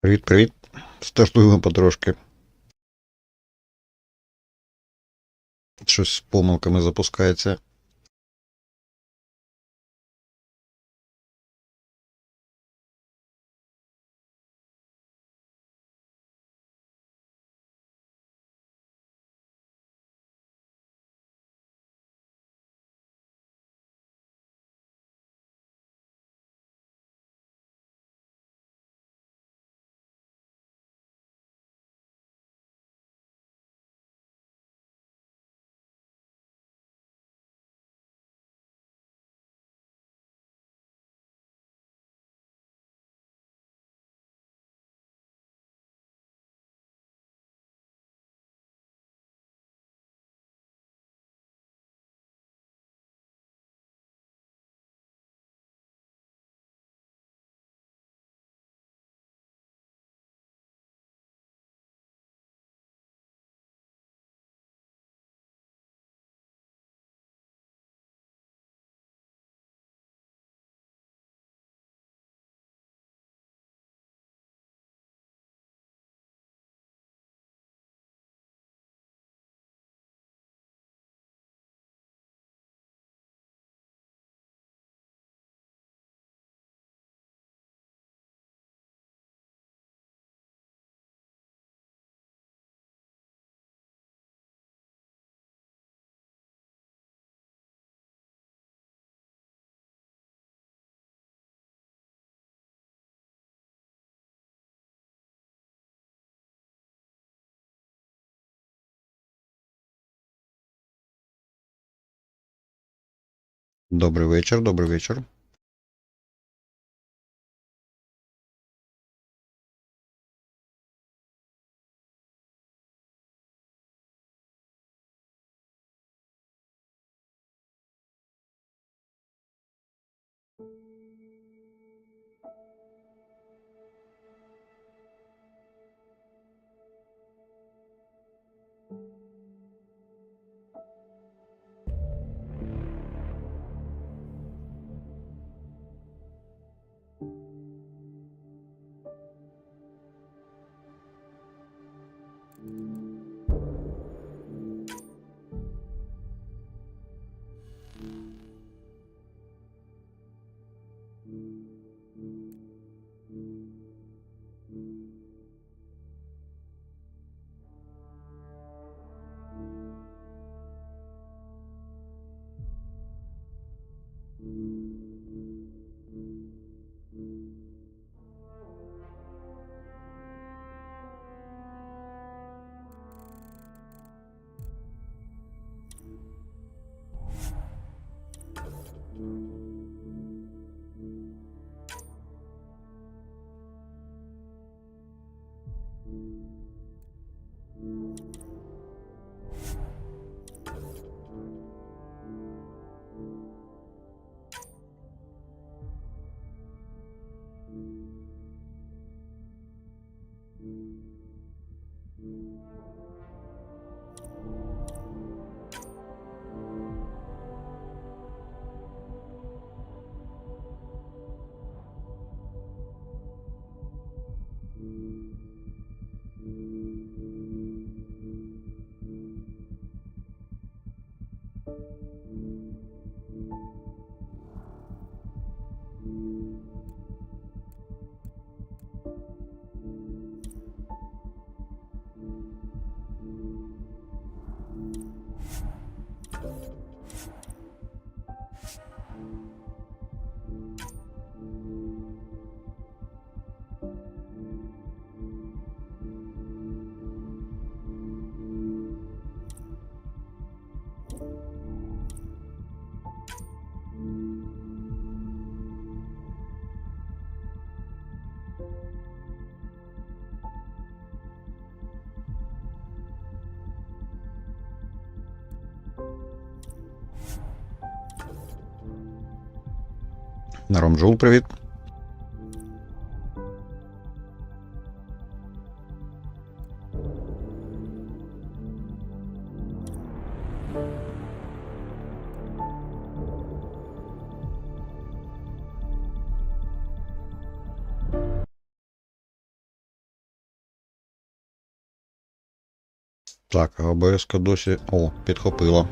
Привіт-привіт. Стартуємо потрошки. Щось з помилками запускається. Добрий вечір, добрий вечір. Наромжул, привіт. Так, а ОБС-ка досі... О, підхопила.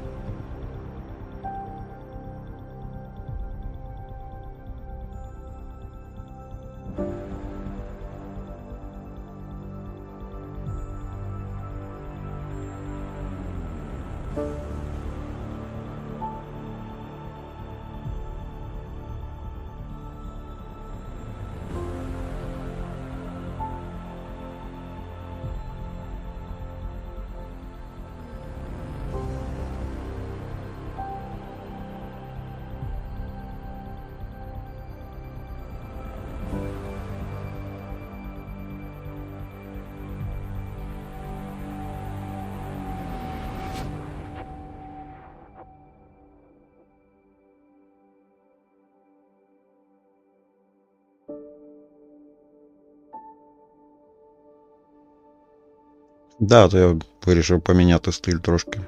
Да, то я вирішив поміняти стиль трошки.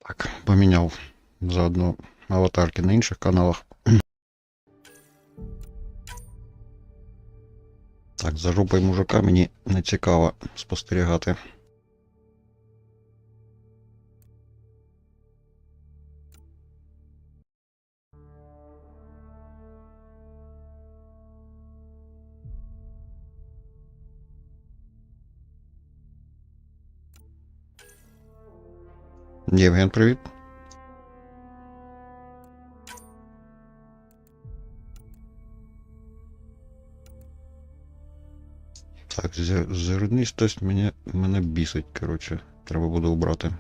Так, поміняв заодно аватарки на інших каналах. Так, за жопою мужика мені не цікаво спостерігати. Євген, привіт. Так, зернистость мене бісить, коротше. Треба буде убрати.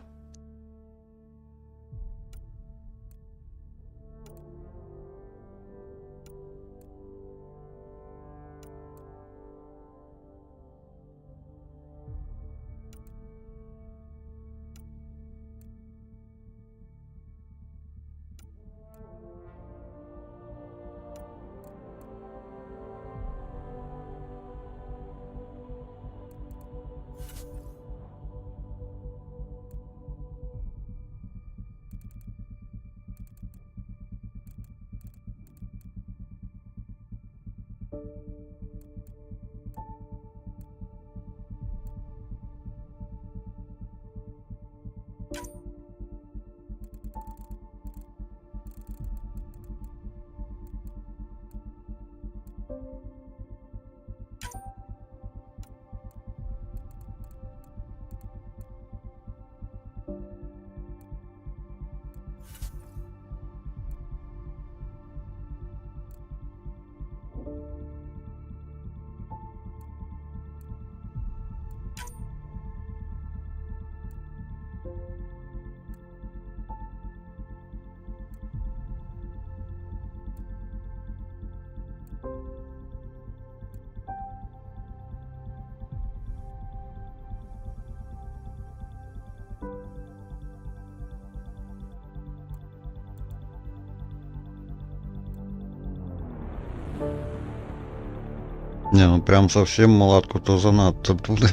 Не, ну прям совсем малатку то занадто туди.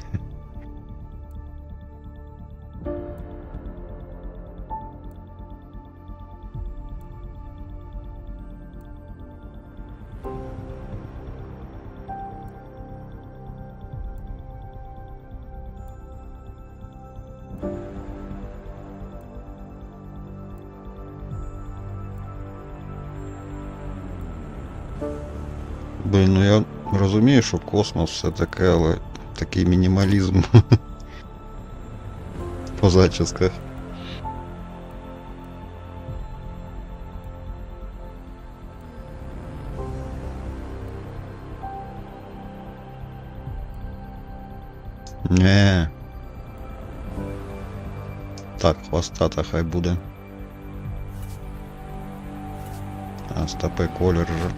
Блін, ну я розумію, що космос все таке, але такий мінімалізм по зачісках. Не. Так, хвостата хай буде. А стопи колір же.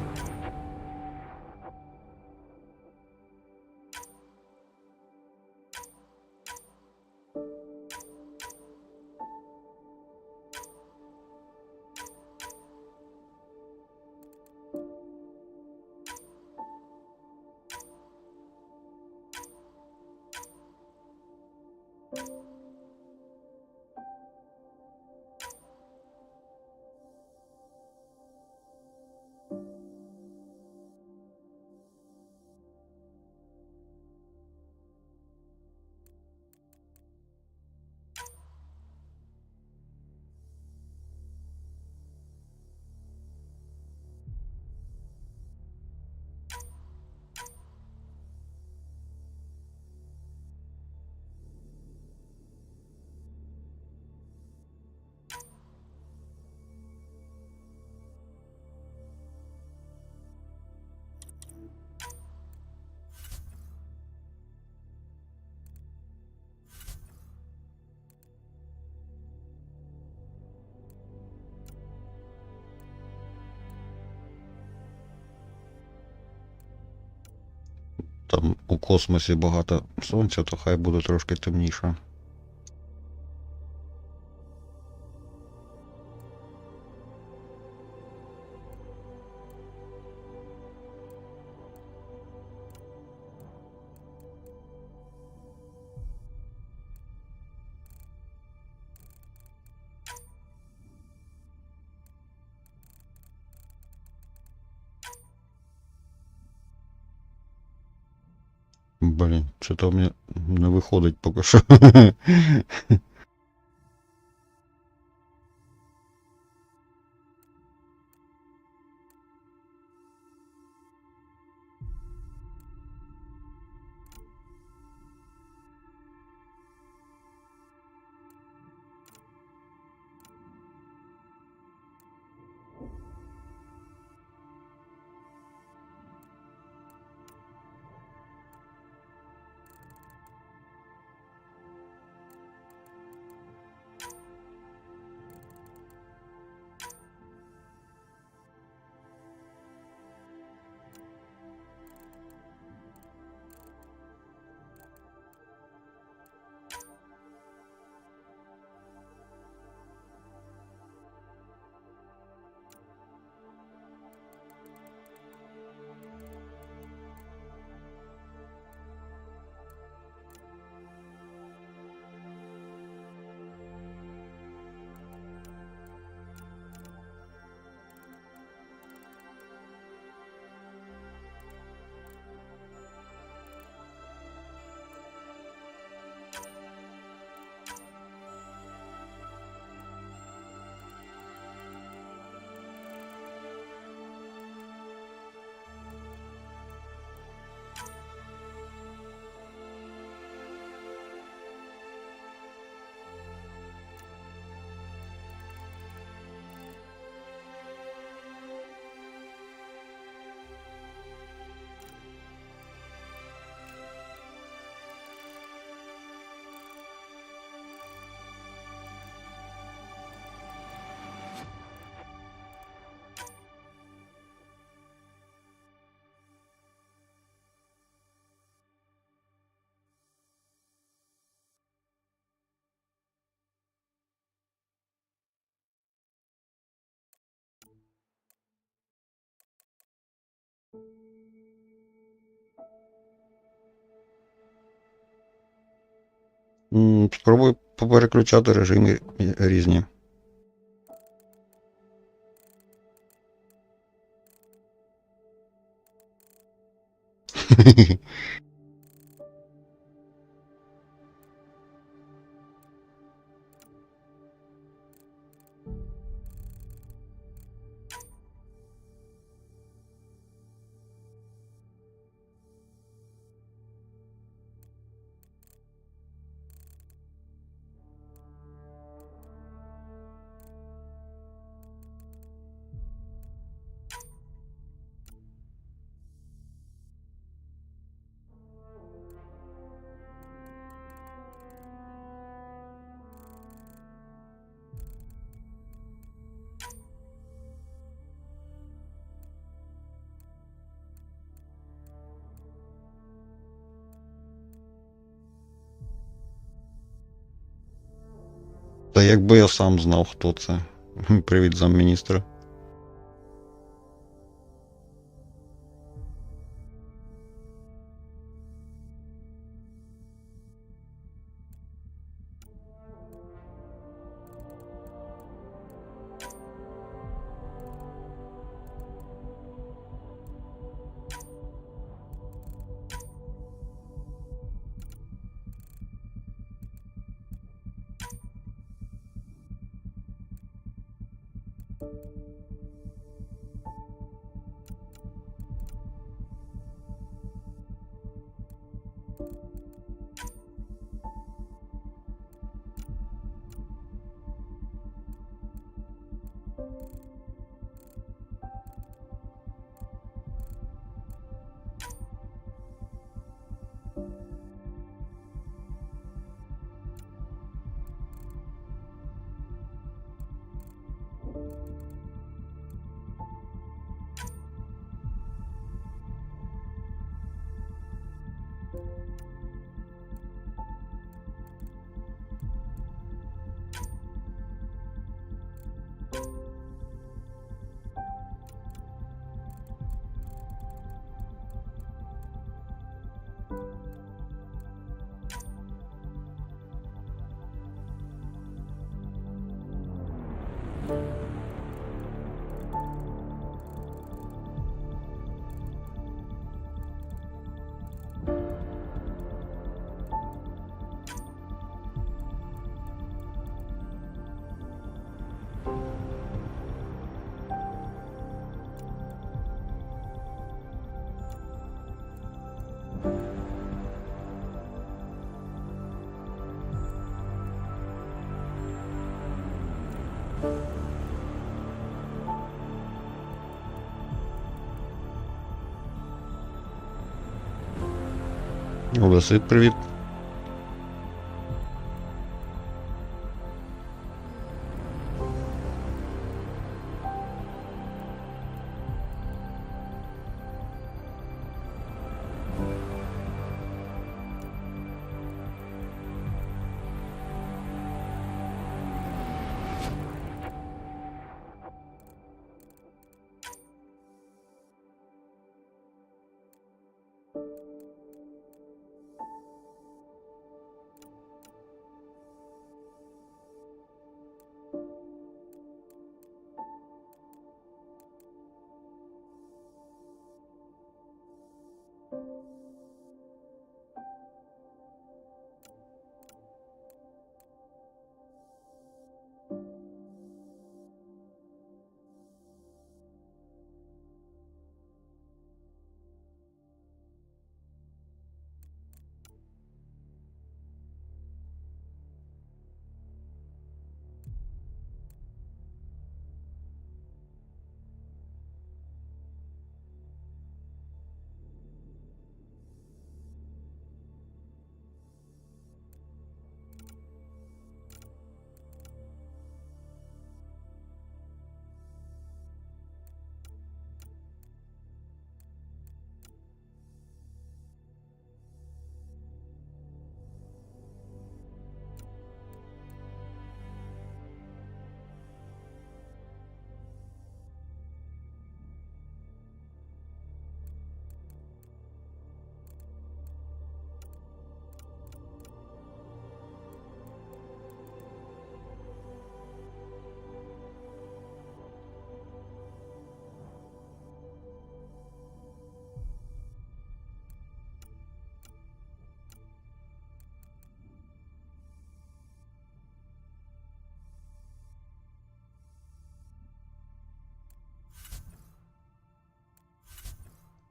Там у космосі багато сонця, то хай буде трошки темніше. Блін, що-то мені не виходить поки що. Спробуй попереключати режими різні. Та якби я сам знав, хто це. Привіт, замміністра. Олесит, привіт.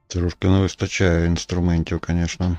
Трошки не вистачає інструментів, звісно.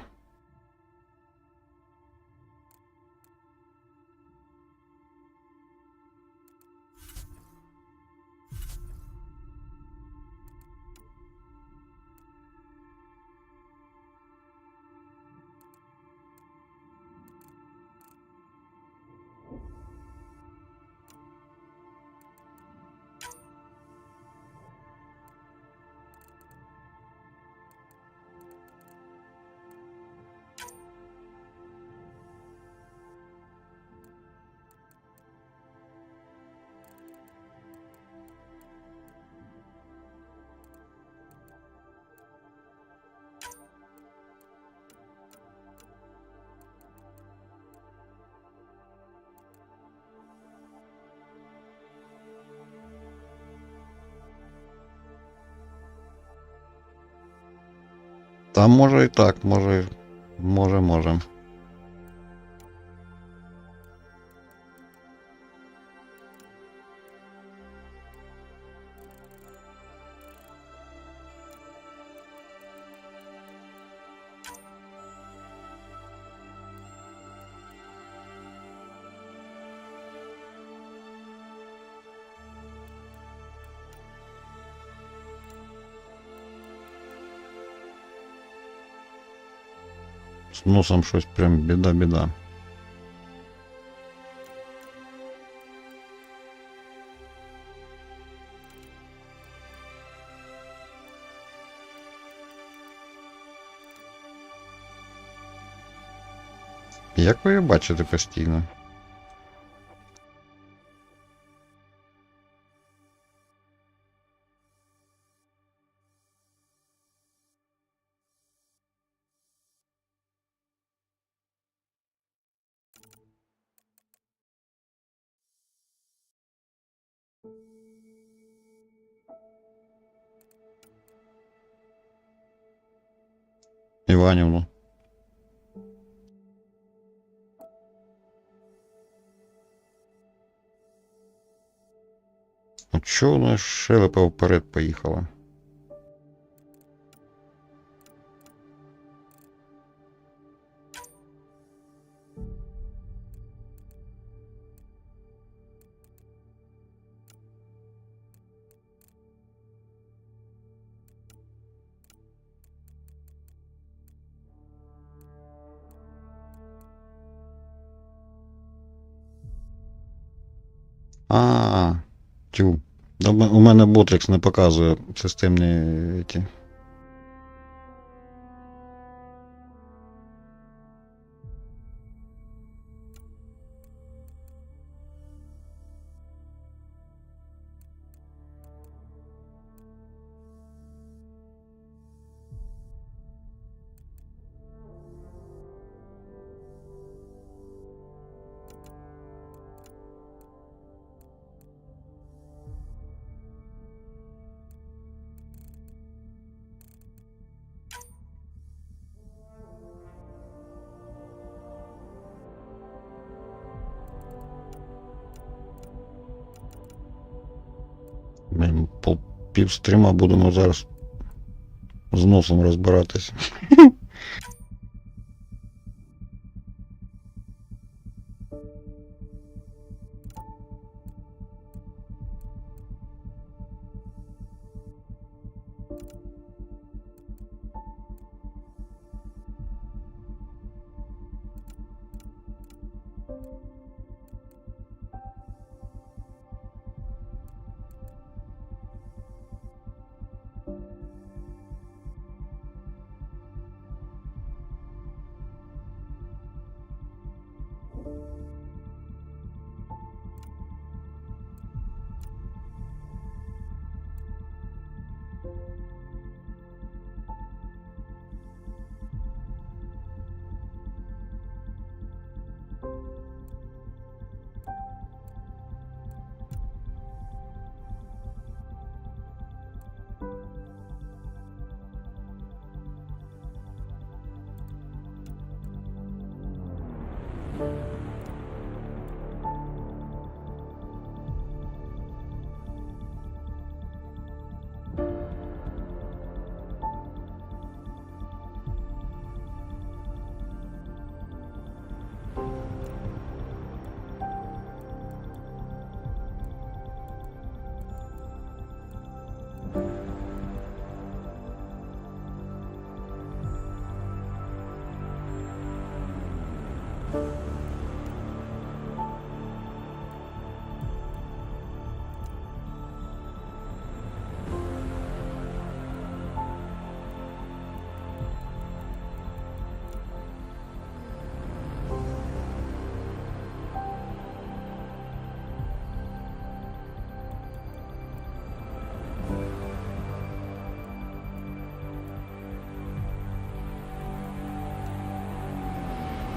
Та може і так, може. З носом щось прям біда. Як ви її бачите постійно? Іванівну. От чого вона шелепа вперед поїхала? Тю. У мене Ботрикс не показує системні ті. Ми по півстріма будемо зараз з носом розбиратись.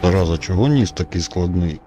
Зараза, чого ніс такий складний?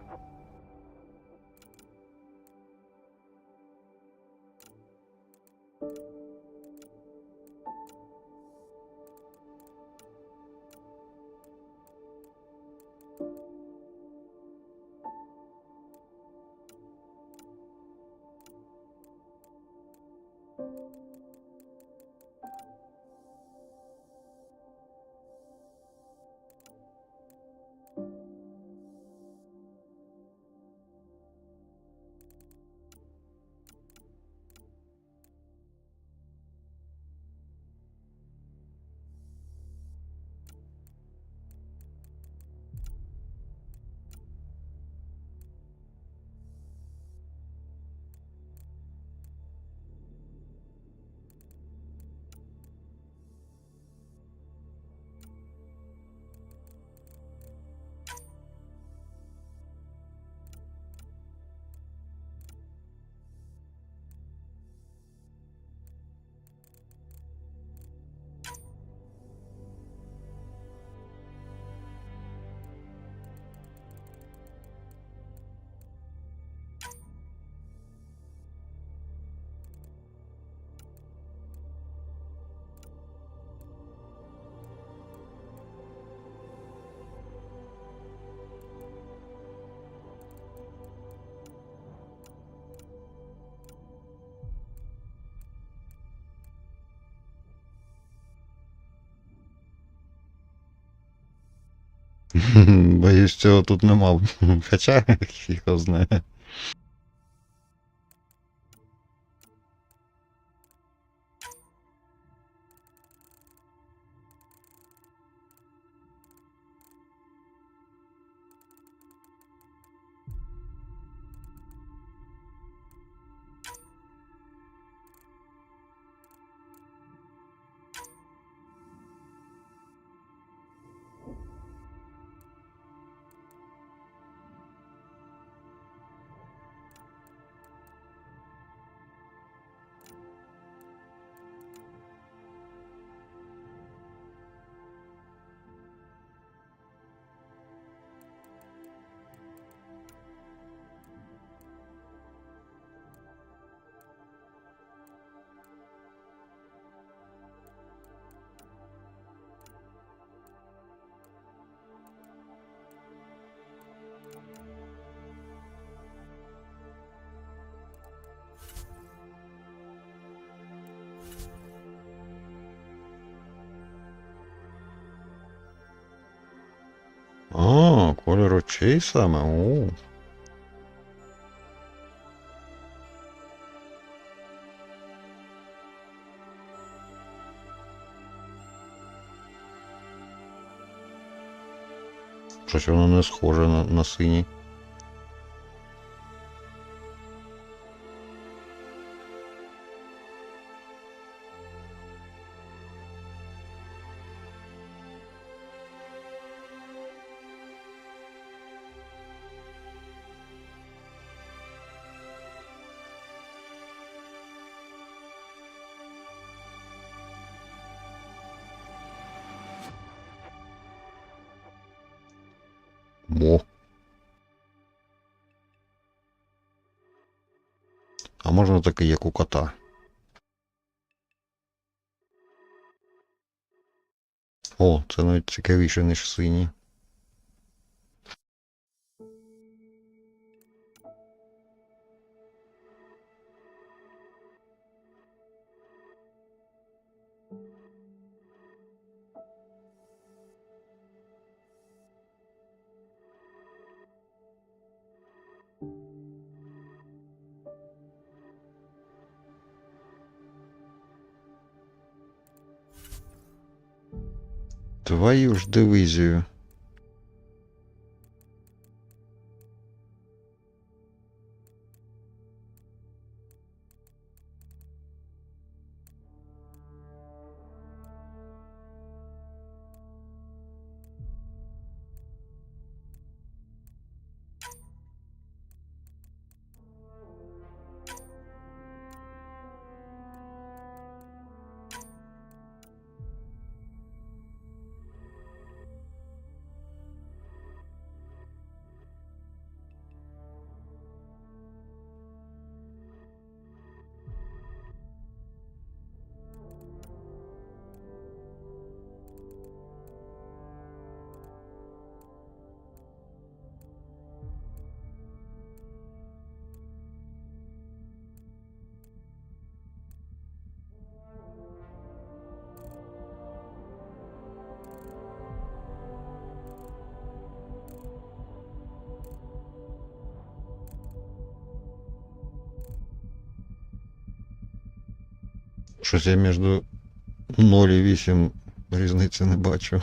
Боюсь, цього тут нема. Хоча, хіг його знає. А, колір очей саме. О. Щось воно не схоже на синій. О. А можна такий, як у кота? О, це навіть цікавіше, ніж синій. Твою ж дивізію. Щось я між 0 і 8 різниці не бачу.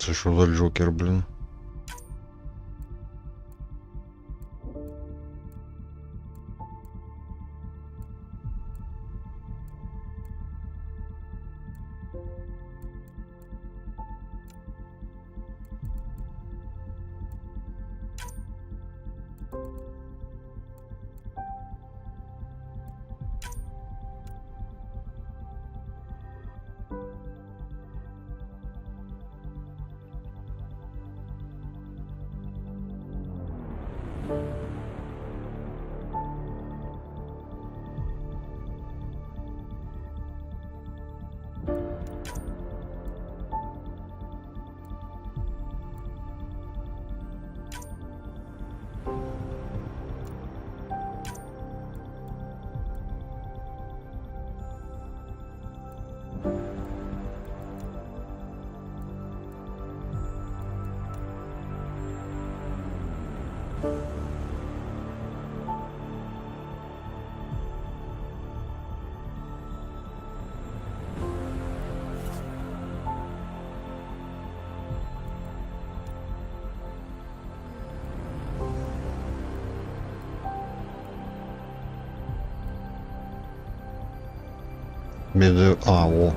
Це що за джокер, блін? А, о.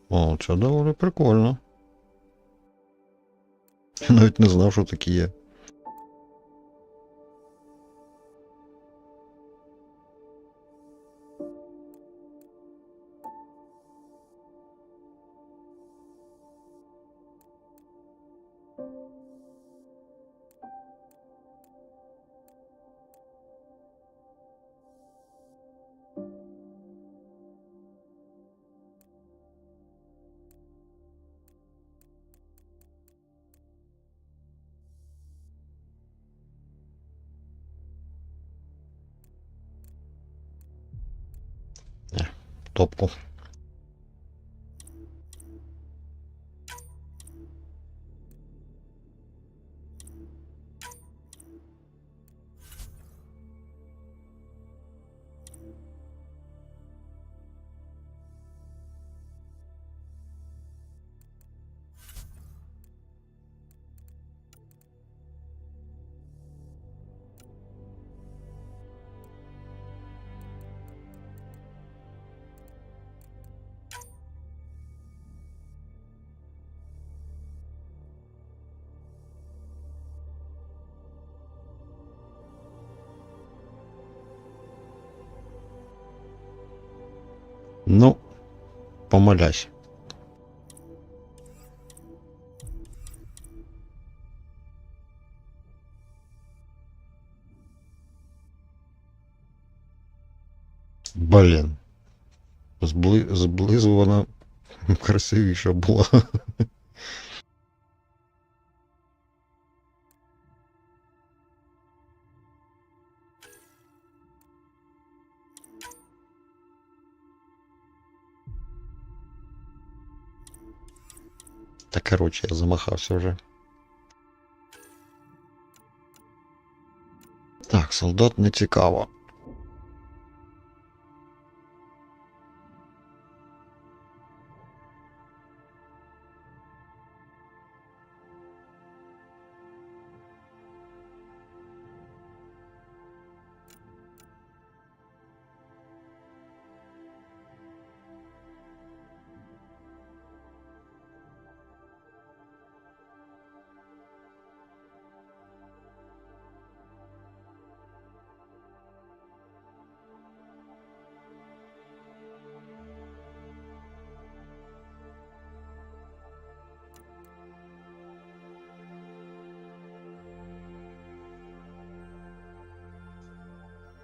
О, це доволі прикольно. Я навіть не знав, що такі є. топку. Ну, помолясь. Блін. Зблизу вона красивіша була. Та короче, я замахався вже. Так, солдат не цікаво.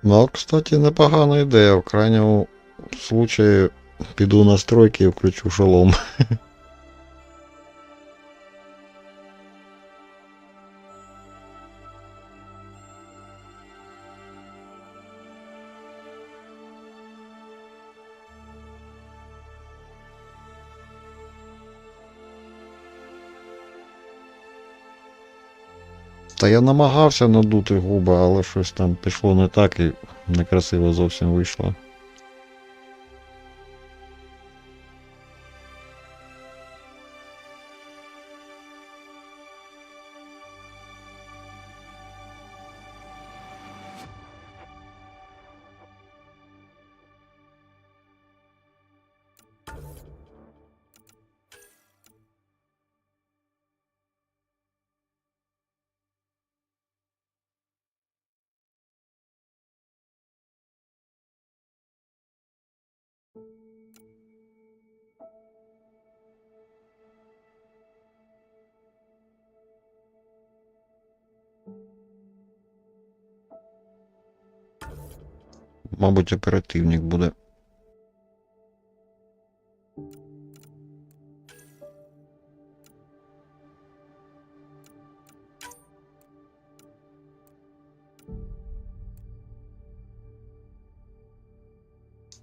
Ну, кстати, непогана ідея. В крайньому случаї піду на стройки і включу шолом. Та я намагався надути губи, але щось там пішло не так і некрасиво зовсім вийшло. Мабуть, оперативник буде.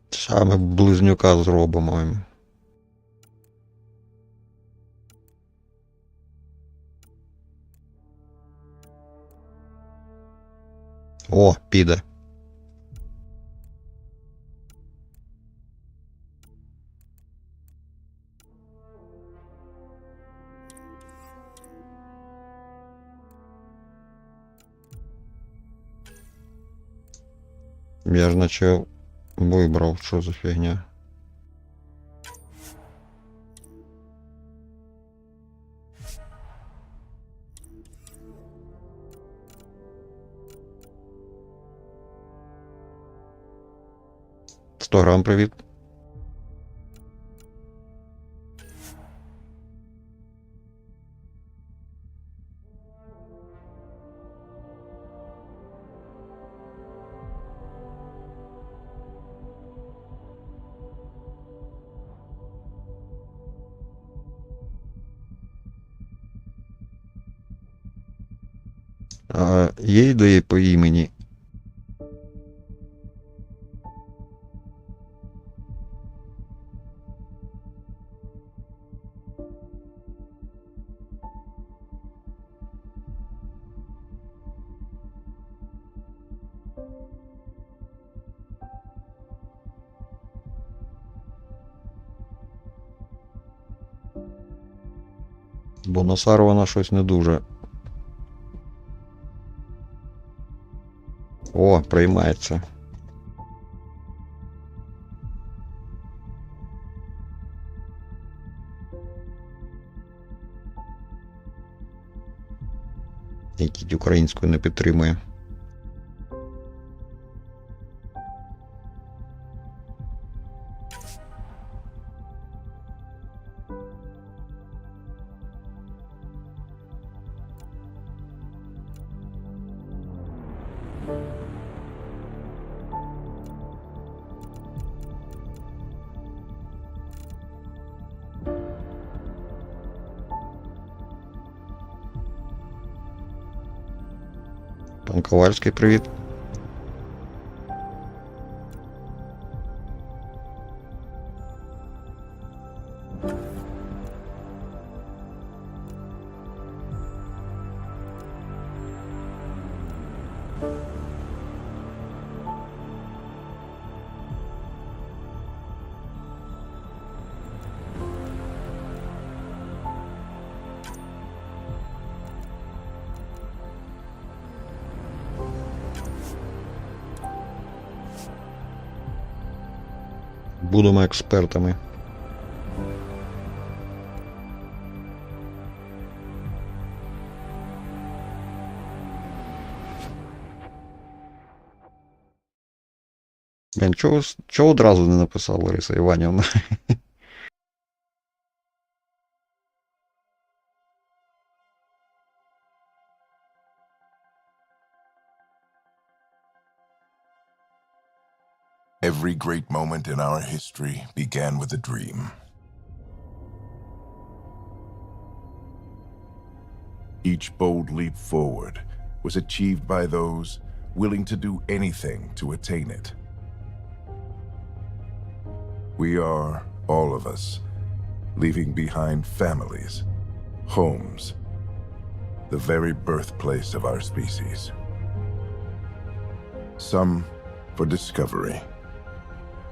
Саме близнюка зробимо їм. О, піде. Я ж наче вибрав, що за фігня. Сто грам, привіт. Є ідеї по імені? Бо на Сару вона щось не дуже. О, приймається. Який українською не підтримує. Пан Ковальський, привіт. Будемо експертами. Блін, чого одразу не написала Лариса Іванівна? Every great moment in our history began with a dream. Each bold leap forward was achieved by those willing to do anything to attain it. We are, all of us, leaving behind families, homes, the very birthplace of our species. Some for discovery,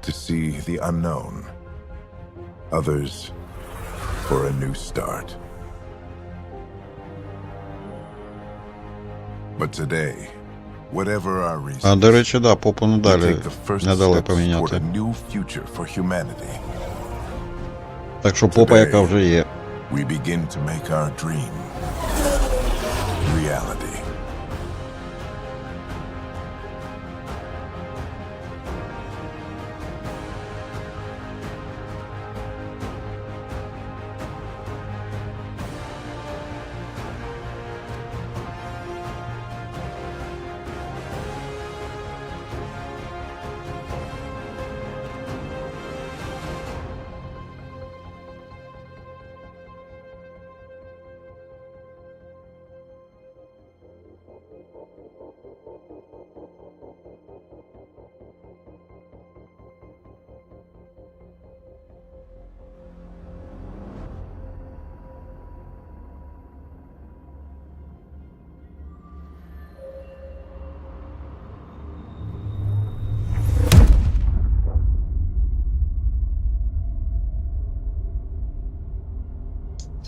to see the unknown. Others for a new start. But today, whatever our reasons, А, до речі, да, попу не we дали, take the first не дали steps toward a поміняти. new future for humanity. Так що попа, яка вже є. We begin to make our dream reality.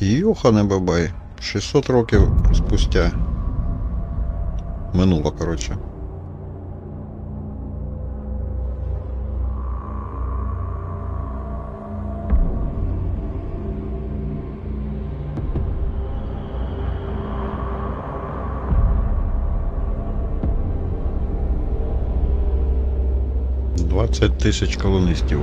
Йохане бабай. 600 років спустя. Минуло, коротше. «20 тисяч колонистів».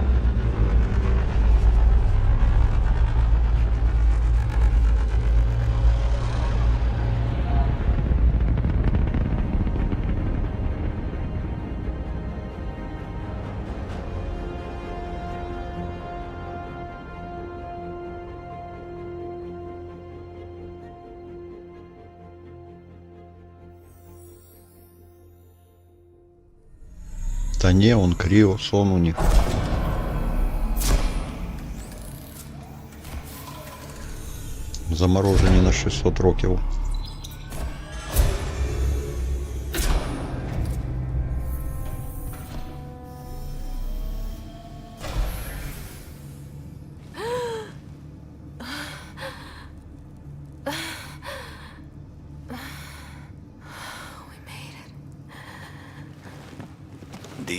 Та ні, он кріо, сон у них. Заморожені на 600 років.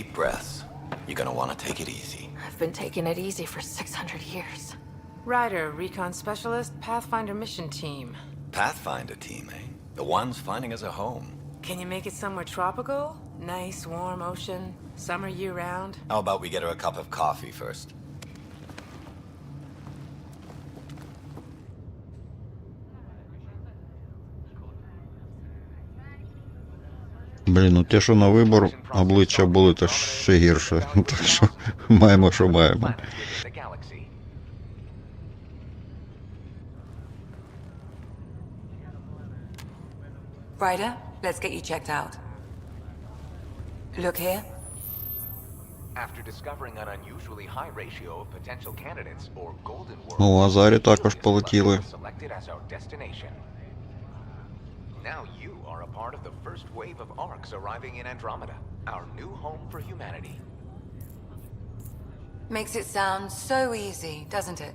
deep breaths. You're gonna want to take it easy. I've been taking it easy for 600 years. Ryder, recon specialist, Pathfinder mission team. Pathfinder team, eh? The ones finding us a home. Can you make it somewhere tropical? Nice, warm ocean, summer year-round? How about we get her a cup of coffee first? Блін, ну те, що на вибор обличчя були, то ще гірше. Так що маємо, що маємо. Ryder, let's get you checked out. Look here. After discovering an unusually high ratio of potential candidates or golden worlds, Ну, Азарі також полетіли. selected as our destination. Now you are a part of the first wave of arcs arriving in Andromeda, our new home for humanity. Makes it sound so easy, doesn't it?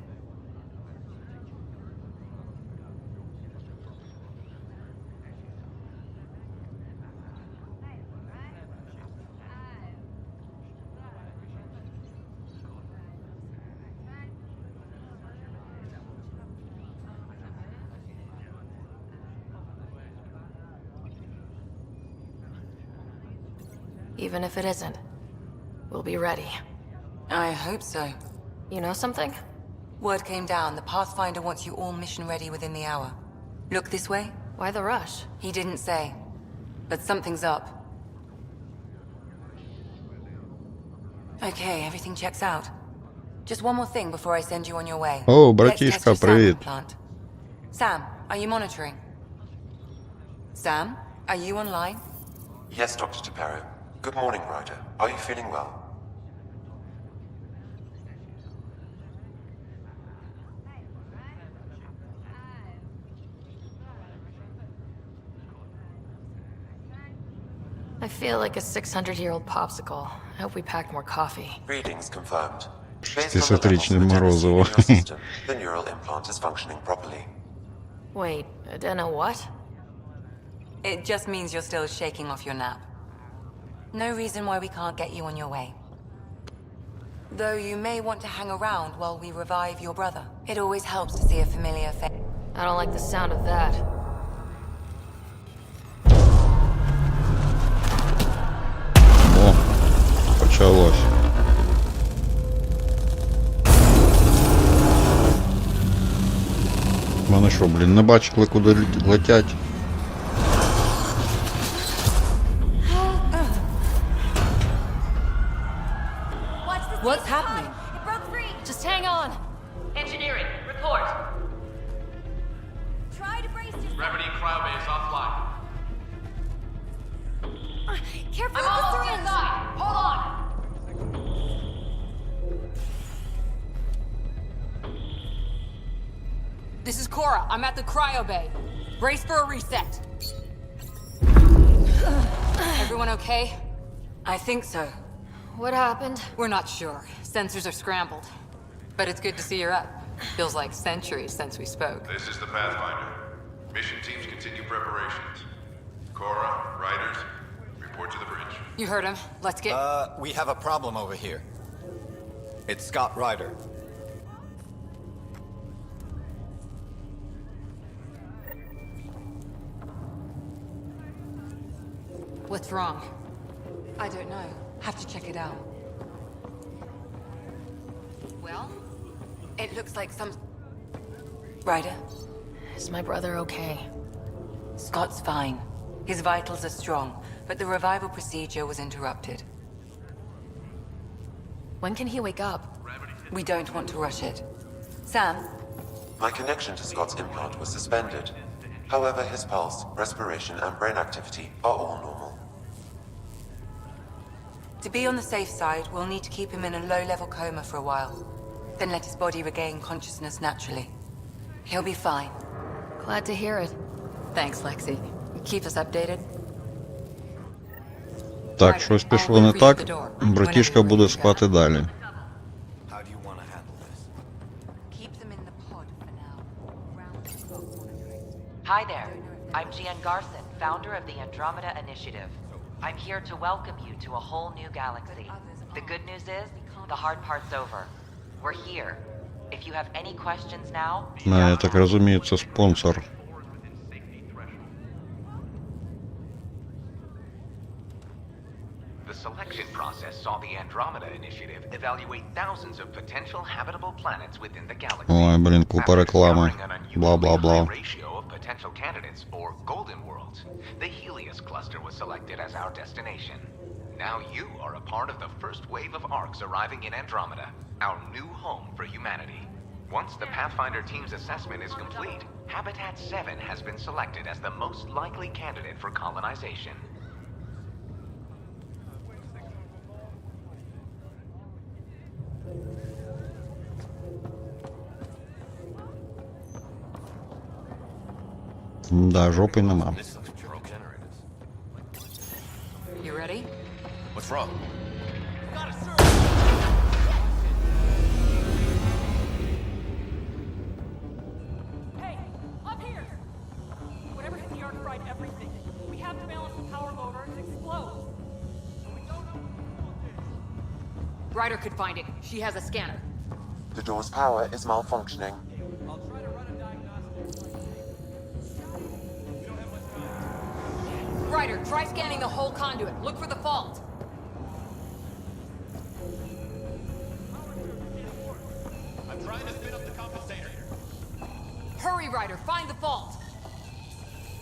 Even if it isn't, we'll be ready. I hope so. You know something? Word came down, the Pathfinder wants you all mission ready within the hour. Look this way? Why the rush? He didn't say. But something's up. Okay, everything checks out. Just one more thing before I send you on your way. О, Let's братишка, test your sound привет. implant. Sam, are you monitoring? Sam, are you online? Yes, Dr. Taparo. Good morning, Ryder. Are you feeling well? I feel like a 600-year-old popsicle. I hope we packed more coffee. Readings confirmed. Based on the levels of Шестисотричное adenosine Морозово. in your system, the neural implant is functioning properly. Wait, adeno what? It just means you're still shaking off your nap. No reason why we can't get you on your way. Though you may want to hang around while we revive your brother. It always helps to see a familiar face. I don't like the sound of that. О, почалось. Вони що, блін, не бачили, куди летять? What's happening? It broke free! Just hang on! Engineering, report! Try to brace yourself. Gravity cryobase offline. Careful I'm with the almost syringe. inside! Hold on! This is Cora. I'm at the cryo bay. Brace for a reset. Everyone okay? I think so. What happened? We're not sure. Sensors are scrambled. But it's good to see you're up. Feels like centuries since we spoke. This is the Pathfinder. Mission teams continue preparations. Cora, Riders, report to the bridge. You heard him. Let's get... We have a problem over here. It's Scott Ryder. What's wrong? I don't know. Have to check it out. Well? It looks like some... Ryder, Is my brother okay? Scott's fine. His vitals are strong, but the revival procedure was interrupted. When can he wake up? We don't want to rush it. Sam, My connection to Scott's implant was suspended. However, his pulse, respiration, and brain activity are all normal. to be on the safe side, we'll need to keep him in a low-level coma for a while. Then let his body regain consciousness naturally. He'll be fine. Glad to hear it. Thanks, Lexi. Keep us updated. Так, щось пішло не так. Братішка буде спати далі. How do you want to handle this? Keep them in the pod for now. Ground Scott monitoring. Hi there. I'm Gian Garson, founder of the Andromeda Initiative. I'm here to welcome you to a whole new galaxy. The good news is, the hard part's over. We're here. If you have any questions now... Я так розумію, це спонсор. The selection process saw the Andromeda Initiative evaluate thousands of potential habitable planets within the galaxy. Ой, блін, купа реклами. Бла-бла-бла. Ratio of potential candidates for golden worlds. The Helios cluster was selected as our destination. Now you are a part of the first wave of ARCs arriving in Andromeda, our new home for humanity. Once the Pathfinder team's assessment is complete, Habitat 7 has been selected as the most likely candidate for colonization. Да, жопи нема. You ready? What's wrong? Hey, up here! Whatever hit the arc fried everything. We have to balance the power load or it explodes. We don't know what the Ryder could find it. She has a scanner. The door's power is malfunctioning. I'll try to run a diagnostic. Ryder, try scanning the whole conduit. Look for the fault. I'm trying to spin up the compensator. Hurry, Ryder, find the fault.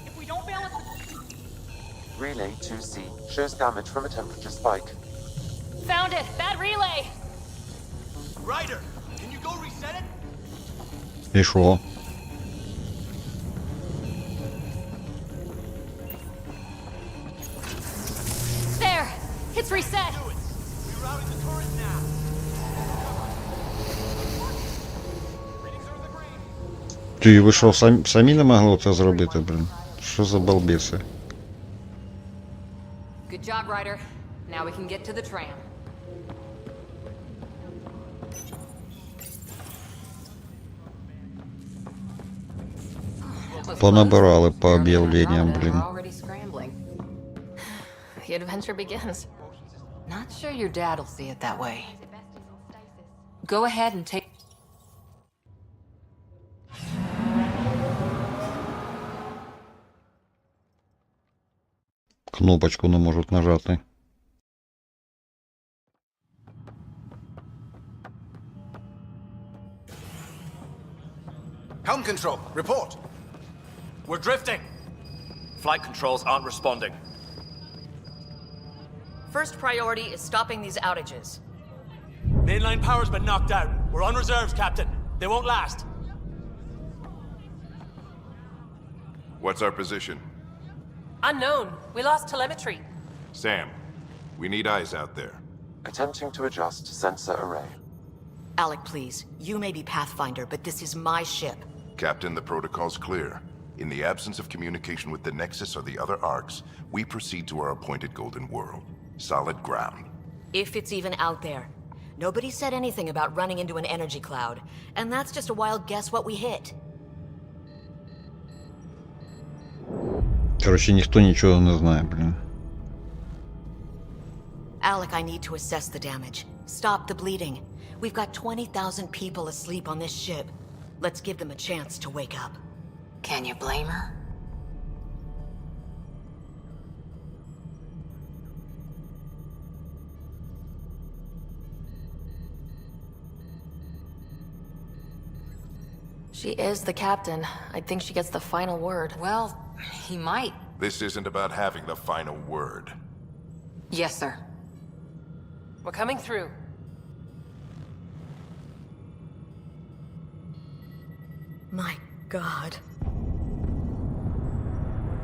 If we don't balance the... Relay 2C shows damage from a temperature spike. Found it! Bad relay! Ryder, can you go reset it? І що? There! It's reset! Do it. Rerouting the turret now. Readings are in the green. Ти ви що, самі не могли це зробити, блін? Що за балбеси? Good job, Ryder. Now we can get to the tram. Понабирали по об'явленням, блін. We're already scrambling. The adventure begins. Not sure your dad'll see it that way. Go ahead and take... Кнопочку не можуть нажати. Helm control, report. We're drifting. Flight controls aren't responding. First priority is stopping these outages. Mainline power's been knocked out. We're on reserves, Captain. They won't last. What's our position? Unknown. We lost telemetry. Sam, we need eyes out there. Attempting to adjust sensor array. Alec, please. You may be Pathfinder, but this is my ship. Captain, the protocol's clear. In the absence of communication with the Nexus or the other ARCs, we proceed to our appointed Golden World. Solid ground. If it's even out there. Nobody said anything about running into an energy cloud, and that's just a wild guess what we hit. Короче, ніхто нічого не знає, блін. Alec, I need to assess the damage. Stop the bleeding. We've got 20,000 people asleep on this ship. Let's give them a chance to wake up. Can you blame her? She is the captain. I think she gets the final word. Well, he might. This isn't about having the final word. Yes, sir. We're coming through. My God.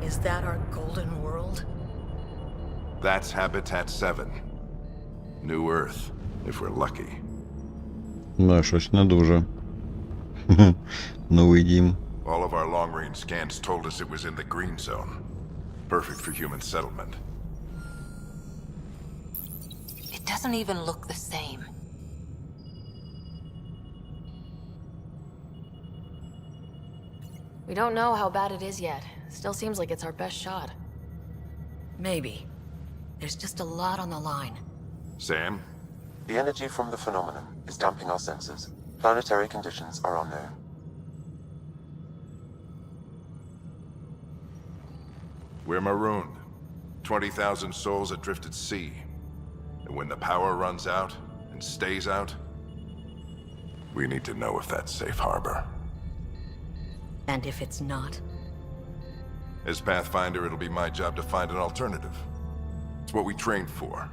Is that our golden world? That's Habitat 7. New Earth, if we're lucky. Да, щось не дуже. Новий дім. All of our long-range scans told us it was in the green zone. Perfect for human settlement. It doesn't even look the same. We don't know how bad it is yet. Still seems like it's our best shot. Maybe. There's just a lot on the line. Sam? The energy from the phenomenon is damping our sensors. Planetary conditions are unknown. We're marooned. 20,000 souls adrift at sea. And when the power runs out, and stays out, we need to know if that's safe harbor. And if it's not? As Pathfinder, it'll be my job to find an alternative. It's what we trained for.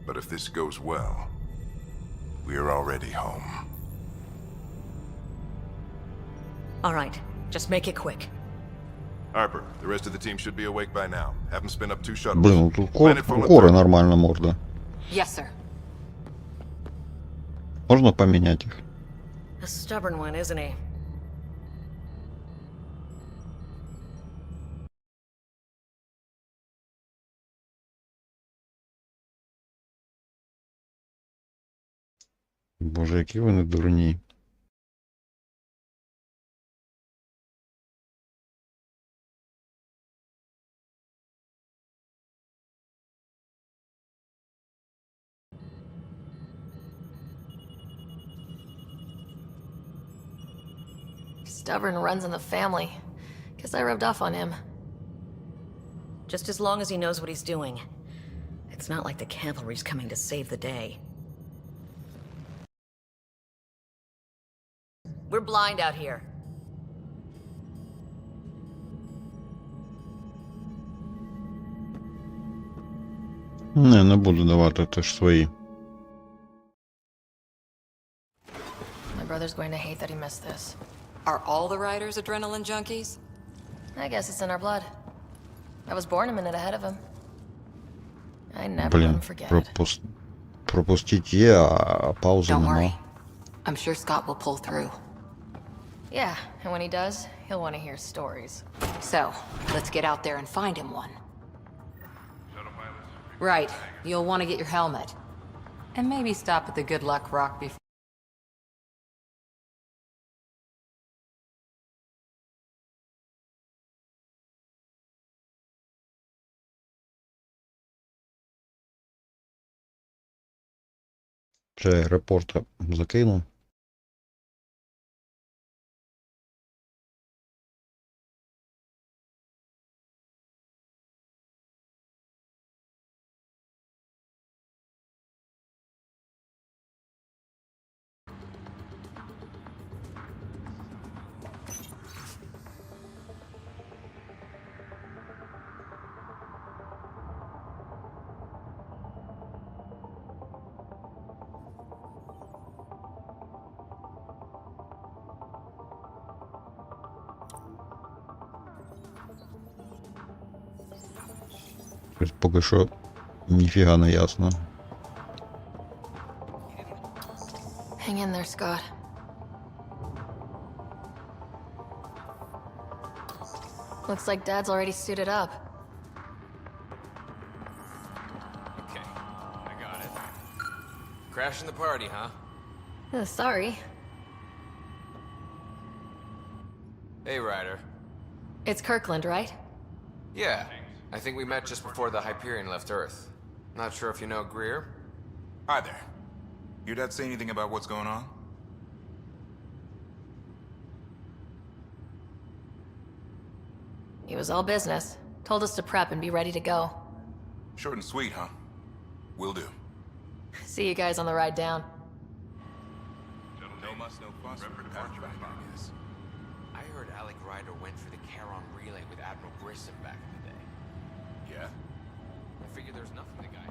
But if this goes well, we're already home. All right, just make it quick. Harper, the rest of the team should be awake by now. Have them spin up 2 shuttles. Блин, ну тут Planet full of коры threat. нормально морда. Yes, sir. Можно поменять их? A stubborn one, isn't he? Боже, які вони дурні. Stubborn runs in the family. Guess I rubbed off on him. Just as long as he knows what he's doing. It's not like the cavalry's coming to save the day. We're blind out here. Не буду давати, це ж свої. My brother's going to hate that he missed this. Are all the riders adrenaline junkies? I guess it's in our blood. I was born a minute ahead of him. I never let Блін, him forget it. пропустить є, а паузи Don't нема. worry. I'm sure Scott will pull through. Yeah, and when he does, he'll want to hear stories. So, let's get out there and find him one. Right. You'll want to get your helmet. And maybe stop at the Good Luck Rock before. Вже репорта закинув. Поки що ніфіга не ясно. Hang in there, Scott. Looks like Dad's already suited up. Okay, I got it. Crashing the party, huh? Sorry. Hey, Ryder. It's Kirkland, right? Yeah, I think we met just before the Hyperion left Earth. Not sure if you know Greer? Hi there. Your dad say anything about what's going on? He was all business. Told us to prep and be ready to go. Short and sweet, huh? Will do. See you guys on the ride down. No muss, no fuss. I guess. I heard Alec Ryder went for the Charon relay with Admiral Grissom back in the day. Yeah? I figure there's nothing the guy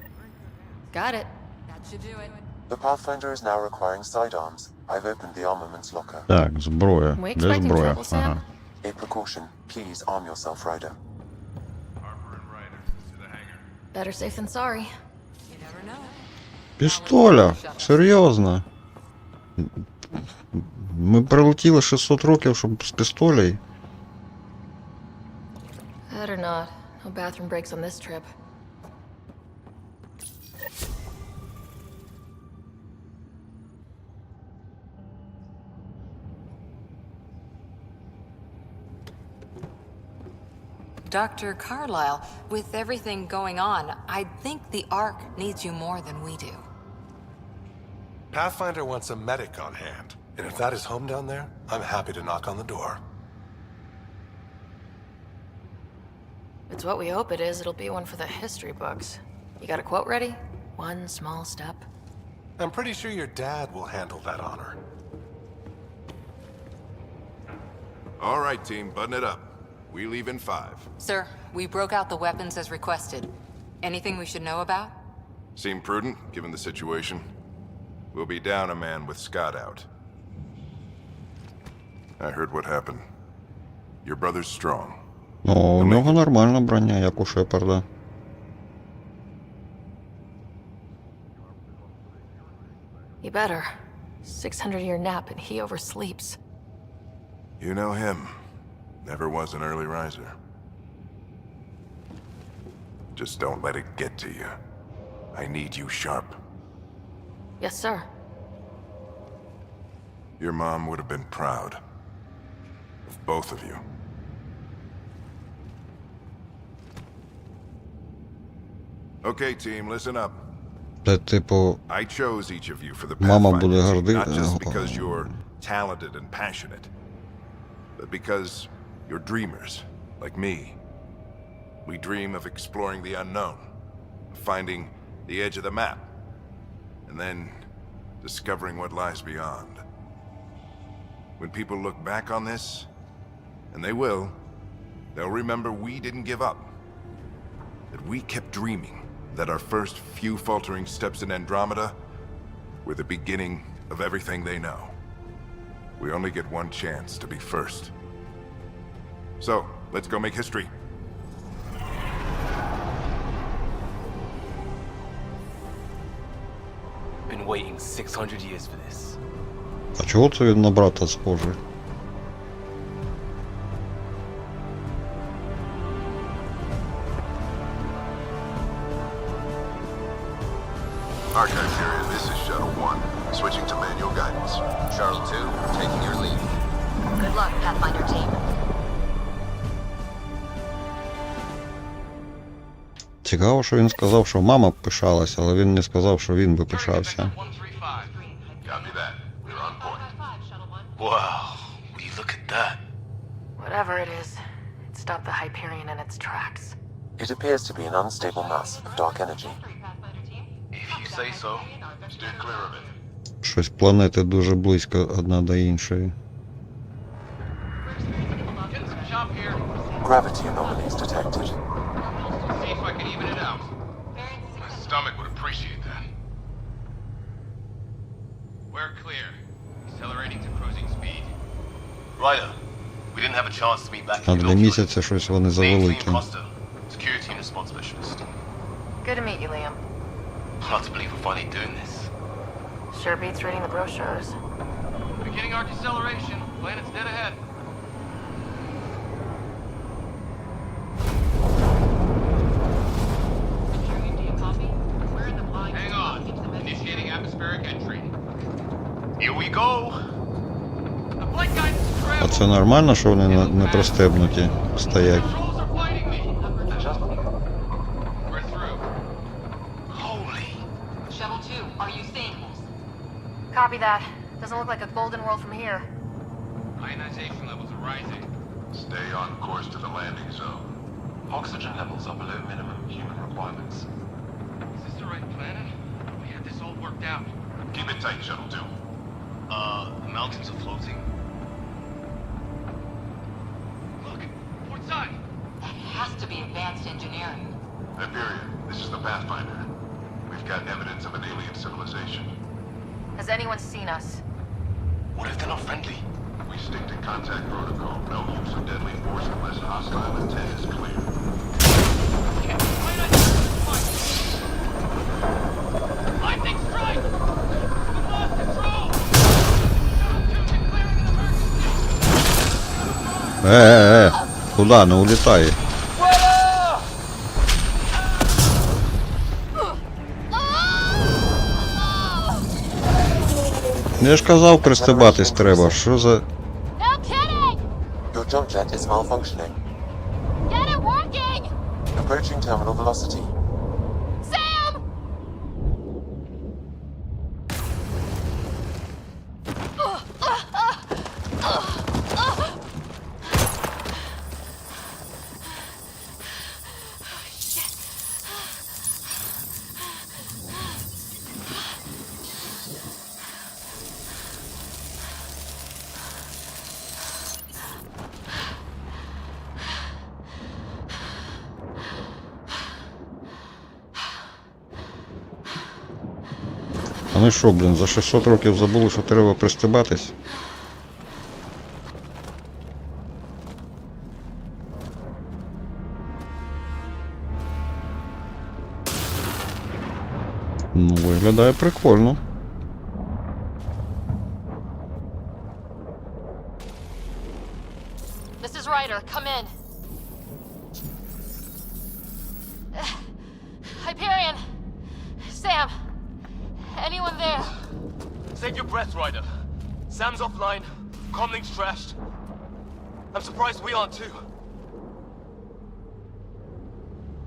hasn't. Got it. That should do it. The Pathfinder is now requiring sidearms. I've opened the armaments locker. Так, зброя. We Де expecting зброя? trouble, Sam? Ага. A precaution. Please arm yourself, Ryder. Harper and Ryder, to the hangar. Better safe than sorry. You never know. Пістоля? Серйозно? Ми прилетіли 600 років, щоб з пістолей? Better not. No bathroom breaks on this trip. Dr. Carlyle, with everything going on, I think the Ark needs you more than we do. Pathfinder wants a medic on hand, and if that is home down there, I'm happy to knock on the door. It's what we hope it is. It'll be one for the history books. You got a quote ready? One small step. I'm pretty sure your dad will handle that honor. All right, team, button it up. We leave in 5. Sir, we broke out the weapons as requested. Anything we should know about? Seem prudent, given the situation. We'll be down a man with Scott out. I heard what happened. Your brother's strong. Ну, у нього нормальна броня, як у Шепарда. You better. 600-year nap and he oversleeps. You know him. Never was an early riser. Just don't let it get to you. I need you sharp. Yes, sir. Your mom would have been proud. Of both of you. Okay, team, listen up. Це, типу, I chose each of you for the мама Pathfinder буде team, not гордитися. just because you're talented and passionate, but because you're dreamers, like me. We dream of exploring the unknown, of finding the edge of the map, and then discovering what lies beyond. When people look back on this, and they will, they'll remember we didn't give up, that we kept dreaming, that our first few faltering steps in Andromeda were the beginning of everything they know. We only get one chance to be first. So, let's go make history. Been waiting 600 years for this. А чого це він на брата схожий? Archive area, this is Shuttle 1. Switching to manual guidance. Shuttle 2, taking your lead. Good luck, Pathfinder team. Цікаво, що він сказав, що мама пишалася, але він не сказав, що він би пишався. Copy that. We're on point. Wow, will you look at that? Whatever it is, it stopped the Hyperion in its tracks. It appears to be an unstable mass of dark energy. If you say so. Steer clear of it. Щось планети дуже близько одна до іншої. Getting some chop here. Gravity anomalies detected. See if I can even it out. My stomach would appreciate that. We're clear. Accelerating to cruising speed. Ryder, we didn't have a chance to meet back А in для місяця щось вони завеликі. Security and response specialist. Good to meet you, Liam. Hard to believe we're finally doing this. Sure beats reading the brochures. Beginning our deceleration. Planet's dead ahead. Hang on. Initiating atmospheric entry. Here we go. The flight guidance is А scrambled. це нормально, що вони не пристебнуті стоять? Controls are fighting me. We're through. Holy. Shuttle 2, are you seeing this? Copy that. Doesn't look like a golden world from here. Ionization levels are rising. Stay on course to the landing zone. Oxygen levels are below minimum human requirements. Is this the right planet? We had this all worked out. Keep it tight, Shuttle 2. The mountains are floating. Look, port side. That has to be advanced engineering. Hyperion, this is the Pathfinder. We've got evidence of an alien civilization. Has anyone seen us? What if they're not friendly? We stick to contact protocol. No use of deadly force unless hostile intent is clear. Lightning strike! We lost control! Куда? Не улітай. Я ж казав, пристебатись треба. Що за... No kidding! Your jump jet is malfunctioning. Get it working! Approaching terminal velocity. Sam! Вони що, блін, за 600 років забули, що треба пристебатись? Ну, виглядає прикольно. This is Ryder. Come in. Hyperion! Sam! Anyone there? Save your breath, Ryder. Sam's offline. Comlink's trashed. I'm surprised we aren't too.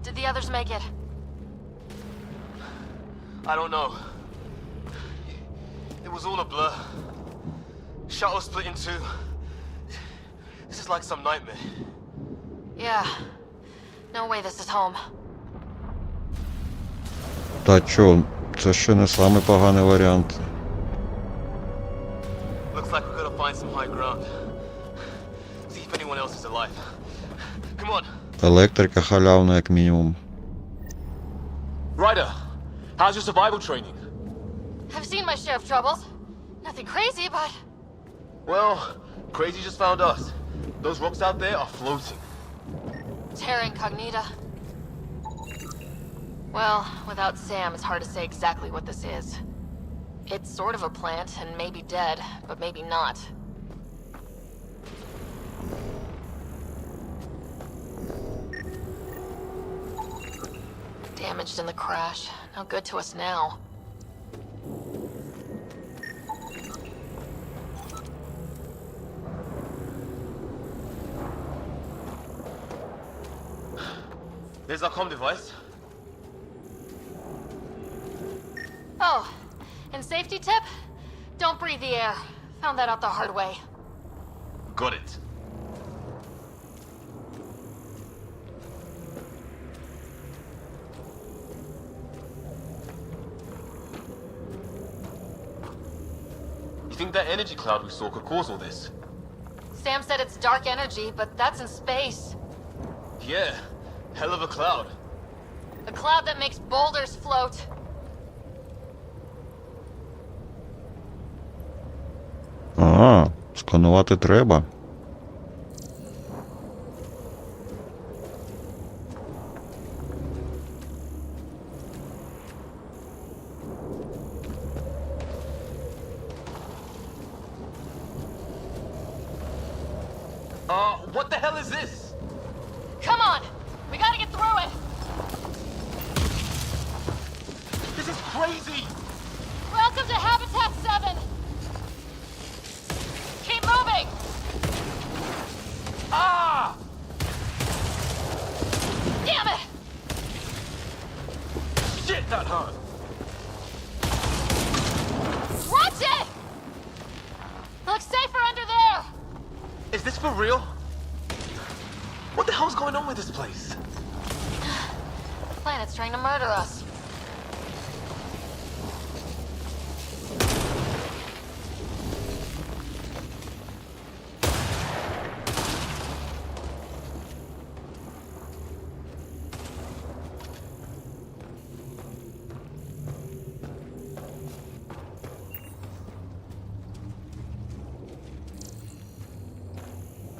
Did the others make it? I don't know. It was all a blur. Shuttle split in two. This is like some nightmare. Yeah. No way this is home. Та чо, це ще не самий поганий варіант. Looks like we're gonna find some high ground. See if anyone else is alive. Come on. Електрика халявна, як мінімум. Ryder, how's your survival training? I've seen my share of troubles. Nothing crazy, but... Well, crazy just found us. Those rocks out there are floating. Terra Incognita. Well, without Sam, it's hard to say exactly what this is. It's sort of a plant, and maybe dead, but maybe not. Damaged in the crash. No good to us now. There's our comm device. Oh, and safety tip? Don't breathe the air. Found that out the hard way. Got it. You think that energy cloud we saw could cause all this? Sam said it's dark energy, but that's in space. Yeah, hell of a cloud. A cloud that makes boulders float. Ага, сканувати треба. What the hell is this? Come on! We gotta get through it! This is crazy! Welcome to Habitat 7! Keep moving! Ah! Damn it! Shit, that hurt! Watch it! Looks safer under there! Is this for real? What the hell's going on with this place? Planet's trying to murder us.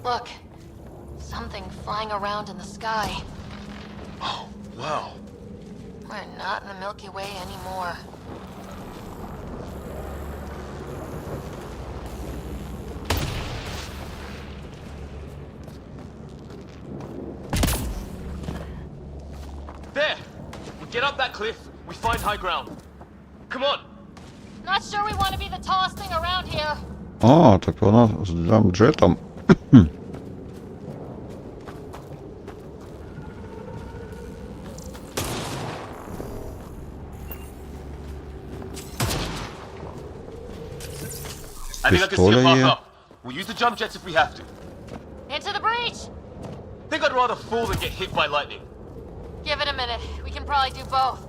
Look. Something flying around in the sky. Oh, wow. We're not in the Milky Way anymore. There! We get up that cliff, we find high ground. Come on! Not sure we want to be the tallest thing around here. А, так вона з джамджетом. I think I can see a пістоля path є. up. We'll use the jump jets if we have to. Into the breach! Think I'd rather fall than get hit by lightning. Give it a minute. We can probably do both.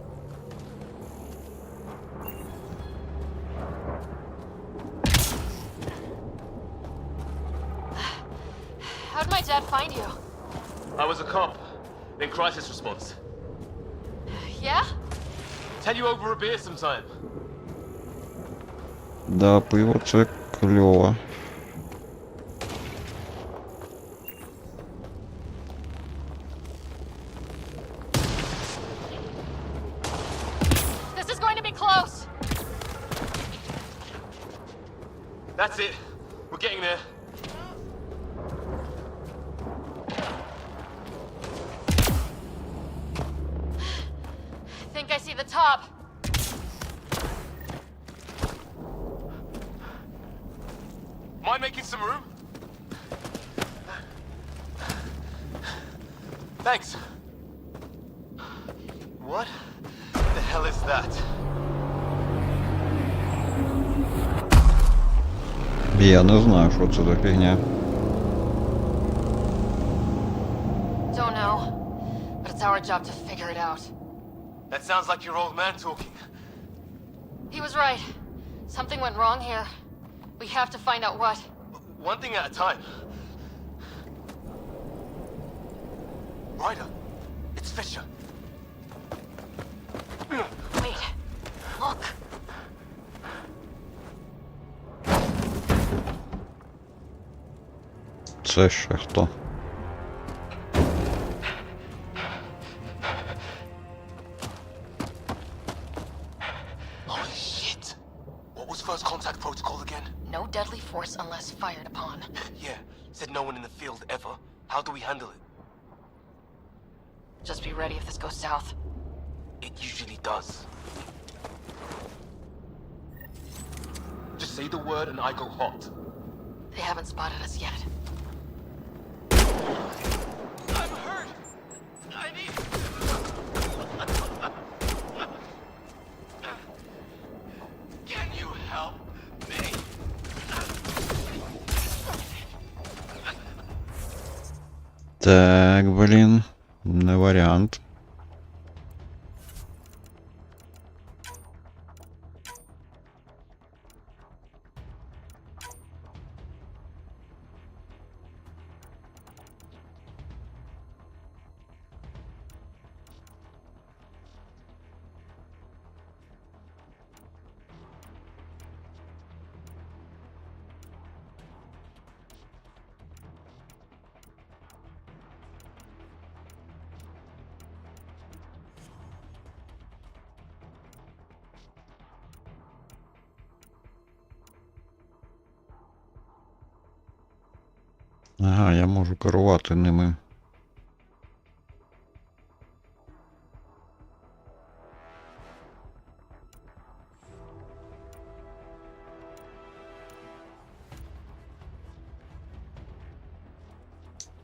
How'd my dad find you? I was a cop, then crisis response. Yeah? Tell you over a beer sometime. Да, пиво це кльово. This is going to be close. That's it. We're getting there. Think I see the top. Mind making some room? Thanks. What the hell is that? Я не знаю, що це за фігня. Don't know, but it's our job to figure it out. That sounds like your old man talking. He was right. Something went wrong here. We have to find out what. One thing at a time. Ryder, it's Fisher. Wait. Look. Це ще хто? Holy shit. What was first contact protocol again? No deadly force unless fired upon. Yeah, said no one in the field ever. How do we handle it? Just be ready if this goes south. It usually does. Just say the word and I go hot. They haven't spotted us yet. I'm hurt! I need... Can you help me? Так, блін, не варіант. Ага, я можу керувати ними.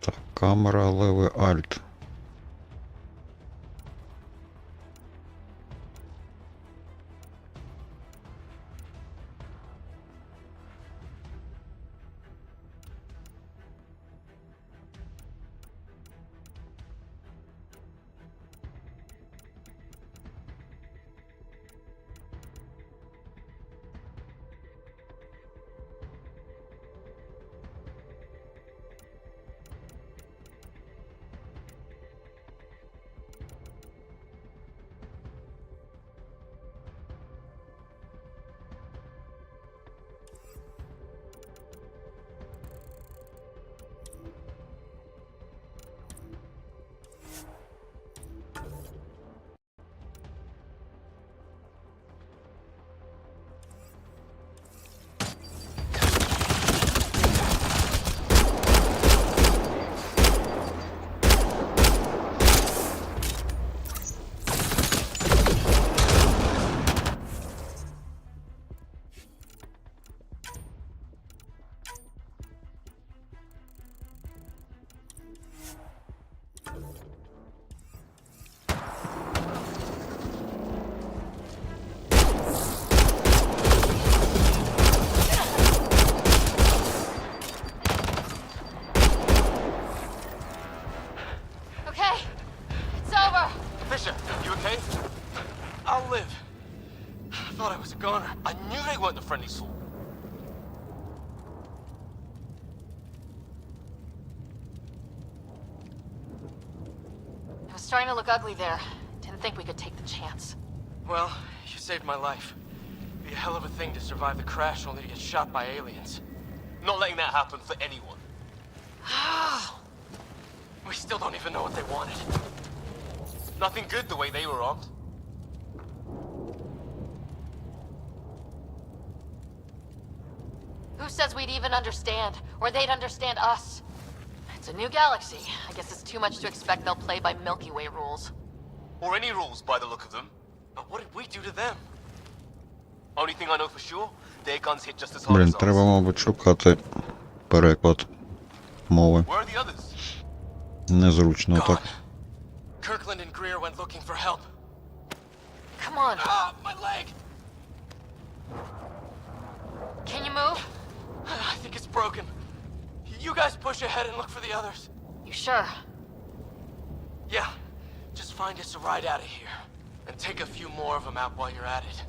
Так, камера, левий альт. friendly soul. It was starting to look ugly there. Didn't think we could take the chance. Well, you saved my life. Be a hell of a thing to survive the crash only to get shot by aliens. Not letting that happen for anyone. We still don't even know what they wanted. Nothing good the way they were armed. Who says we'd even understand? Or they'd understand us? It's a new galaxy. I guess it's too much to expect they'll play by Milky Way rules. Or any rules by the look of them. But what did we do to them? Only thing I know for sure, their guns hit just as hard Блін, as треба, ours. мабуть, шукати переклад мови. Where are the others? Незручно так. Kirkland and Greer went looking for help. Come on. Ah, my leg! Can you move? I think it's broken. You guys push ahead and look for the others. You sure? Yeah. Just find us a ride out of here. And take a few more of them out while you're at it.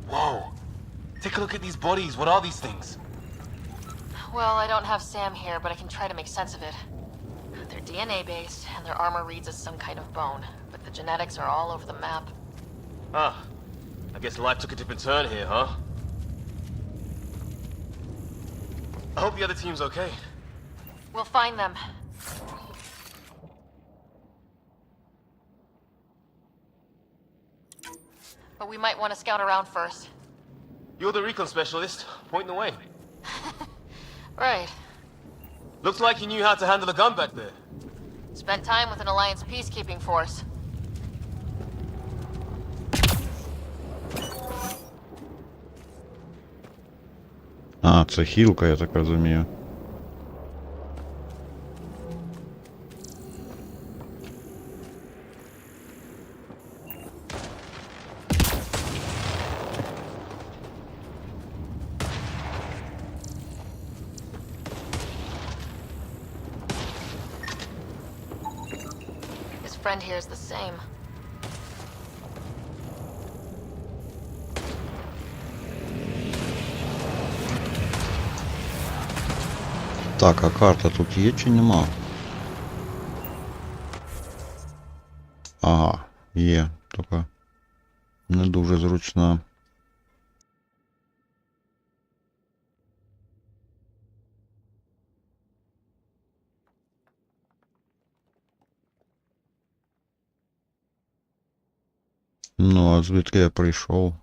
Whoa. Take a look at these bodies. What are these things? Well, I don't have Sam here, but I can try to make sense of it. They're DNA-based, and their armor reads as some kind of bone. But the genetics are all over the map. Ah. I guess life took a different turn here, huh? I hope the other team's okay. We'll find them. But we might want to scout around first. You're the recon specialist. Point the way. Right. Looks like you knew how to handle a gun back there. Spent time with an Alliance peacekeeping force. А, це хілка, я так розумію. His friend here is the same. Так, а карта тут є чи нема? Ага, є, тільки не дуже зручна. Ну, а звідки я прийшов?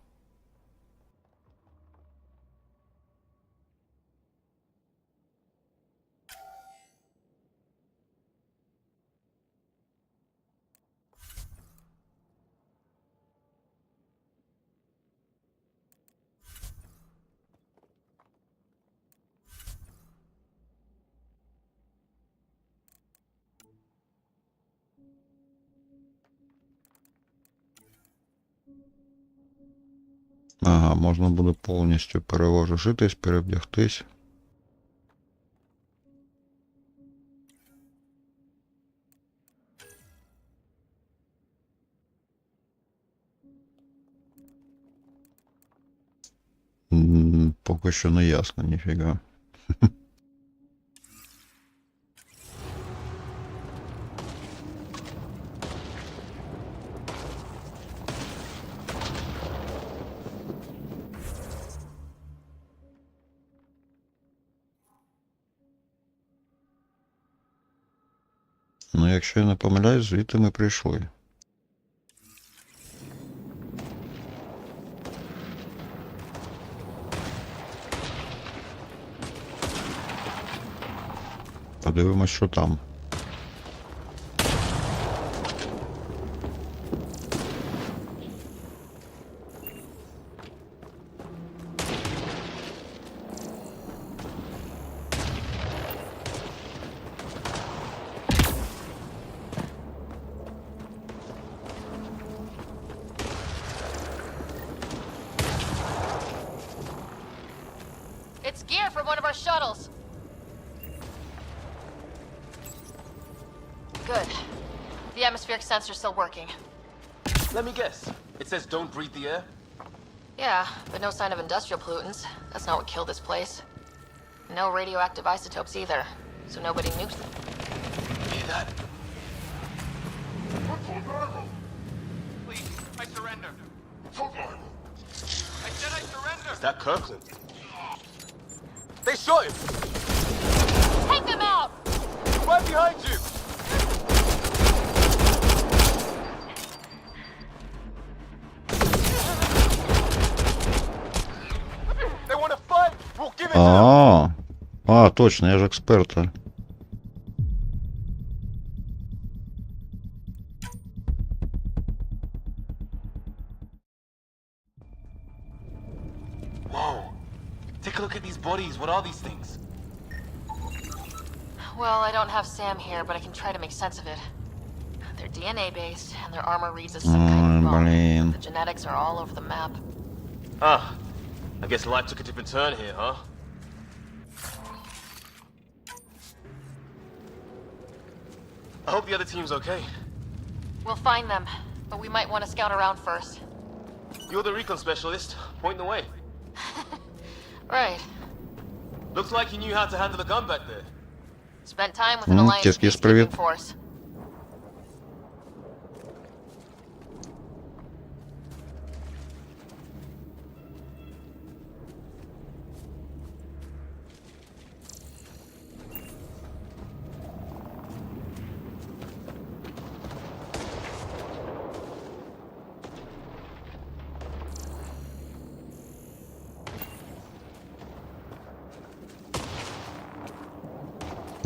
Ага, можна буде повністю переложитись, перевдягтись. Поки що не ясно, ніфіга. Ну, якщо я не помиляюсь, звідти ми прийшли. Подивимось, що там. It's gear from one of our shuttles. Good. The atmospheric sensor's still working. Let me guess. It says don't breathe the air? Yeah, but no sign of industrial pollutants. That's not what killed this place. No radioactive isotopes either, so nobody nukes them. Hear that? Please, I surrender. I said I surrender. Is that Kirkland? They shot him! Take them out! Right behind you! They want to fight! We'll give it to them! Точно, я же експерт. Whoa. Take a look at these bodies. What are these things? Well, I don't have Sam here, but I can try to make sense of it. They're DNA-based, and their armor reads as some kind of bone. The genetics are all over the map. Ah, I guess life took a different turn here, huh? I hope the other team's okay. We'll find them, but we might want to scout around first. You're the recon specialist. Point the way. Right. Looks like you knew how to handle the gun back there. Spent time with an Alliance peacekeeping force.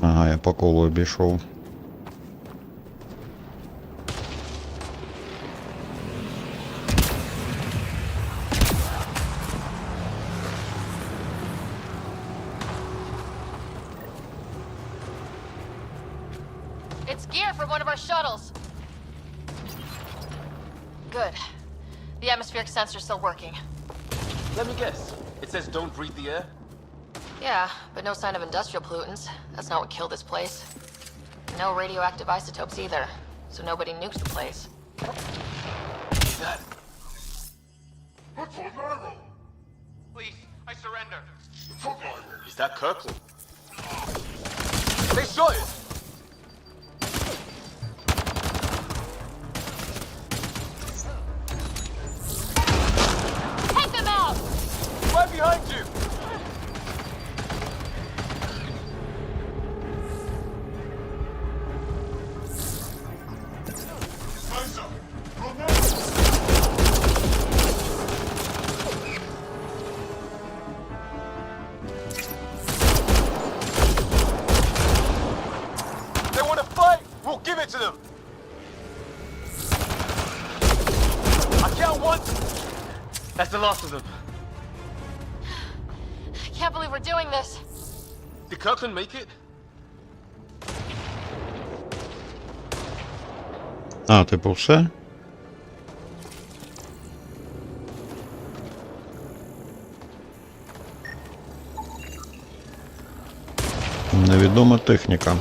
Ага, я по колу обійшов. It's gear from one of our shuttles. Good. The atmospheric sensor's still working. Let me guess. It says don't breathe the air? Yeah, but no sign of industrial pollutants. That's not what killed this place. No radioactive isotopes either, so nobody nukes the place. Is that? Please, I surrender. Is that Kirkland? They shot him! Take them out! Right behind you! They want to fight! We'll give it to them! I count one! That's the last of them. Can't believe we're doing this. Did Kirkland make it? Типу все? Невідома техніка.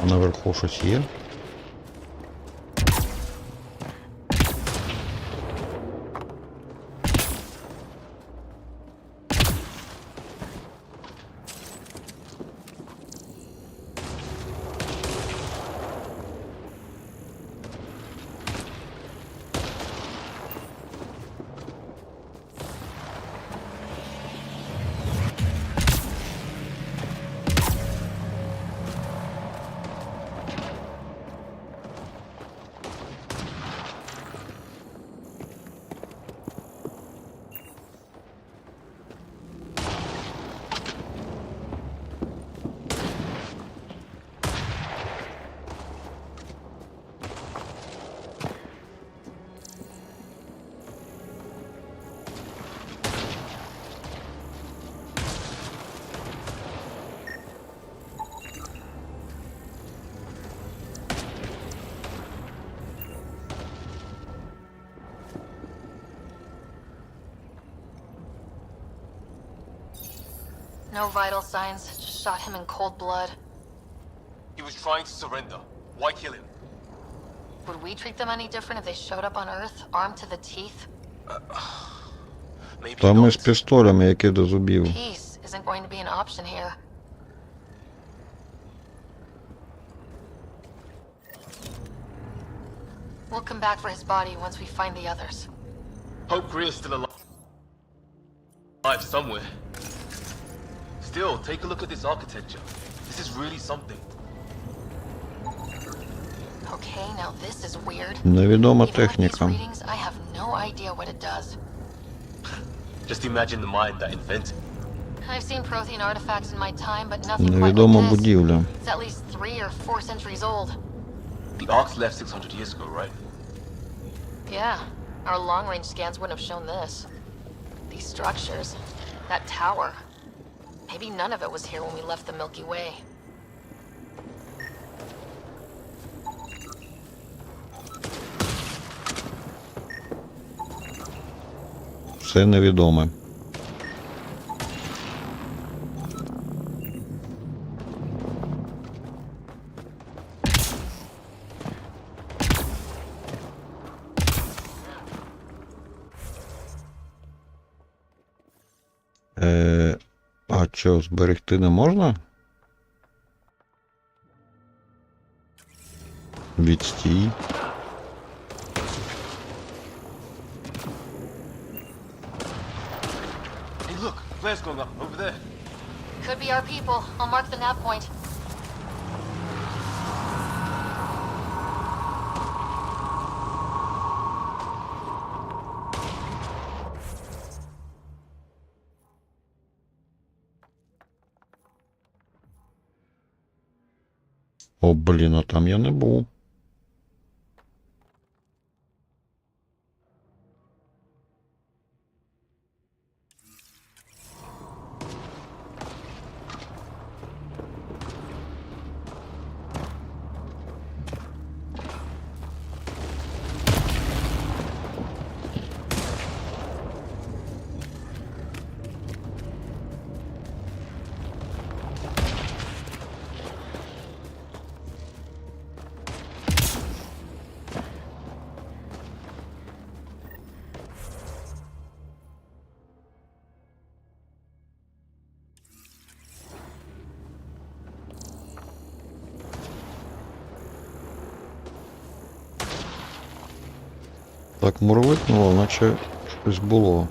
А наверху щось є? No vital signs. Just shot him in cold blood. He was trying to surrender. Why kill him? Would we treat them any different if they showed up on Earth, armed to the teeth? Maybe Та ми not. з пістолями, які до зубів. Peace isn't going to be an option here. We'll come back for his body once we find the others. Hope Greer's still alive somewhere. Still, take a look at this architecture. This is really something. Okay, now this is weird. Невідома Even with these техніка. readings, I have no idea what it does. Just imagine the mind that invented. I've seen Prothean artifacts in my time, but nothing quite Невідома like this. будівля. It's at least 3 or 4 centuries old. The Arks left 600 years ago, right? Yeah, our long-range scans wouldn't have shown this. These structures, that tower. Maybe none of it was here when we left the Milky Way. Все невідоме. А що, зберегти не можна? Відстій. Hey, look, flares going up over there. Could be our people. I'll mark the nav point. О, блін, а там я не був. Так мурликнуло, наче щось було.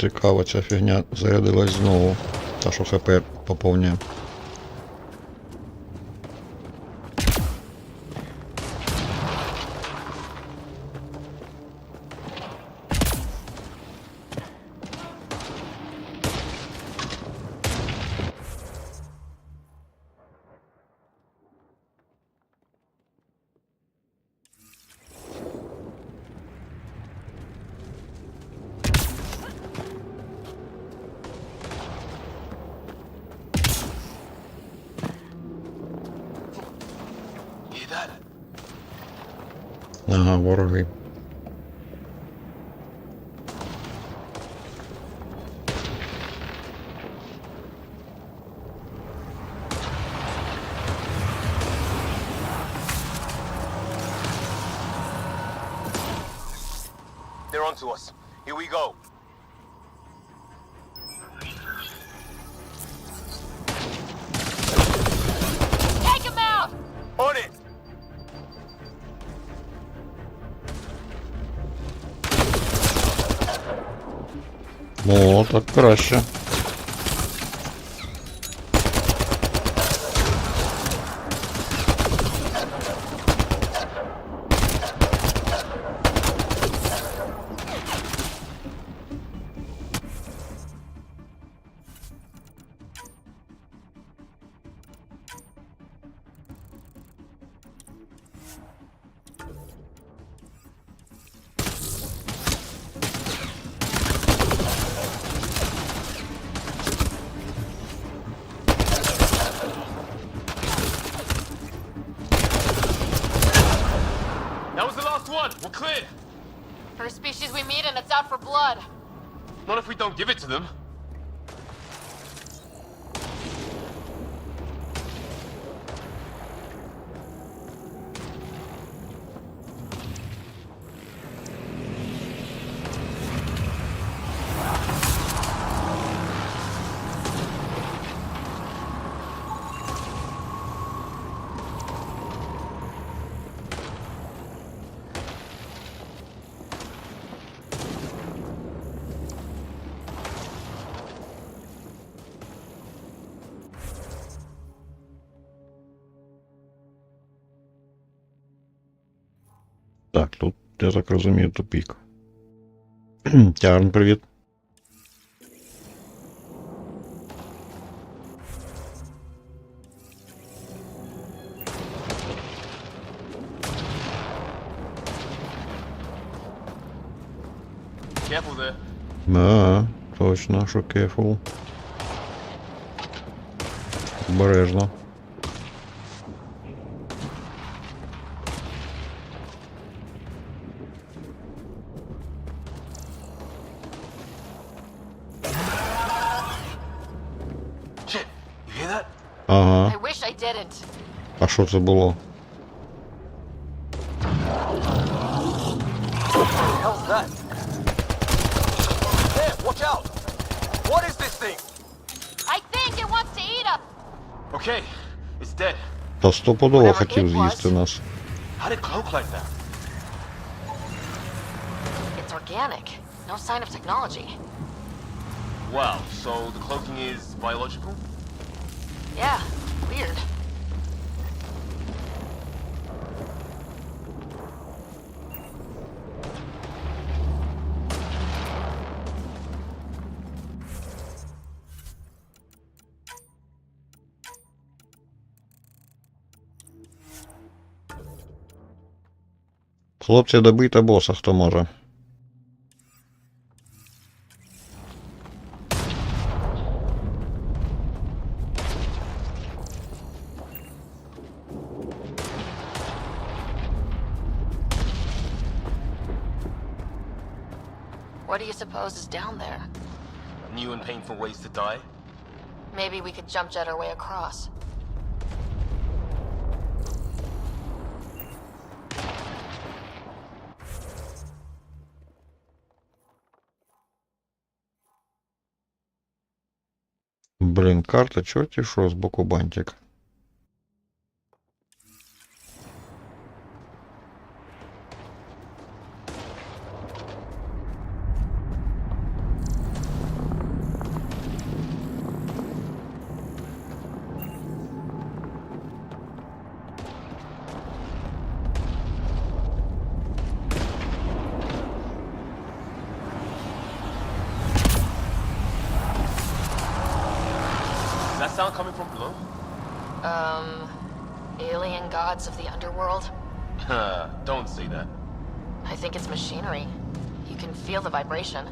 Цікаво, ця фігня зарядилась знову. Та що ХП поповнює. Ага, вороги. They're onto us. Here we go. Take him out! On it! О, так краще. That was the last one. We're clear. First species we meet and it's out for blood. Not if we don't give it to them. Так, тут, я так розумію, тупік. Тярн, привіт. Careful there. Да, точно, що careful. Обережно. Shit, you hear that? Ага. I wish I didn't. А що це було? How's that? There, watch out! What is this thing? I think it wants to eat us. Okay, it's dead. Та стопудово хотів з'їсти нас. How did it cloak like that? It's organic. No sign of technology. Wow, so the cloaking is biological? Yeah, weird. Хлопці, добийте боса, хто може. What do you suppose is down there? New and painful ways to die? Maybe we could jump jet our way across. Блін, карта, чорті що, з боку бантик. Is that sound coming from below? Alien gods of the underworld? Don't say that. I think it's machinery. You can feel the vibration.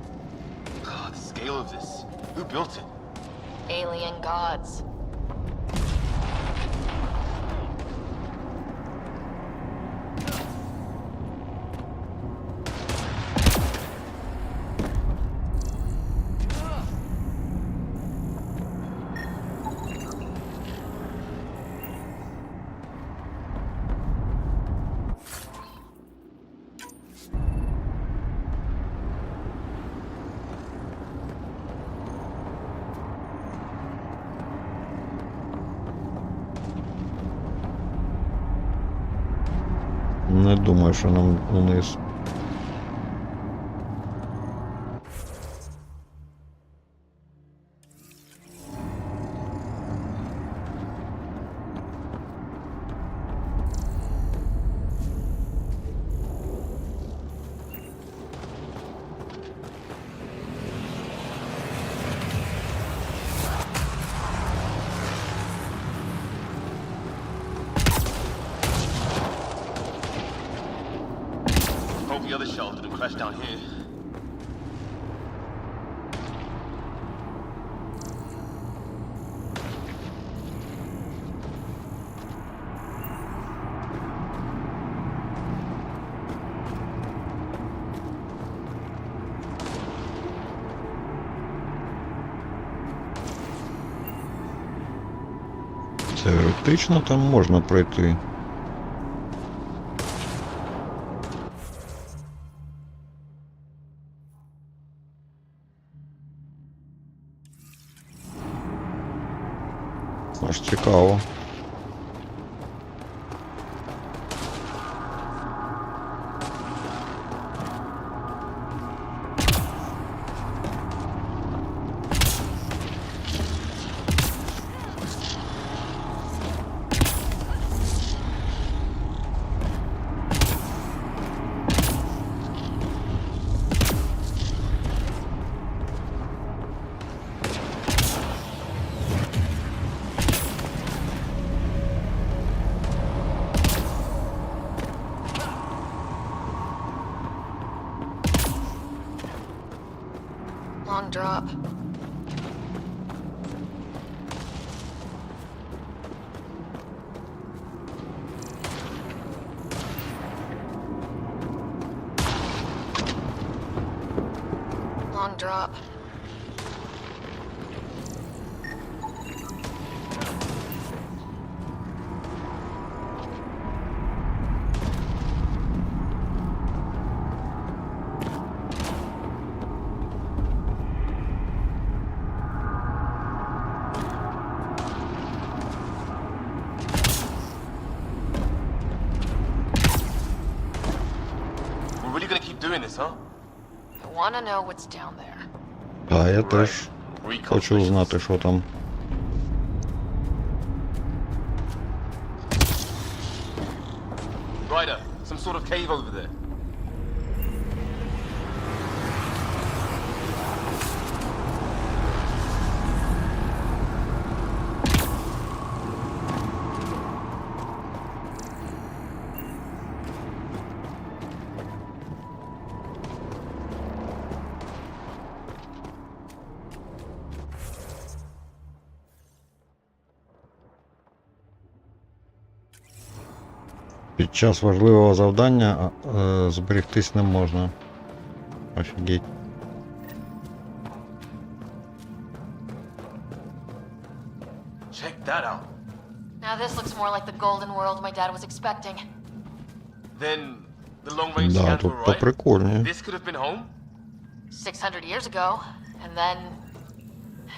God, the scale of this. Who built it? Alien gods. Не думаю, що нам униз. hope the other shuttle didn't crash down here. Теоретично там можна пройти. Аж цікаво. Long drop. Long drop. We're really gonna keep doing this, huh? I wanna know what's down there. А я теж хочу знати, що там. Ryder, some sort of cave over there. Під час важливого завдання зберегтись не можна. Офігеть. Check that out. Now this looks more like the golden world my dad was expecting. Then the long-range Да, scans were тут right. поприкольніше. This could have been home. 600 years ago, and then...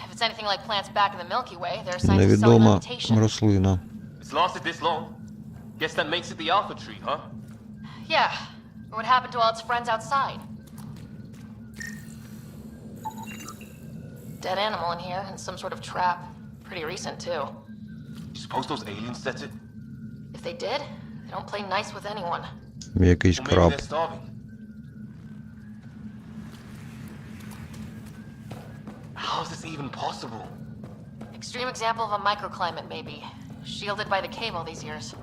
If it's anything like plants back in the Milky Way, there are signs of cellular Невідома mutation. рослина. It's lasted this long. Guess that makes it the Alpha Tree, huh? Yeah. Or what happened to all its friends outside? Dead animal in here, and some sort of trap. Pretty recent, too. You suppose those aliens set it? If they did, they don't play nice with anyone. Якийсь Or maybe краб. they're starving. How is this even possible? Extreme example of a microclimate, maybe. Shielded by the cave all these years.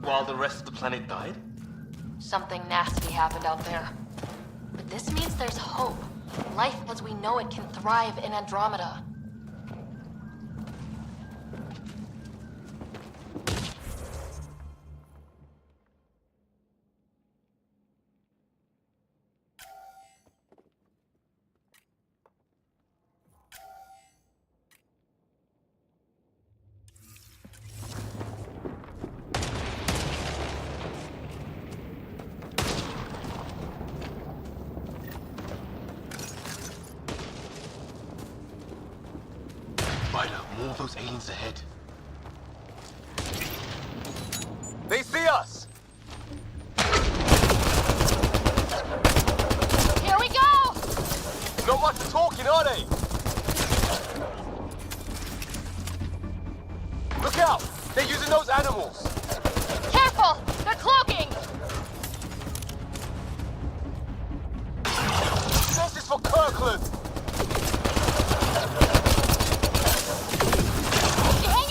While the rest of the planet died? Something nasty happened out there. But this means there's hope. Life as we know it can thrive in Andromeda. Ryder, more of those aliens ahead. They see us! Here we go! Not much talking, are they? Look out! They're using those animals! Careful! They're cloaking! This is for Kirkland! Hang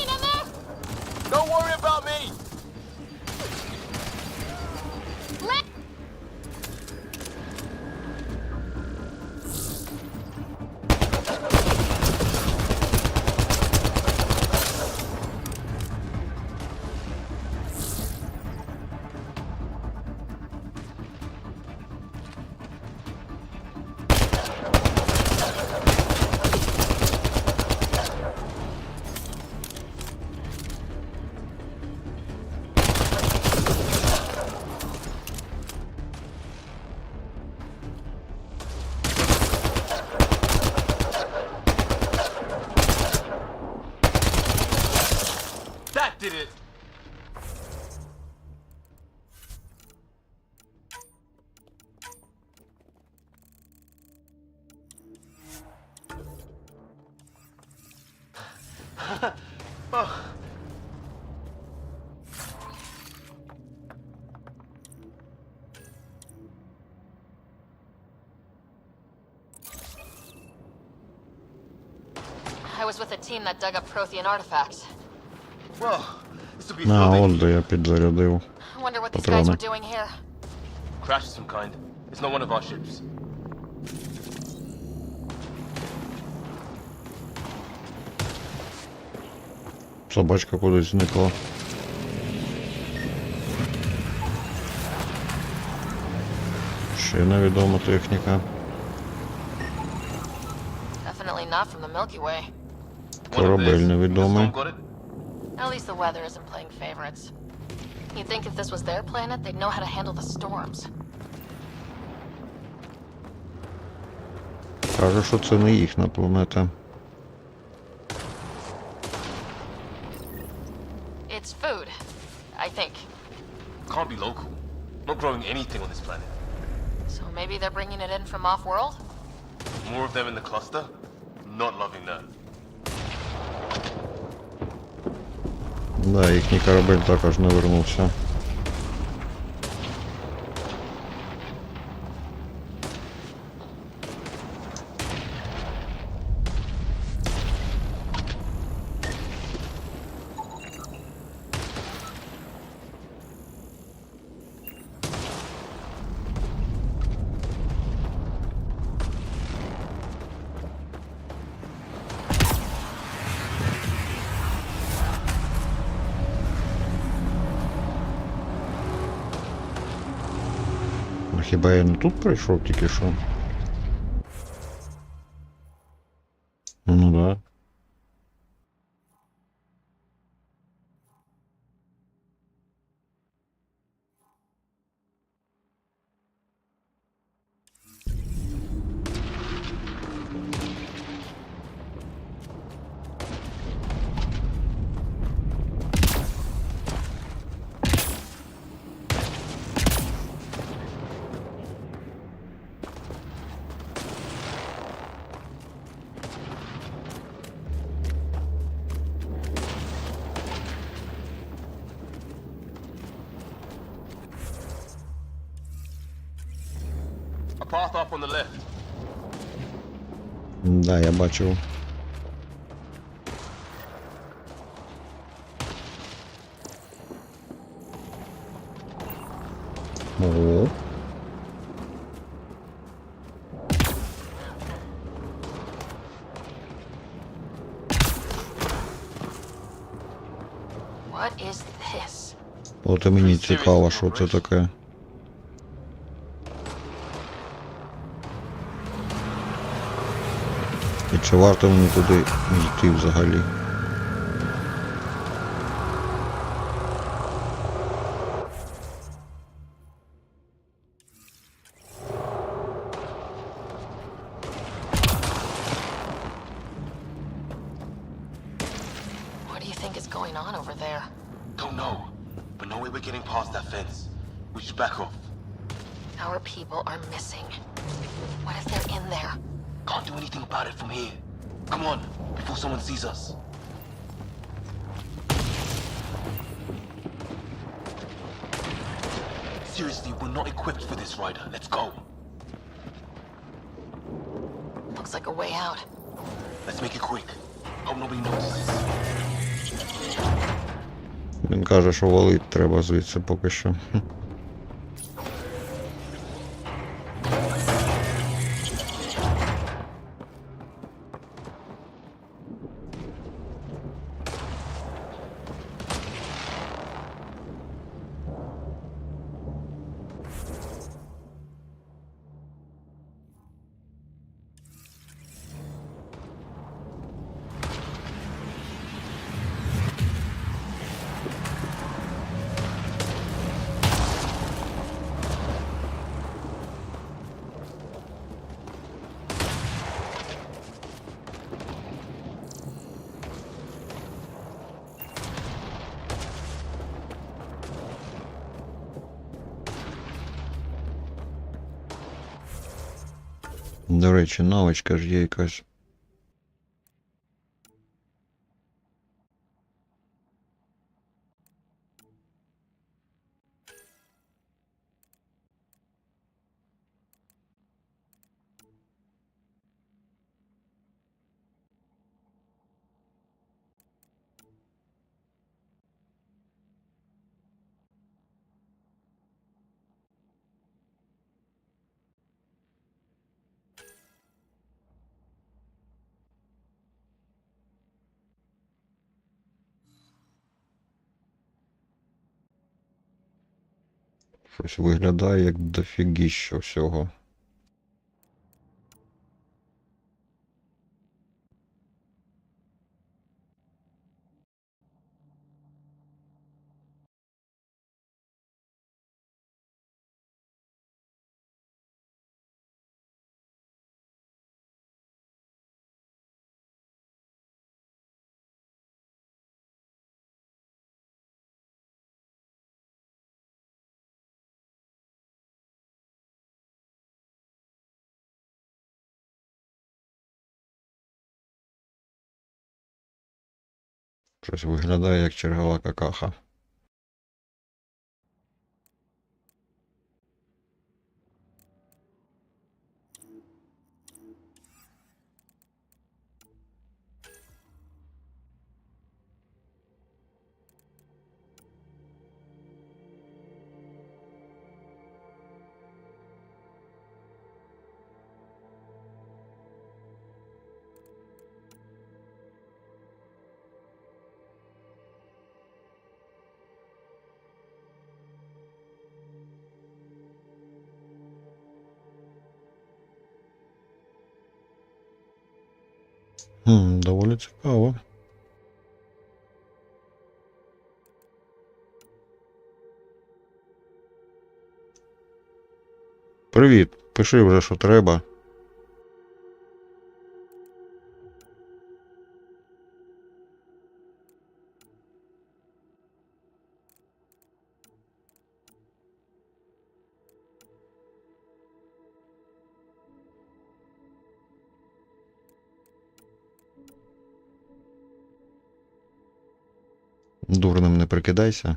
I was with a team that dug up Prothean artifacts. А, от де я підзарядив I wonder what these guys патрони. were doing here. Crash of some kind. It's not one of our ships. Собачка кудись зникла. Ще невідома техніка. Definitely not from the Milky Way. Корабель невідомий. At least the weather isn't playing favorites. You'd think if this was their planet, they'd know how to handle the storms. Каже, що це не їхня планета. It's food, I think. Can't be local. Not growing anything on this planet. So maybe they're bringing it in from off-world? More of them in the cluster? Not loving that. Да, їхній корабель також не вернувся. Хіба я не тут прийшов тільки що? Ну да. A path up on the left. Да, я бачив. Ого. What is this? От і мені цікаво, що це таке. І чи варто мені туди йти взагалі? What do you think is going on over there? Don't know. But no way we're getting past that fence. We should back off. Our people are missing. What if they're in there? Can't do anything about it from here. Come on, before someone sees us. Seriously, we're not equipped for this, Ryder. Let's go. Looks like a way out. Let's make it quick. Hope nobody notices. Він каже, що валить треба звідси поки що. До речі, навичка ж є якась. Щось виглядає як дофігіще всього. Щось виглядає як чергова какаха. Доволі цікаво. Привіт, пиши вже, що треба. Дурним не прикидайся.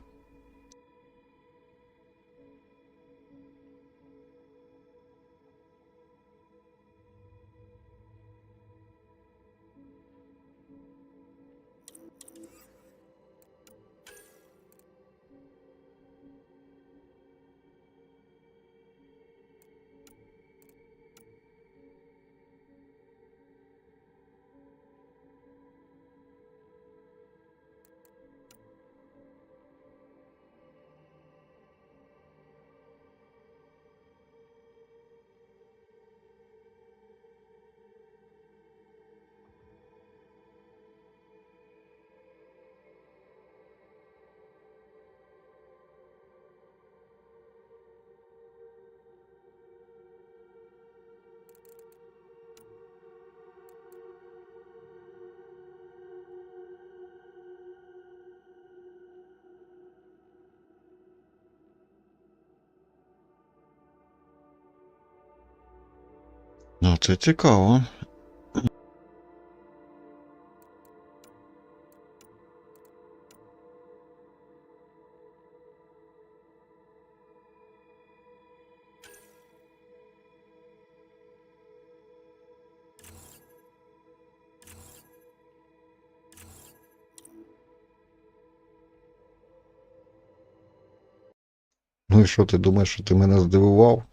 Ну, це цікаво. Ну і що, ти думаєш, що ти мене здивував?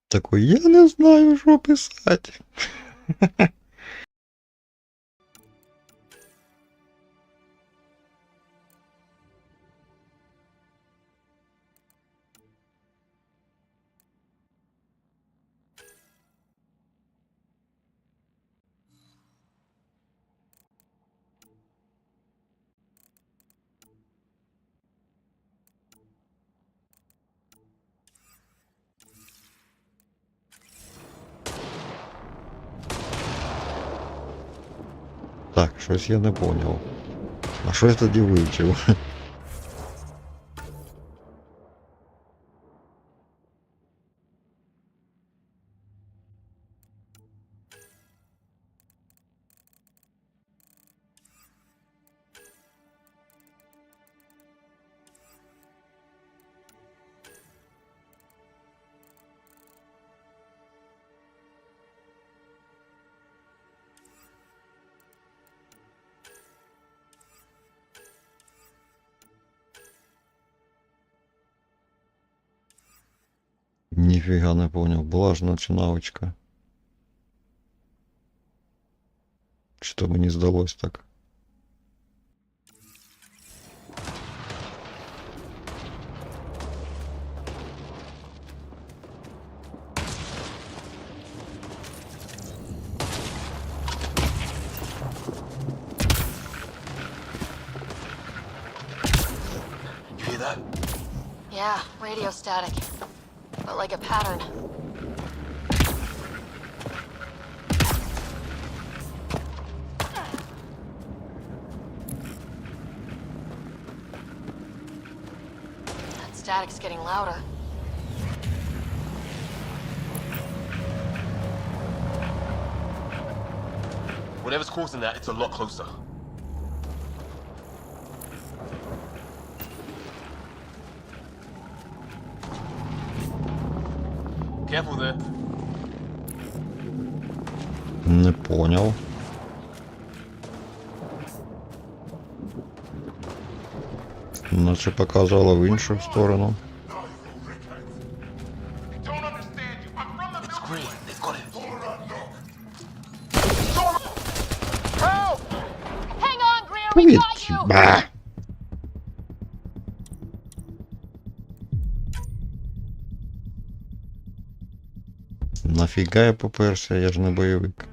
Такой, я не знаю, що писати. щось я не поняв. А що я тоді вивчив? Ніфіга не поняв. Була ж наче навичка. Чи то мені здалось так? You hear that? Yeah, radio static. But like a pattern. That static's getting louder. Whatever's causing that, it's a lot closer. Careful there. Не поняв. Наче показало в іншу сторону. It's green. They've got it. Help! Hang on, Greer, we got you! Ба! Нафіга я поперся, я ж не бойовик.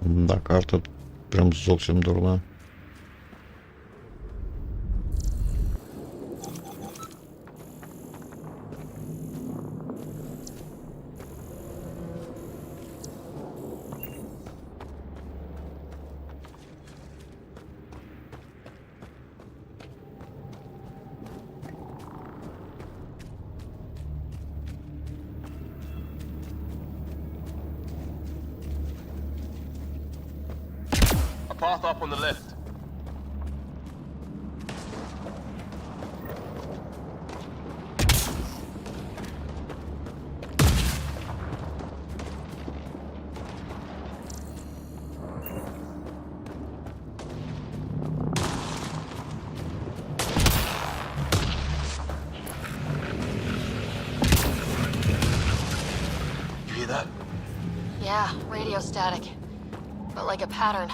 Да, карта прям зовсім дурна. A path up on the left. You hear that? Yeah, radio static. But like a pattern.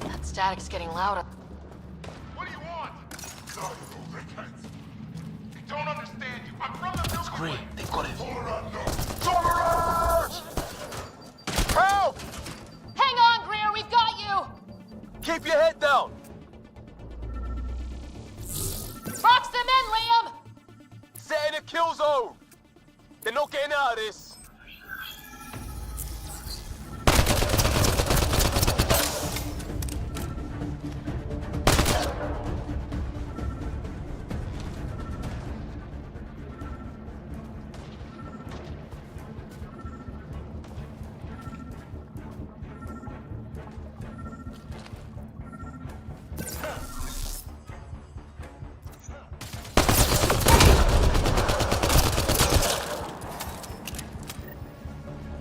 That static's getting louder. What do you want? I don't understand you. I'm from the It's green. They've got it. Help! Hang on, Greer, we've got you! Keep your head down. Box them in, Liam! Set in a kill zone. They're not getting out of this.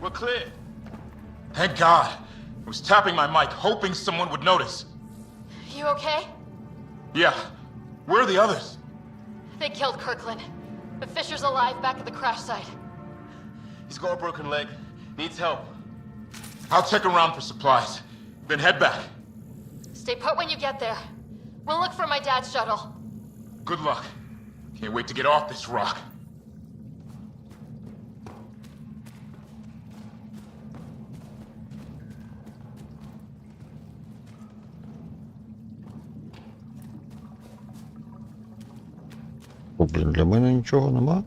We're clear. Thank God. I was tapping my mic, hoping someone would notice. You okay? Yeah. Where are the others? They killed Kirkland. But Fisher's alive back at the crash site. He's got a broken leg. Needs help. I'll check around for supplies. Then head back. Stay put when you get there. We'll look for my dad's shuttle. Good luck. Can't wait to get off this rock. О, блін, для мене нічого нема.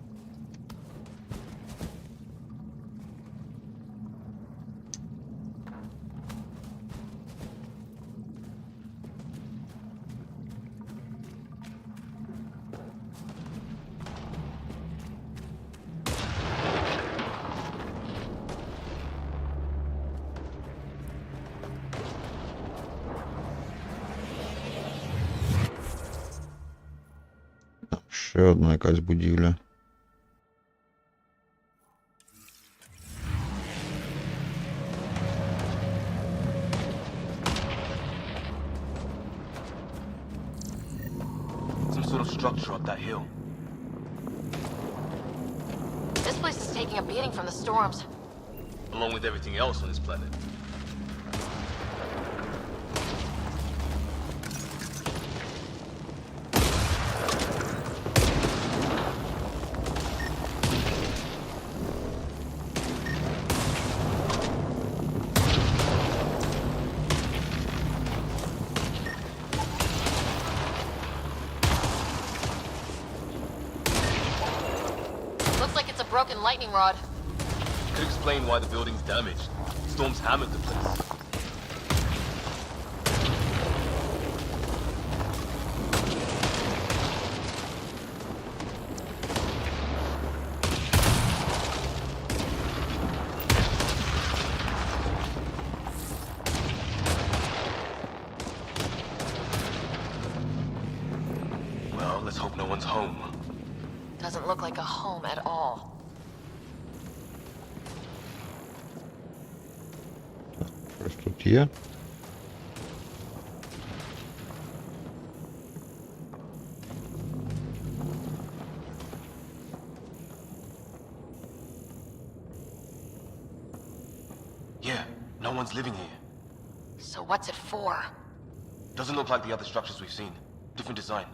Ще одна якась будівля. Some sort of structure up that hill. This place is taking a beating from the storms. Along with everything else on this planet. Looks like it's a broken lightning rod. Could explain why the building's damaged. Storms hammered the place. Well, let's hope no one's home. Doesn't look like a home at all. Щось тут є. Yeah, no one's living here. So what's it for? Doesn't look like the other structures we've seen. Different design.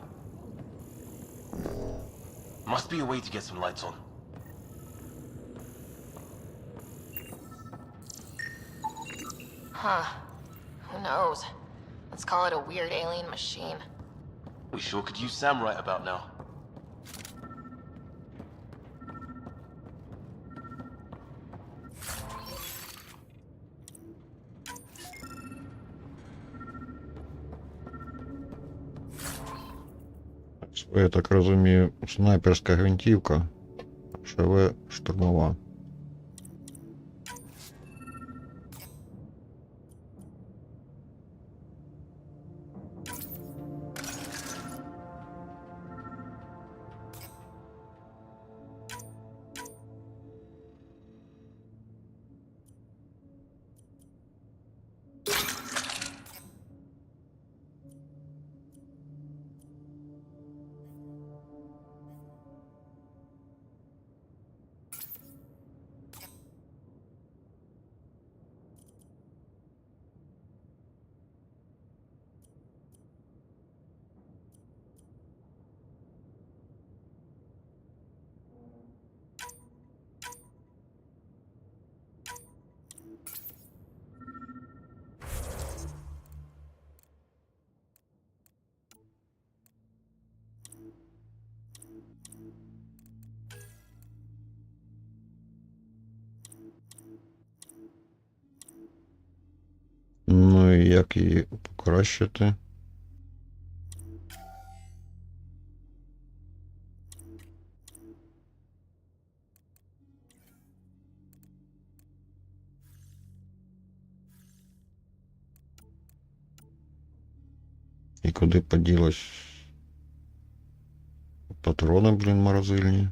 Must be a way to get some lights on. Huh. Who knows? Let's call it a weird alien machine. We sure could use Sam right about now. Я так розумію, снайперська гвинтівка. ШВ штурмова. Ну і як її покращити? І куди поділось патрони, блін, морозильні?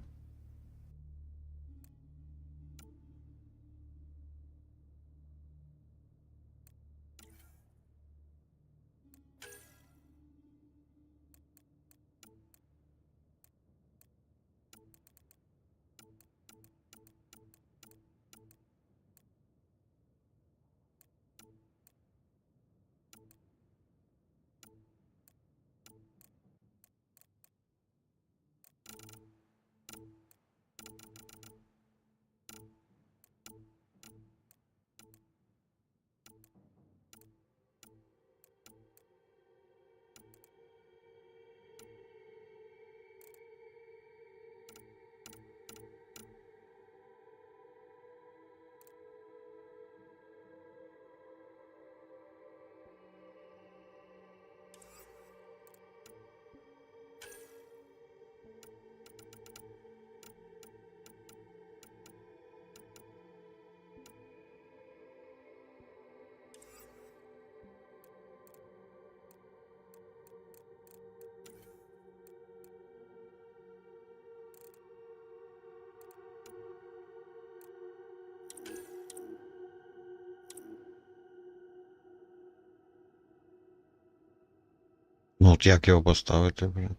От як його поставити, блін,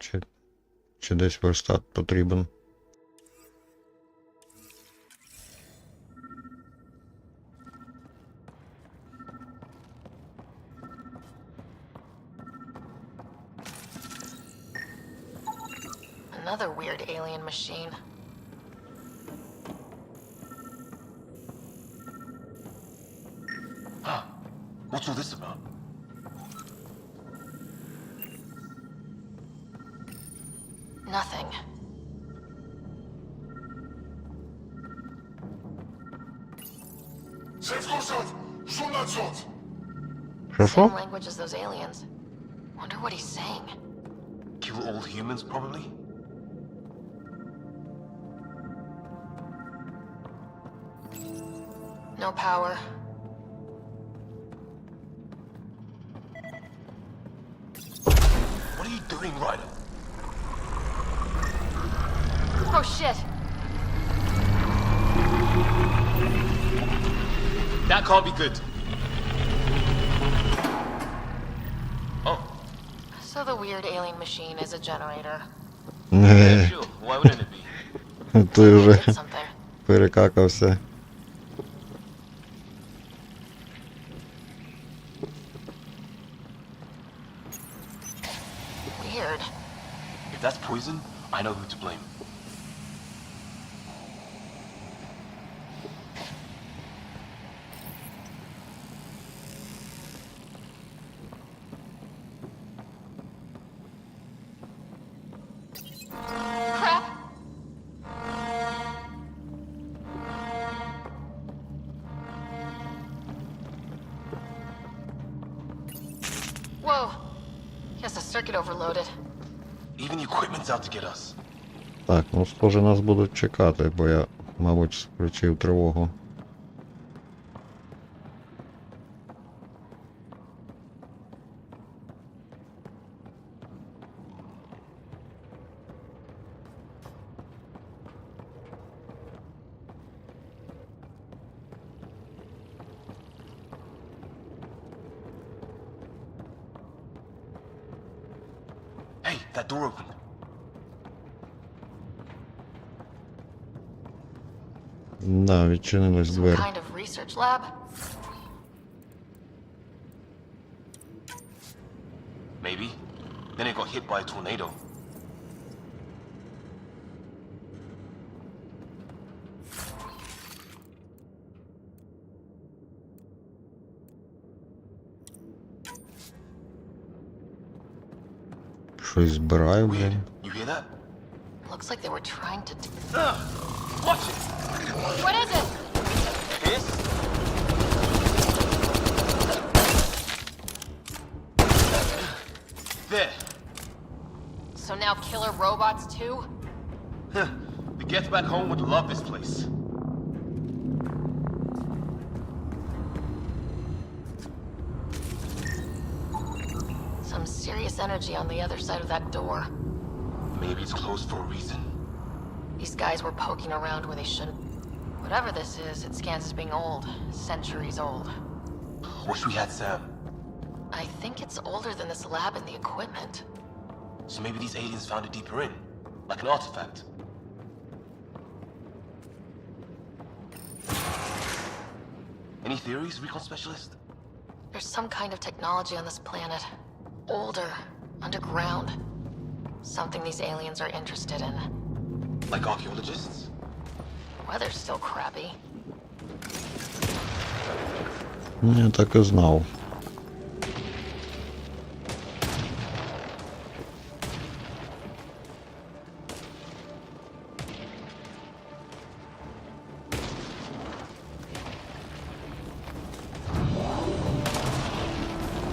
чи десь верстат потрібен. Another weird alien machine. Huh. What's all this about? Nothing. Same language as those aliens. Wonder what he's saying. Kill all humans, probably? No power. What are you doing, Ryder? Oh shit! That can't be good. Oh. So the weird alien machine is a generator. Yeah, sure. Why wouldn't it be? Ти вже перекакався. Weird. If that's poison, I know who to blame. Crap! Whoa. Guess the circuit overloaded. Even the equipment's out to get us. Так, ну схоже нас будуть чекати, бо я, мабуть, включив тривогу. Hey, that door opened. Да, відчинилась Some двері. kind of research lab? Maybe. Then it got hit by a tornado. Щось збираю, блін. You hear that? Looks like they were trying to... Watch it! What is it? This? There. So now killer robots too? Huh. The Gets back home would love this place. Some serious energy on the other side of that door. Maybe it's closed for a reason. These guys were poking around where they shouldn't. Whatever this is, it scans as being old. Centuries old. Wish we had Sam. I think it's older than this lab and the equipment. So maybe these aliens found it deeper in. Like an artifact. Any theories, recon specialist? There's some kind of technology on this planet. Older. Underground. Something these aliens are interested in. Like archaeologists? Weather's still crappy. Я так і знав.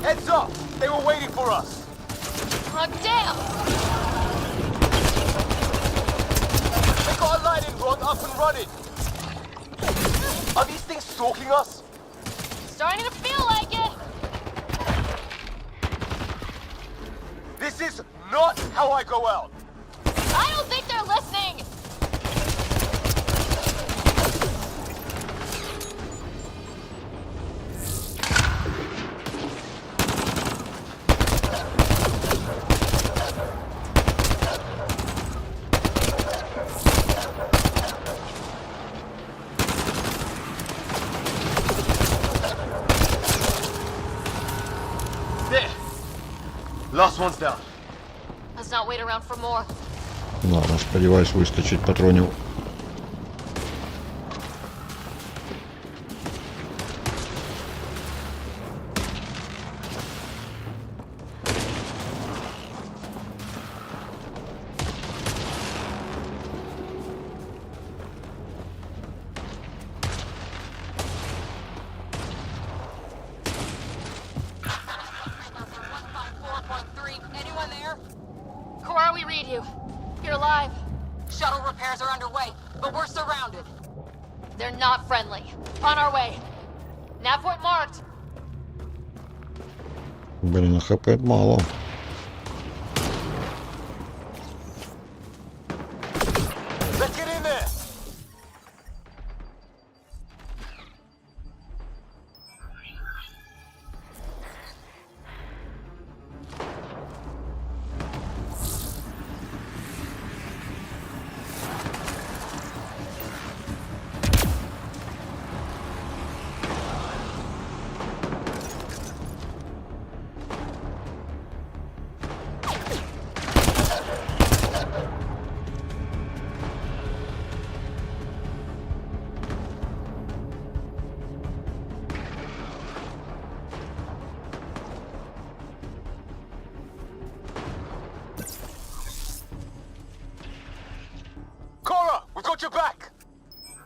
Heads up! They were waiting for us! Oh, damn! They got a lightning rod up and running! Are these things stalking us? Starting to feel like it! This is not how I go out! I don't think they're listening! Last one's down. Let's not wait around for more. Ладно, сподіваюсь, вистачить патронів. Anyone there? Cora, we read you. You're alive. Shuttle repairs are underway, but we're surrounded. They're not friendly. On our way. Nav point marked. Блін, ХП мало. Let's get in there. Cora, we've got your back.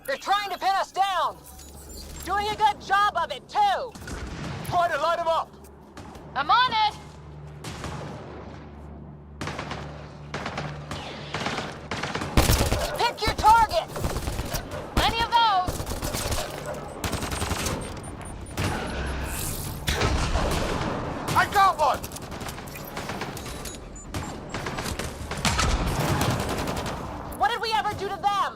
They're trying to pin us down. Doing a good job of it, too. Try to light him up. I'm on it. Pick your target. Plenty of those. I got one. What did we ever do to them?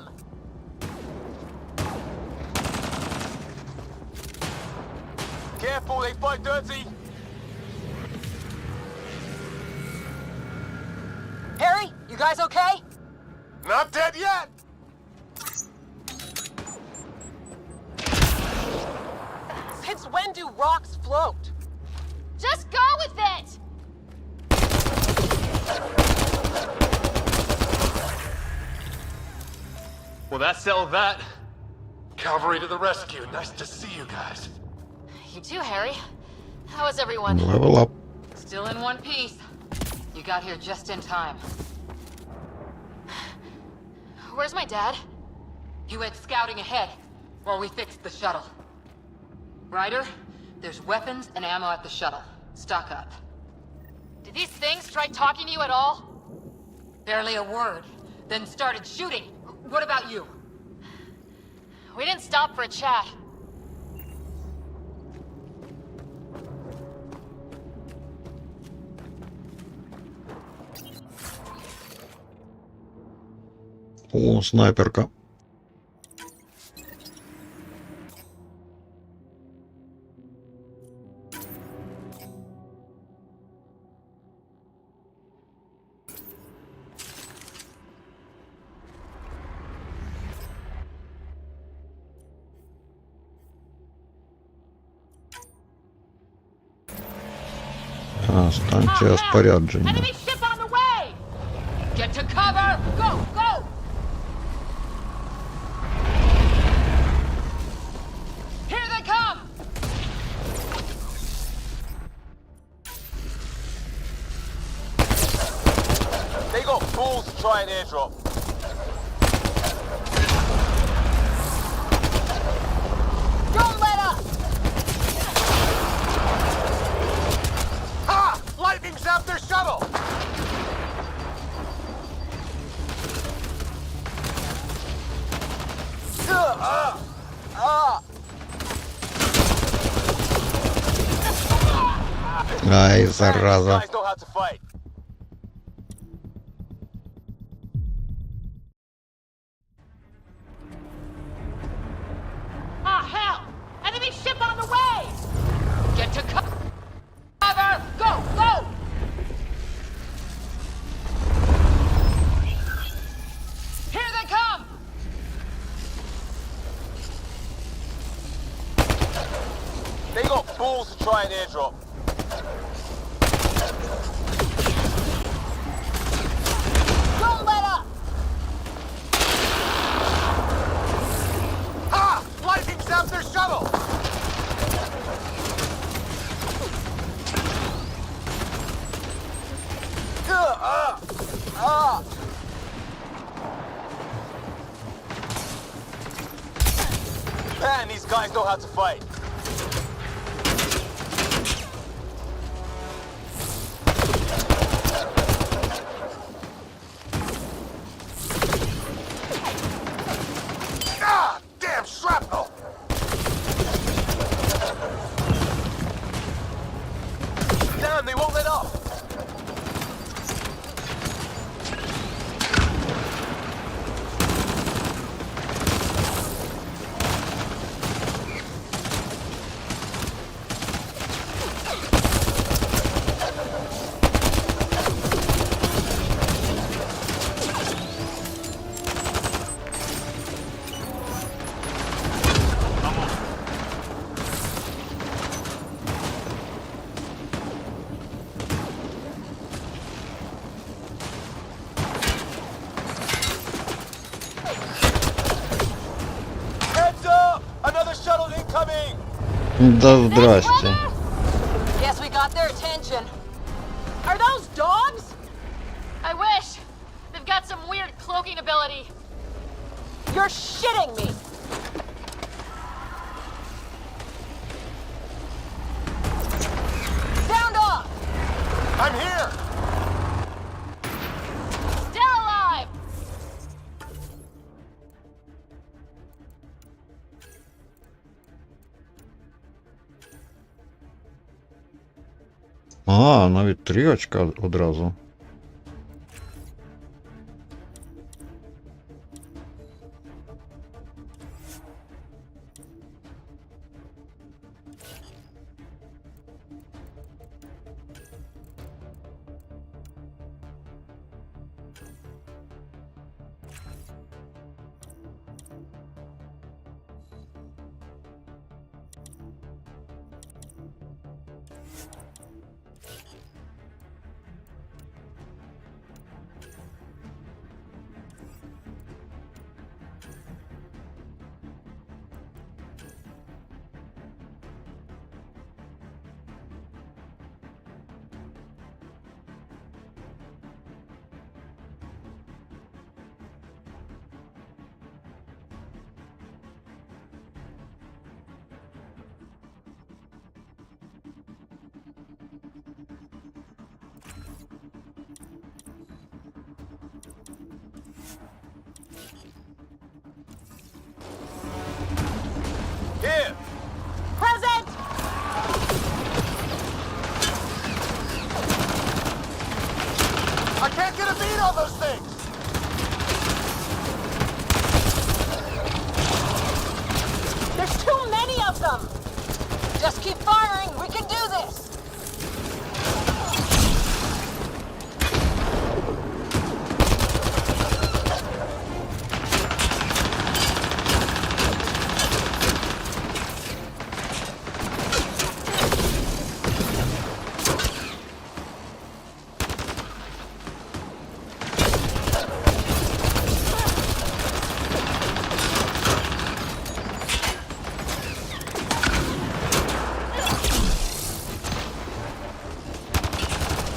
Careful, they fight dirty. Harry, you guys okay? Not dead yet. Since when do rocks float? Just go with it. Well, that settled that. Cavalry to the rescue. Nice to see you guys. You too, Harry. How is everyone? Level up. Still in one piece. You got here just in time. Where's my dad? He went scouting ahead while we fixed the shuttle. Ryder, there's weapons and ammo at the shuttle. Stock up. Did these things try talking to you at all? Barely a word. Then started shooting. What about you? We didn't stop for a chat. О, снайперка. А, станція спорядження. Enemy ship on the way! Get to cover! Go, go! Here they come! They got fools to try an airdrop. Don't let up! Ha! Lightning zapped their shuttle! Ай, зараза. Guys know how to fight. Ah, hell! Enemy ship on the way! Get to cover! Go, go! Here they come! They got fools to try an airdrop. guys know how to fight. Ah! Damn shrapnel! Damn, they won't let up! Heads up! Another shuttle incoming! Да здрасте. Guess we got their attention. Are those dogs? I wish. They've got some weird cloaking ability. You're shitting me. Sound off! I'm here! Still alive! А, навіть 3 очка одразу. Here! Present! I can't get a beat on those things! There's too many of them! Just keep firing, we can do this!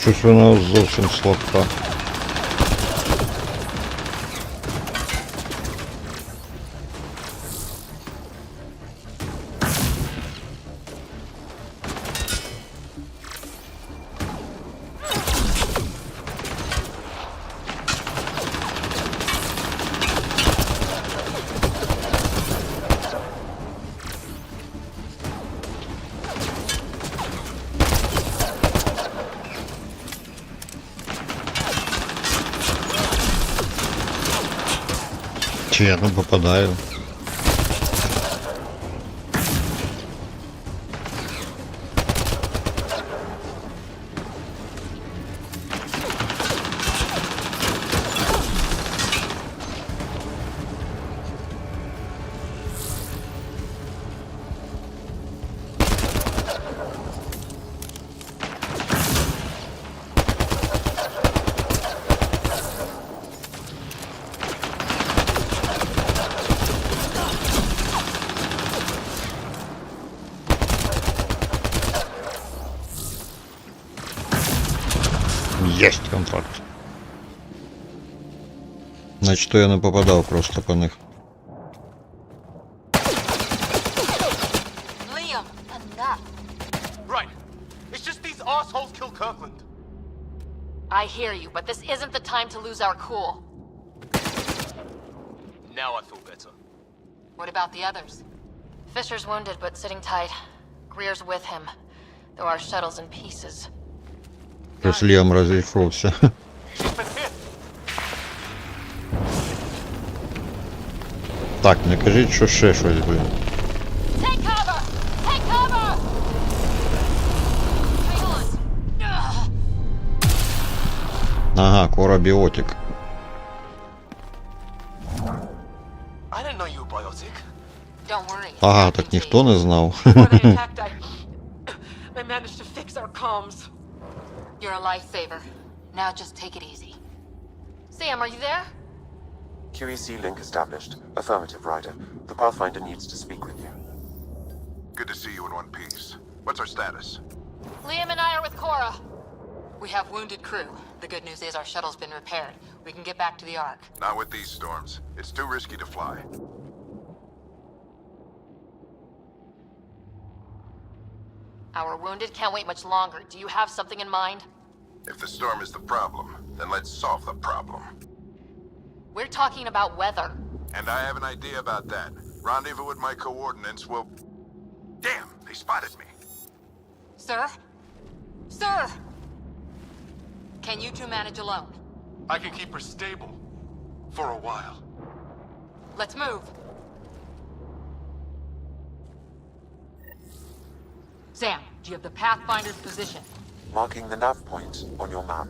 Щось вона зовсім слабка. Чи я не попадаю? Есть контракт. Значит, я не попадал просто по них. I hear you, but this isn't the time to lose our cool. Now I feel better. What about the others? Fisher's wounded, but sitting tight. Greer's with him, though our shuttle's in pieces. Шлем розійшовся. Так, не кажіть, що ще щось, блін. Take cover! Take cover! Hang on! Ага, коробіотик. I didn't know you were biotic. Don't worry. Ага, так ніхто не знав. Before they attacked, I managed to fix our comms. You're a lifesaver. Now just take it easy. Sam, are you there? QEC link established. Affirmative, Ryder. The Pathfinder needs to speak with you. Good to see you in one piece. What's our status? Liam and I are with Cora. We have wounded crew. The good news is our shuttle's been repaired. We can get back to the Ark. Not with these storms. It's too risky to fly. Our wounded can't wait much longer. Do you have something in mind? If the storm is the problem, then let's solve the problem. We're talking about weather. And I have an idea about that. Rendezvous with my coordinates will... Damn, they spotted me. Sir? Sir! Can you two manage alone? I can keep her stable. For a while. Let's move. Sam, do you have the Pathfinder's position? Marking the nav point on your map.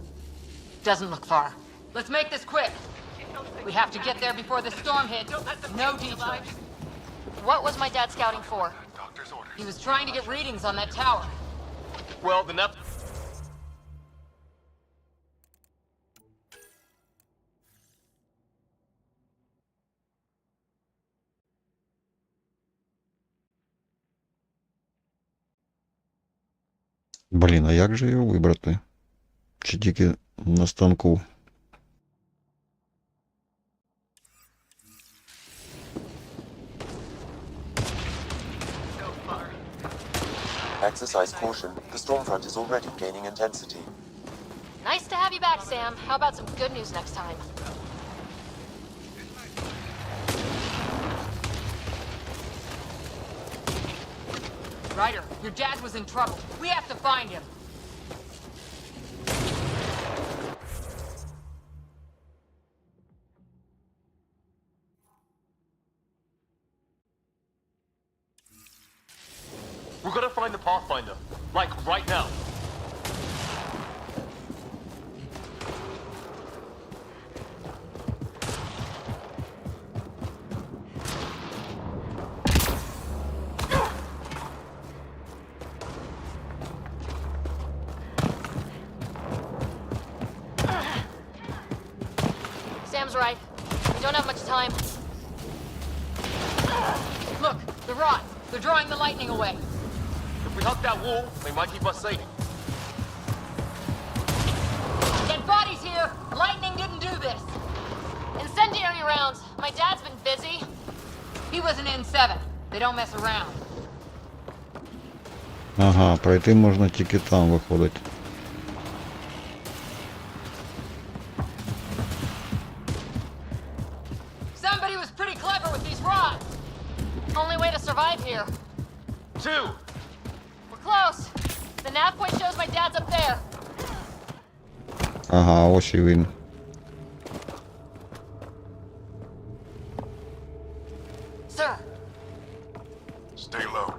Doesn't look far. Let's make this quick. We have to get there before the storm hits. No detours. What was my dad scouting for? He was trying to get readings on that tower. Well, the nav... Блін, а як же його вибрати? Чи тільки на станку? Exercise caution. The storm front is already gaining intensity. Nice to have you back, Sam. How about some good news next time? Ryder, your dad was in trouble. We have to find him. We're gonna find the Pathfinder. Like, right now. Sam's right. We don't have much time. Look, the rods. They're drawing the lightning away. If we hug that wall, they might keep us safe. Dead bodies here! Lightning didn't do this! Incendiary rounds. My dad's been busy. He was an N7. They don't mess around. Ага, пройти можна тільки там, виходить. Somebody was pretty clever with these rods! Only way to survive here. 2! We're close. The nav point shows my dad's up there. Ага, ось і він. Sir! Stay low.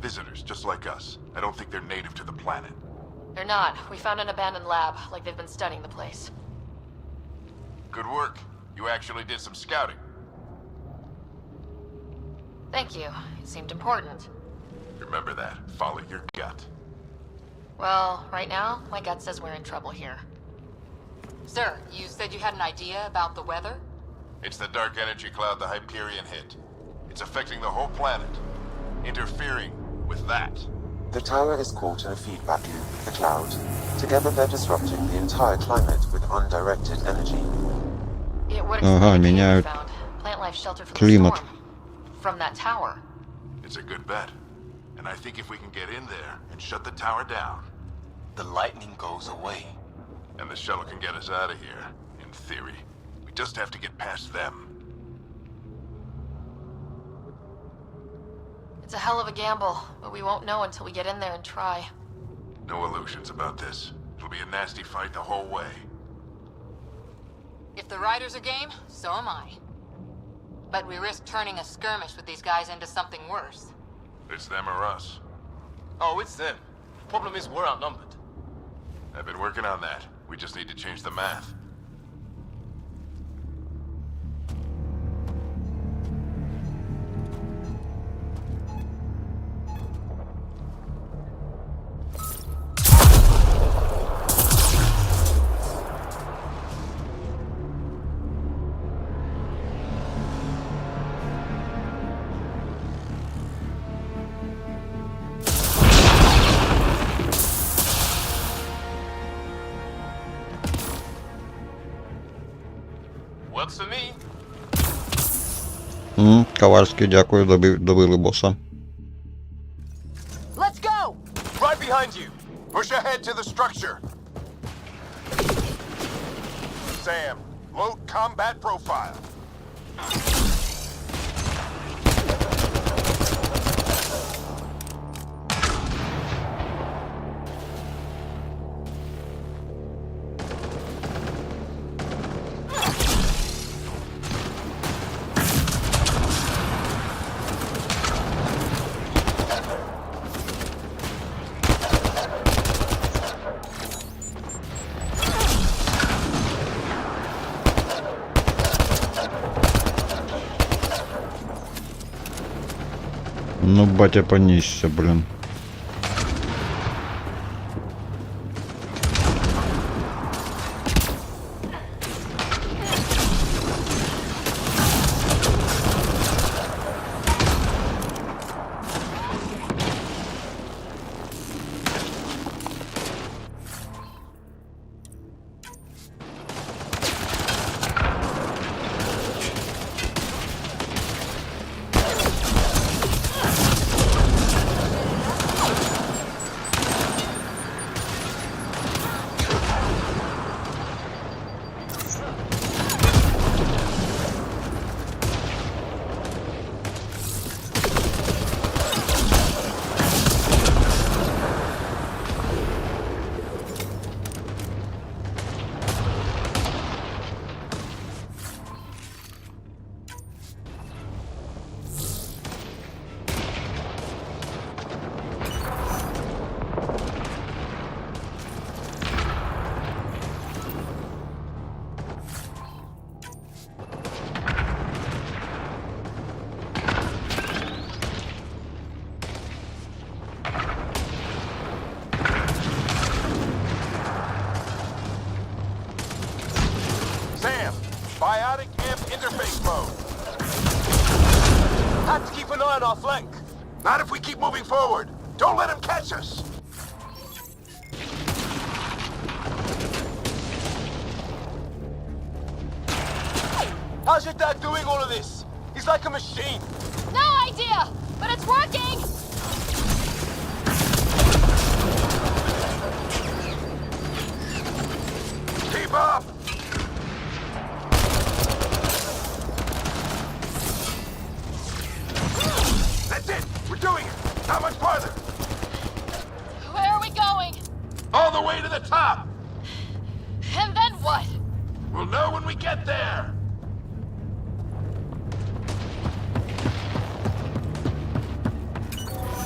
Visitors, just like us. I don't think they're native to the planet. They're not. We found an abandoned lab, like they've been studying the place. Good work. You actually did some scouting. Thank you. It seemed important. Remember that. Follow your gut. Well, right now, my gut says we're in trouble here. Sir, you said you had an idea about the weather? It's the dark energy cloud the Hyperion hit. It's affecting the whole planet, interfering with that. The tower is caught in a feedback loop with the cloud. Together they're disrupting the entire climate with undirected energy. It would Ага, explain the cave we меняют found. Plant life sheltered from the климат. storm. From that tower. It's a good bet. And I think if we can get in there and shut the tower down, The lightning goes away. and the shuttle can get us out of here, in theory. We just have to get past them. It's a hell of a gamble, but we won't know until we get in there and try. No illusions about this. It'll be a nasty fight the whole way. If the riders are game, so am I. But we risk turning a skirmish with these guys into something worse. It's them or us. Oh, it's them. Problem is, we're outnumbered. I've been working on that. We just need to change the math. Works for me. Ковальський, дякую, добили боса. Let's go! Right behind you! Push ahead to the structure! Sam, load combat profile. Ну, батя понісся, блін. Biotic amp interface mode. Have to keep an eye on our flank. Not if we keep moving forward. Don't let him catch us. How's your dad doing all of this? He's like a machine. No idea, but it's working! Keep up! That's it! We're doing it! How much farther? Where are we going? All the way to the top! And then what? We'll know when we get there!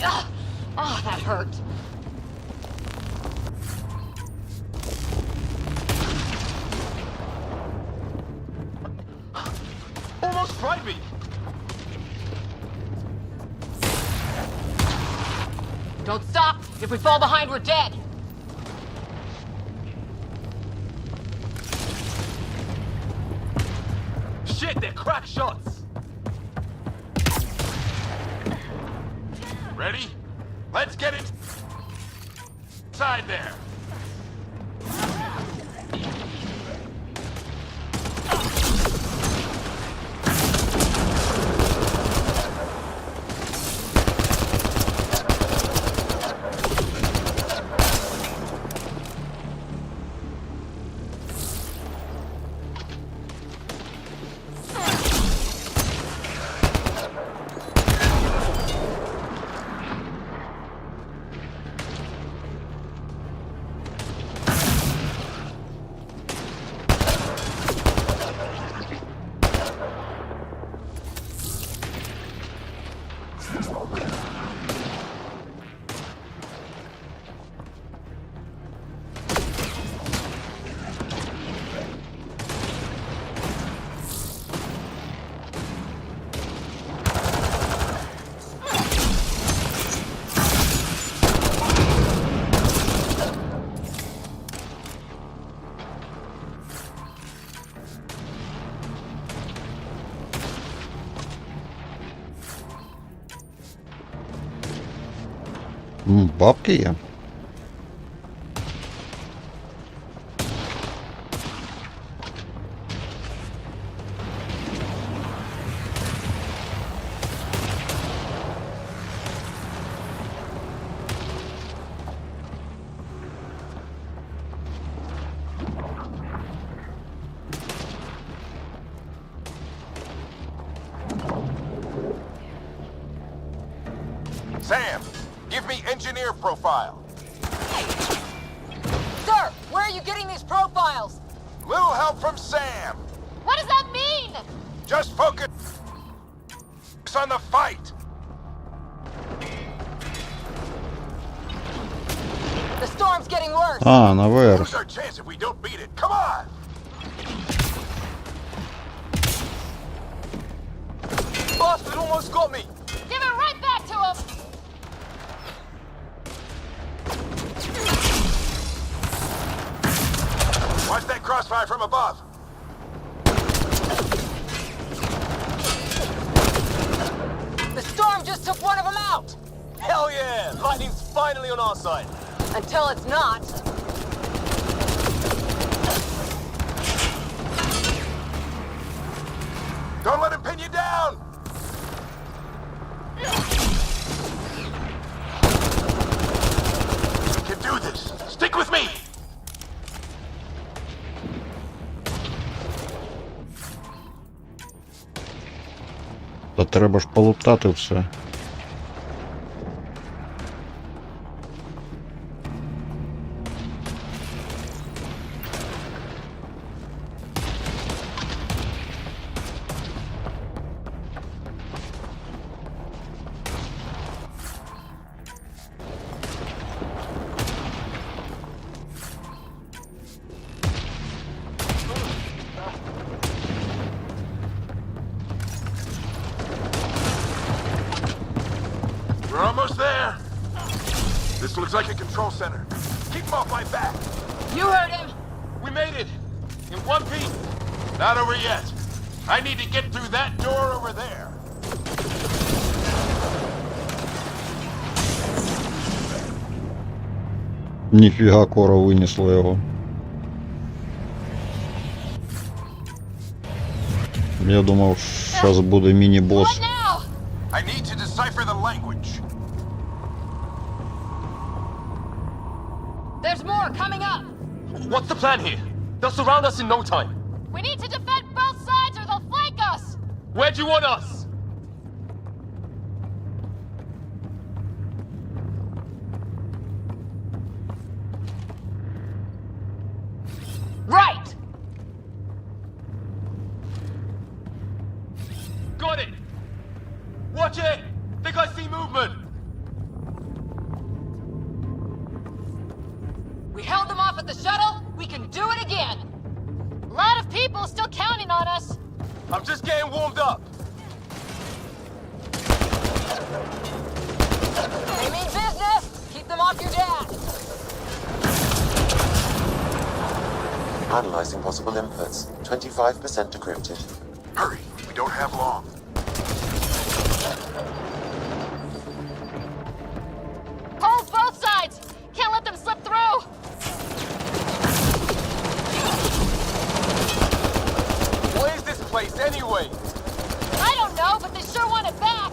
Ugh. Oh, that hurt. Almost fried me. Don't stop! If we fall behind, we're dead! shit, they're crack shots! Ready? Let's get inside there. Бабки є. Sam, give me engineer profile. Sir, where are you getting these profiles? Little help from Sam. What does that mean? Just focus on the fight. The storm's getting worse. А, наверх. Who's our chance if we don't beat it? Come on! Bastard almost got me! Give it right back to him! Watch that crossfire from above. The storm just took one of them out. Hell yeah! Lightning's finally on our side. Until it's not. Don't let him pin you down! You can do this. Stick with me! Та треба ж полутати все. We're almost there. This looks like a control center. Keep him off my back. You heard him. We made it. In one piece. Not over yet. I need to get through that door over there. Ніфіга, Кора винесла його. Я думав, зараз буде міні-босс. I need to decipher the language. There's more coming up. What's the plan here? They'll surround us in no time. We need to defend both sides or they'll flank us! Where do you want us? Right. Got it! Watch it! Think I see movement! We held them off at the shuttle. We can do it again. A lot of people still counting on us. I'm just getting warmed up. They mean business. Keep them off your dad. Analyzing possible inputs. 25% decrypted. Hurry, we don't have long. Hold both sides! Can't let them slip through! What is this place anyway? I don't know, but they sure want it back!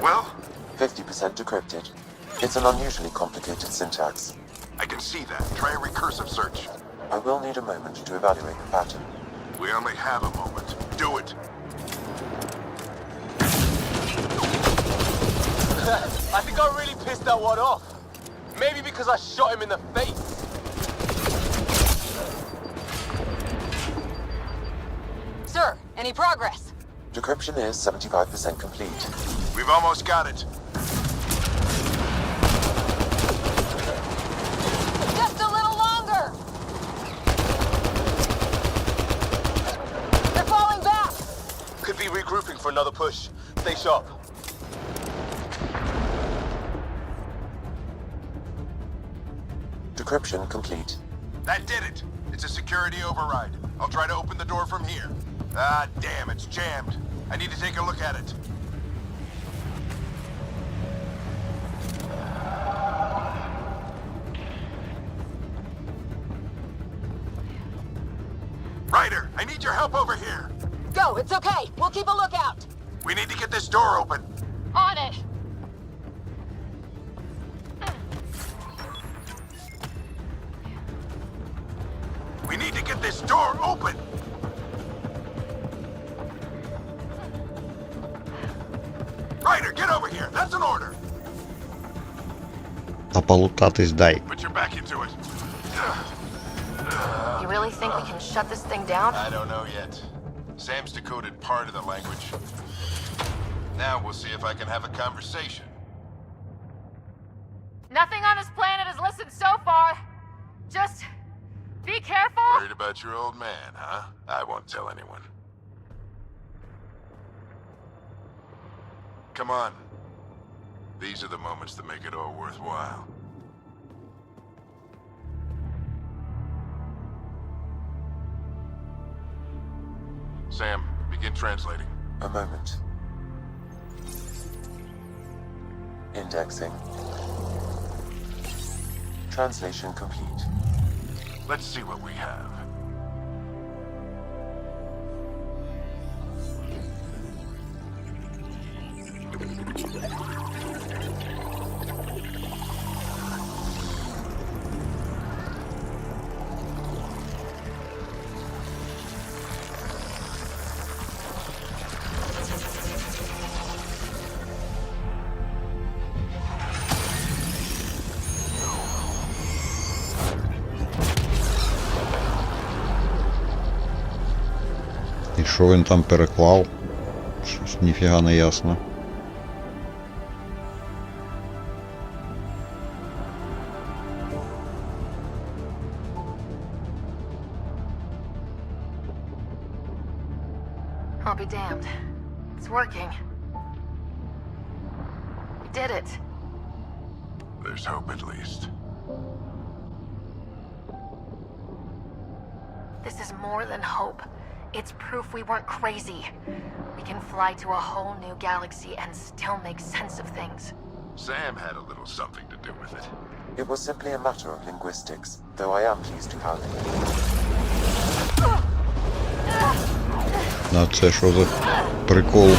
Well? 50% decrypted. It's an unusually complicated syntax. I can see that. Try a recursive search. I will need a moment to evaluate the pattern. We only have a moment. Do it. I think I really pissed that one off. Maybe because I shot him in the face. Sir, any progress? Decryption is 75% complete. We've almost got it. Just a little longer! They're falling back! Could be regrouping for another push. Stay sharp. Decryption complete. That did it. It's a security override. I'll try to open the door from here. Ah, damn, it's jammed. I need to take a look at it. Ryder, I need your help over here. Go, it's okay. We'll keep a lookout. We need to get this door open. On it! We need to get this door open. Ryder, get over here. That's an order. Та полутатись дай. Put your back into it. You really think we can shut this thing down? I don't know yet. Sam's decoded part of the language. Now we'll see if I can have a conversation. Nothing on this planet has listened so far. Just be careful. Worried about your old man, huh? I won't tell anyone. Come on. These are the moments that make it all worthwhile. Sam, begin translating. A moment. Indexing. Translation complete. Let's see what we have. І що він там переклав? Щось ніфіга не ясно. I'll be damned. It's working. We did it. There's hope at least. This is more than hope. It's proof we weren't crazy. We can fly to a whole new galaxy and still make sense of things. Sam had a little something to do with it. It was simply a matter of linguistics, though I am pleased to have it. А це що за прикол?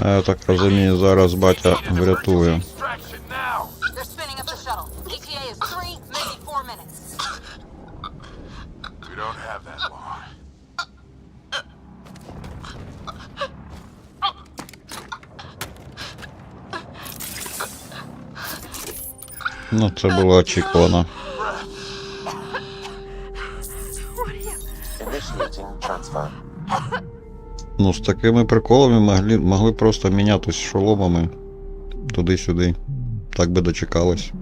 Я так розумію, зараз батя врятує. They're spinning up the shuttle. ETA is 3, maybe 4 minutes. We don't have that long. Ну, це було очікувано. Initiating transfer. Ну, з такими приколами могли просто мінятись шоломами туди-сюди. Так би дочекались.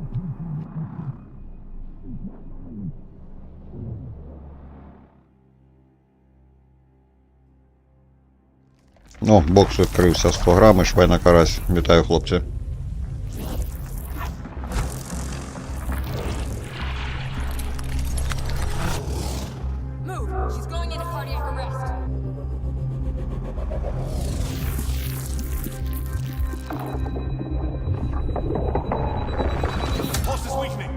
О, бокс відкрився 100 грам і швейна карась. Вітаю, хлопці. Move! She's going into cardiac arrest. Pulse is weakening.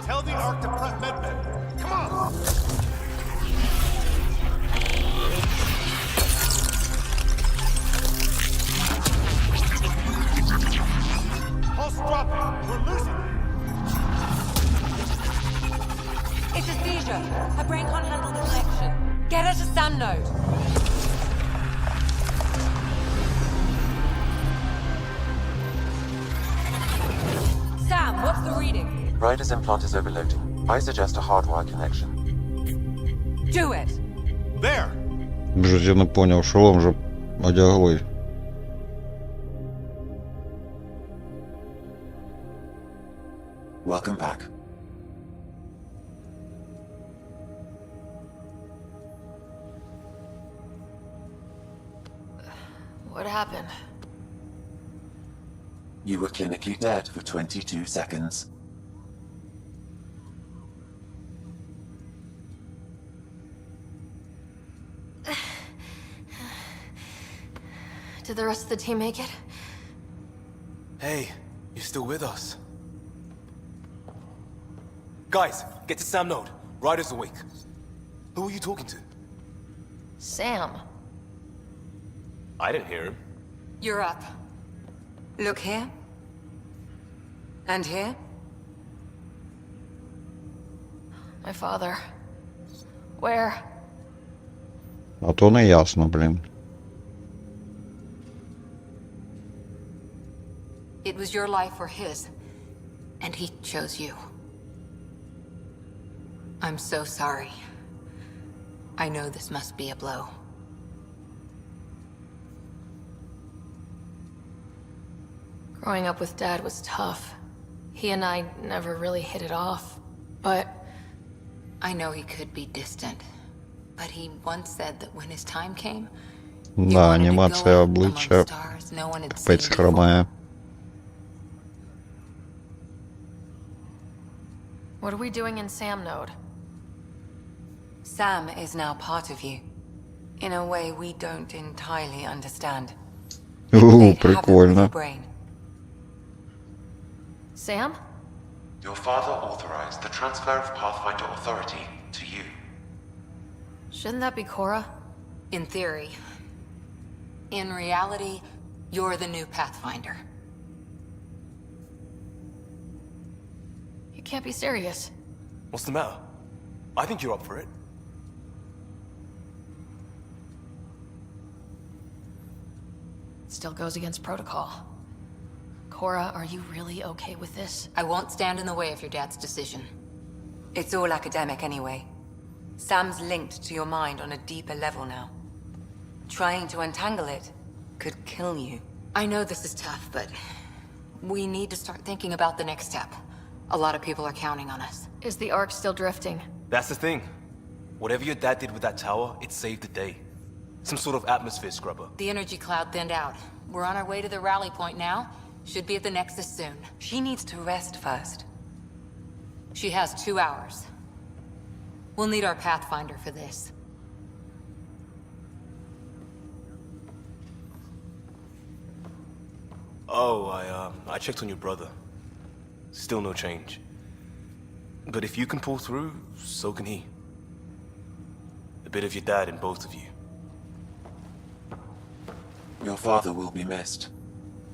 Tell the Ark to prep medbay. Come on! Pulse dropping. We're losing it. It's a seizure. Her brain can't handle the connection. Get her to Sam node. Sam, what's the reading? Ryder's implant is overloading. I suggest a hardwire connection. Do it. There! Вже я не поняв, шолом вже одягли. Welcome back. What happened? You were clinically dead for 22 seconds. Did the rest of the team make it? Hey, you're still with us. Guys, get to Sam node. Ryder's awake. Who are you talking to? Sam. I didn't hear him. You're up. Look here. And here. My father. Where? А то не ясно, блін. It was your life or his, and he chose you. I'm so sorry. I know this must be a blow. Growing up with Dad was tough. He and I never really hit it off, but... I know he could be distant, but he once said that when his time came, Да, анімація обличчя капець хромає. What are we doing in Sam node? Sam is now part of you. In a way we don't entirely understand. Прикольно. Sam? Your father authorized the transfer of Pathfinder authority to you. Shouldn't that be Cora? In theory. In reality, you're the new Pathfinder. You can't be serious. What's the matter? I think you're up for it. Still goes against protocol. Cora, are you really okay with this? I won't stand in the way of your dad's decision. It's all academic anyway. Sam's linked to your mind on a deeper level now. Trying to untangle it could kill you. I know this is tough, but we need to start thinking about the next step. A lot of people are counting on us. Is the Ark still drifting? That's the thing. Whatever your dad did with that tower, it saved the day. Some sort of atmosphere scrubber. The energy cloud thinned out. We're on our way to the rally point now. Should be at the Nexus soon. She needs to rest first. She has 2 hours. We'll need our Pathfinder for this. Oh, I checked on your brother. Still no change. But if you can pull through, so can he. A bit of your dad in both of you. Your father will be missed.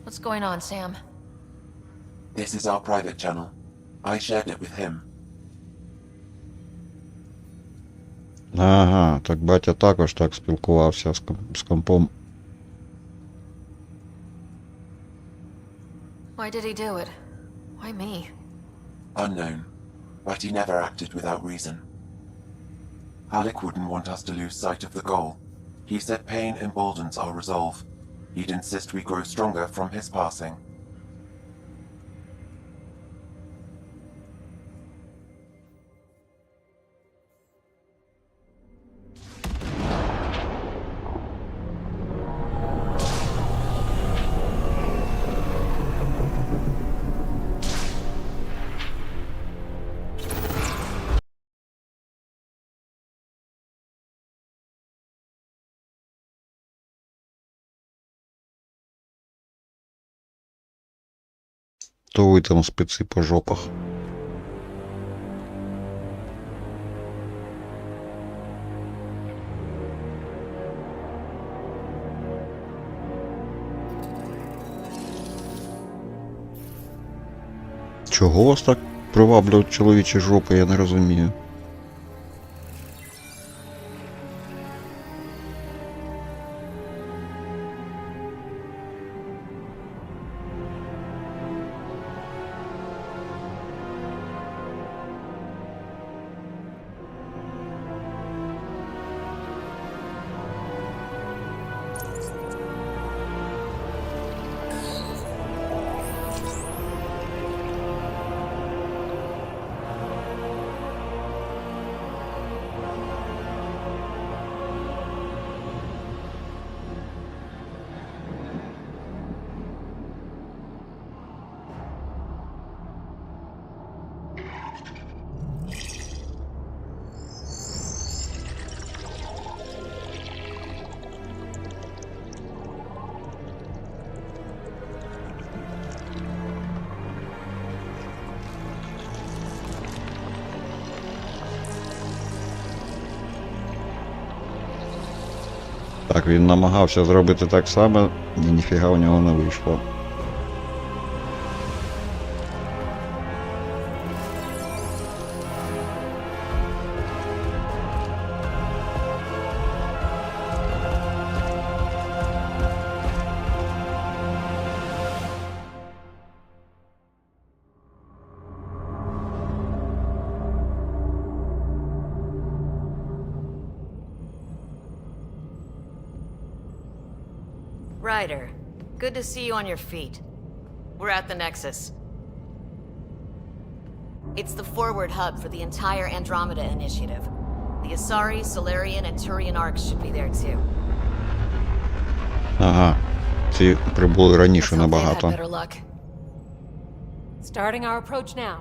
What's going on, Sam? This is our private channel. I shared it with him. Ага, так батя також так спілкувався з компом. Why did he do it? Why me? Unknown, but he never acted without reason. Alec wouldn't want us to lose sight of the goal. He said pain emboldens our resolve. He'd insist we grow stronger from his passing. То ви там спеці по жопах. Чого вас так приваблюють чоловічі жопи, я не розумію. Так, він намагався зробити так само, і ніфіга у нього не вийшло. Ryder, good to see you on your feet. We're at the Nexus. It's the forward hub for the entire Andromeda initiative. The Asari, Solarian, and Turian arcs should be there too. Ага, ці прибули раніше набагато. Better luck. Starting our approach now.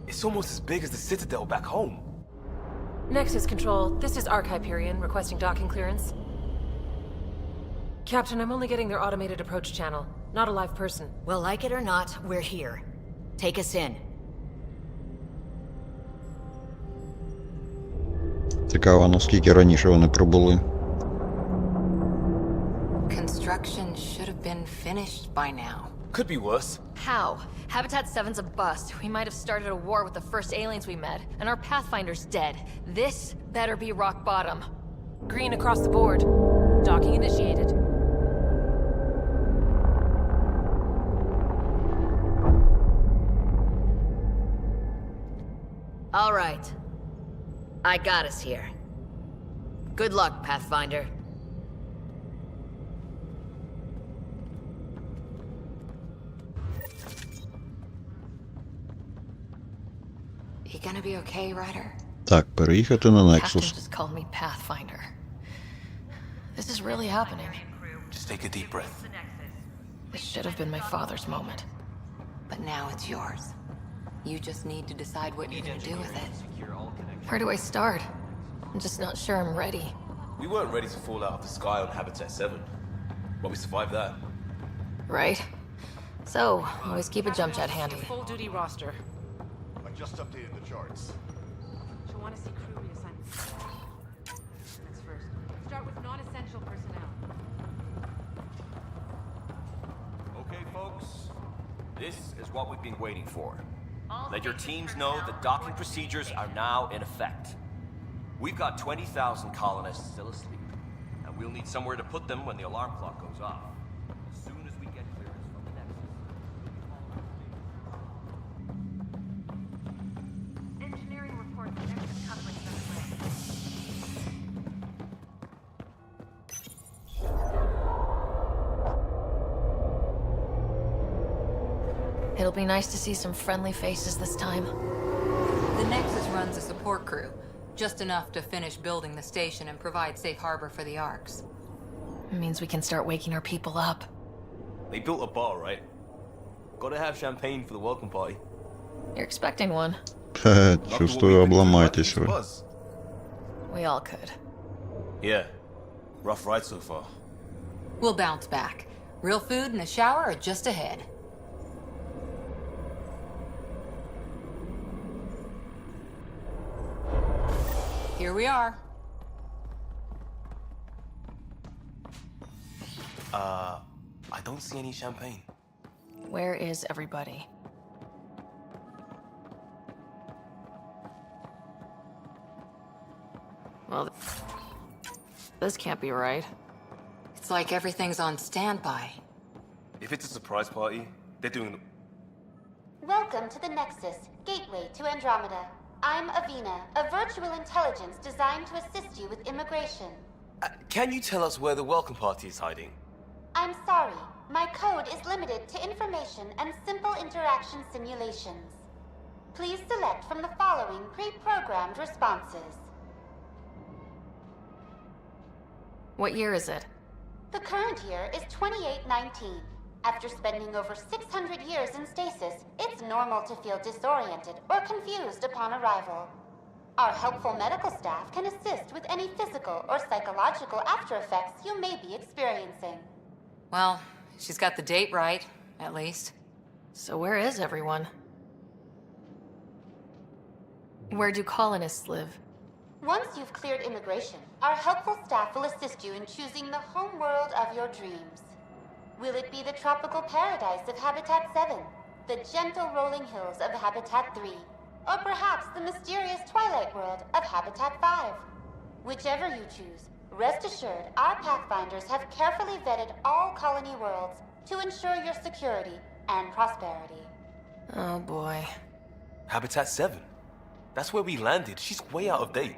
It's almost as big as the Citadel back home. Nexus Control, this is Arc Hyperion requesting docking clearance. Captain, I'm only getting their automated approach channel, not a live person. Well, like it or not, we're here. Take us in. Цікаво, наскільки раніше вони прибули. Construction should have been finished by now. Could be worse. How? Habitat 7's a bust. We might have started a war with the first aliens we met, and our Pathfinder's dead. This better be rock bottom. Green across the board. Docking initiated. All right. I got us here. Good luck, Pathfinder. You gonna be okay, Ryder? Так, переїхати на Captain Nexus. just called me Pathfinder. This is really happening. Just take a deep breath. This should have been my father's moment. But now it's yours. You just need to decide what you're gonna do with it. Where do I start? I'm just not sure I'm ready. We weren't ready to fall out of the sky on Habitat 7, but we survived that. Right? So, always keep a jump jet handy. Full duty roster. I just updated the charts. She'll want to see crew reassignments. First. Start with non-essential personnel. Okay, folks. This is what we've been waiting for. Let your teams know that docking procedures are now in effect. We've got 20,000 colonists still asleep, and we'll need somewhere to put them when the alarm clock goes off. As soon as we get clearance from the Nexus. Engineering reports Nexus coupling underway. It'll be nice to see some friendly faces this time. The Nexus runs a support crew, just enough to finish building the station and provide safe harbor for the arcs. It means we can start waking our people up. They built a bar, right? Gotta have champagne for the welcome party. You're expecting one. Чувствую, обламайтесь ви. We all could. Yeah. Rough ride so far. We'll bounce back. Real food and a shower are just ahead. Here we are. I don't see any champagne. Where is everybody? Well, this can't be right. It's like everything's on standby. If it's a surprise party, they're doing... Welcome to the Nexus, gateway to Andromeda. I'm Avina, a virtual intelligence designed to assist you with immigration. Can you tell us where the welcome party is hiding? I'm sorry. My code is limited to information and simple interaction simulations. Please select from the following pre-programmed responses. What year is it? The current year is 2819. After spending over 600 years in stasis, it's normal to feel disoriented or confused upon arrival. Our helpful medical staff can assist with any physical or psychological after effects you may be experiencing. Well, she's got the date right, at least. So where is everyone? Where do colonists live? Once you've cleared immigration, our helpful staff will assist you in choosing the home world of your dreams. Will it be the tropical paradise of Habitat 7, the gentle rolling hills of Habitat 3, or perhaps the mysterious twilight world of Habitat 5? Whichever you choose, rest assured our Pathfinders have carefully vetted all colony worlds to ensure your security and prosperity. Oh boy. Habitat 7. That's where we landed. She's way out of date.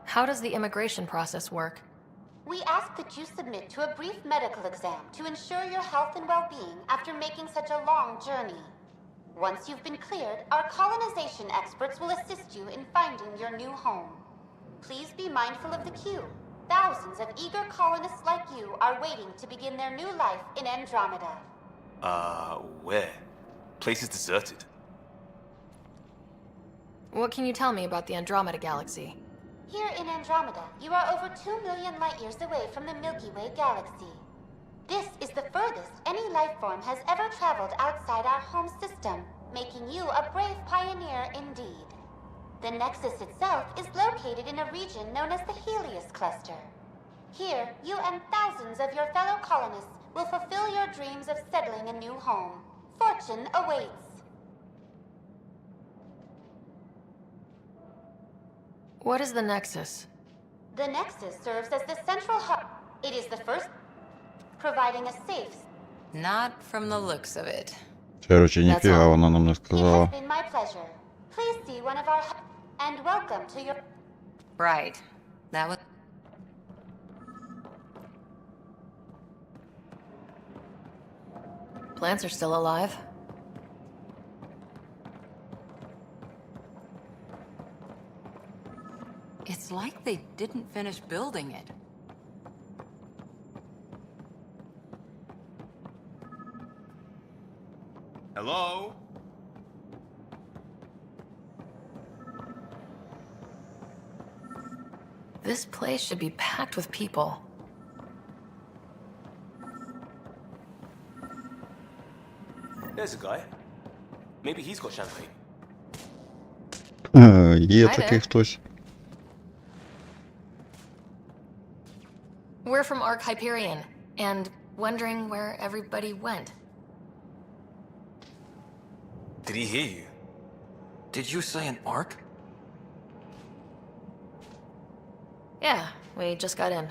How does the immigration process work? We ask that you submit to a brief medical exam to ensure your health and well-being after making such a long journey. Once you've been cleared, our colonization experts will assist you in finding your new home. Please be mindful of the queue. Thousands of eager colonists like you are waiting to begin their new life in Andromeda. Where? Place is deserted. What can you tell me about the Andromeda galaxy? Here in Andromeda, you are over 2 million light-years away from the Milky Way galaxy. This is the furthest any life form has ever traveled outside our home system, making you a brave pioneer indeed. The Nexus itself is located in a region known as the Helios Cluster. Here, you and thousands of your fellow colonists will fulfill your dreams of settling a new home. Fortune awaits. What is the Nexus? The Nexus serves as the central hub. It is the first, providing a safe. Not from the looks of it. Короче, ніфіга вона нам не It has сказала. been my pleasure. Please see one of our and welcome to your. Right. That was... Plants are still alive. It's like they didn't finish building it. Hello? This place should be packed with people. There's a guy. Maybe he's got champagne. Є Hi такий there. хтось. We're from Ark Hyperion, and wondering where everybody went. Did he hear you? Did you say an arc? Yeah, we just got in.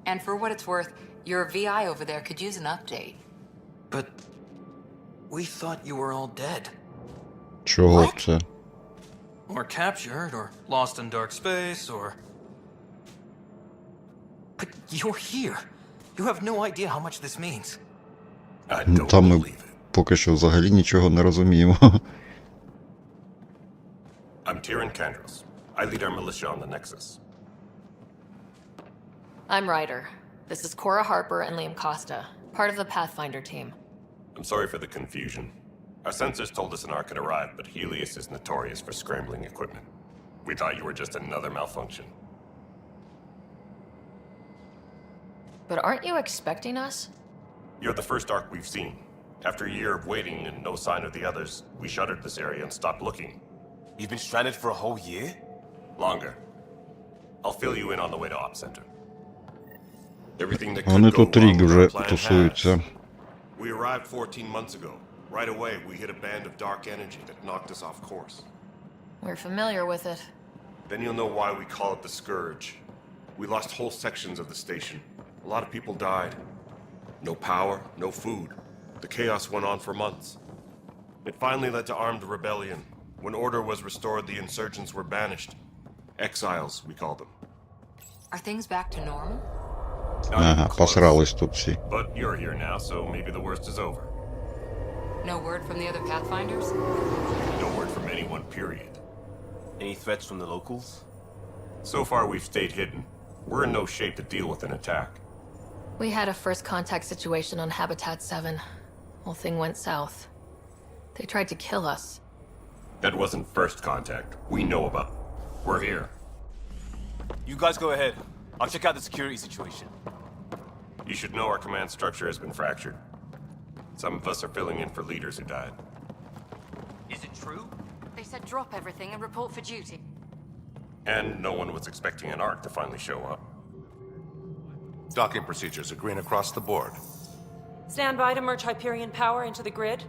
And for what it's worth, your VI over there could use an update. But we thought you were all dead. Чого це? Or captured, or lost in dark space, or... But you're here. You have no idea how much this means. I don't Там ми believe it. поки що взагалі нічого не розуміємо. I'm Tyrion Kandros. I lead our militia on the Nexus. I'm Ryder. This is Cora Harper and Liam Costa, part of the Pathfinder team. I'm sorry for the confusion. Our sensors told us an arc had arrived, but Helios is notorious for scrambling equipment. We thought you were just another malfunction. But aren't you expecting us? You're the first arc we've seen. After a year of waiting and no sign of the others, we shuttered this area and stopped looking. You've been stranded for a whole year? Longer. I'll fill you in on the way to Op Center. Everything that Вони could go тут wrong рік with вже our plan тусуються. has. We arrived 14 months ago. Right away, we hit a band of dark energy that knocked us off course. We're familiar with it. Then you'll know why we call it the Scourge. We lost whole sections of the station. A lot of people died. No power, no food. The chaos went on for months. It finally led to armed rebellion. When order was restored, the insurgents were banished. Exiles, we call them. Are things back to normal? Ага, посрались тут всі. But you're here now, so maybe the worst is over. No word from the other Pathfinders? No word from anyone, period. Any threats from the locals? So far, we've stayed hidden. We're in no shape to deal with an attack. We had a first contact situation on Habitat 7. Whole thing went south. They tried to kill us. That wasn't first contact. We know about it. We're here. You guys go ahead. I'll check out the security situation. You should know our command structure has been fractured. Some of us are filling in for leaders who died. Is it true? They said drop everything and report for duty. And no one was expecting an Ark to finally show up. Docking procedures are green across the board. Stand by to merge Hyperion power into the grid.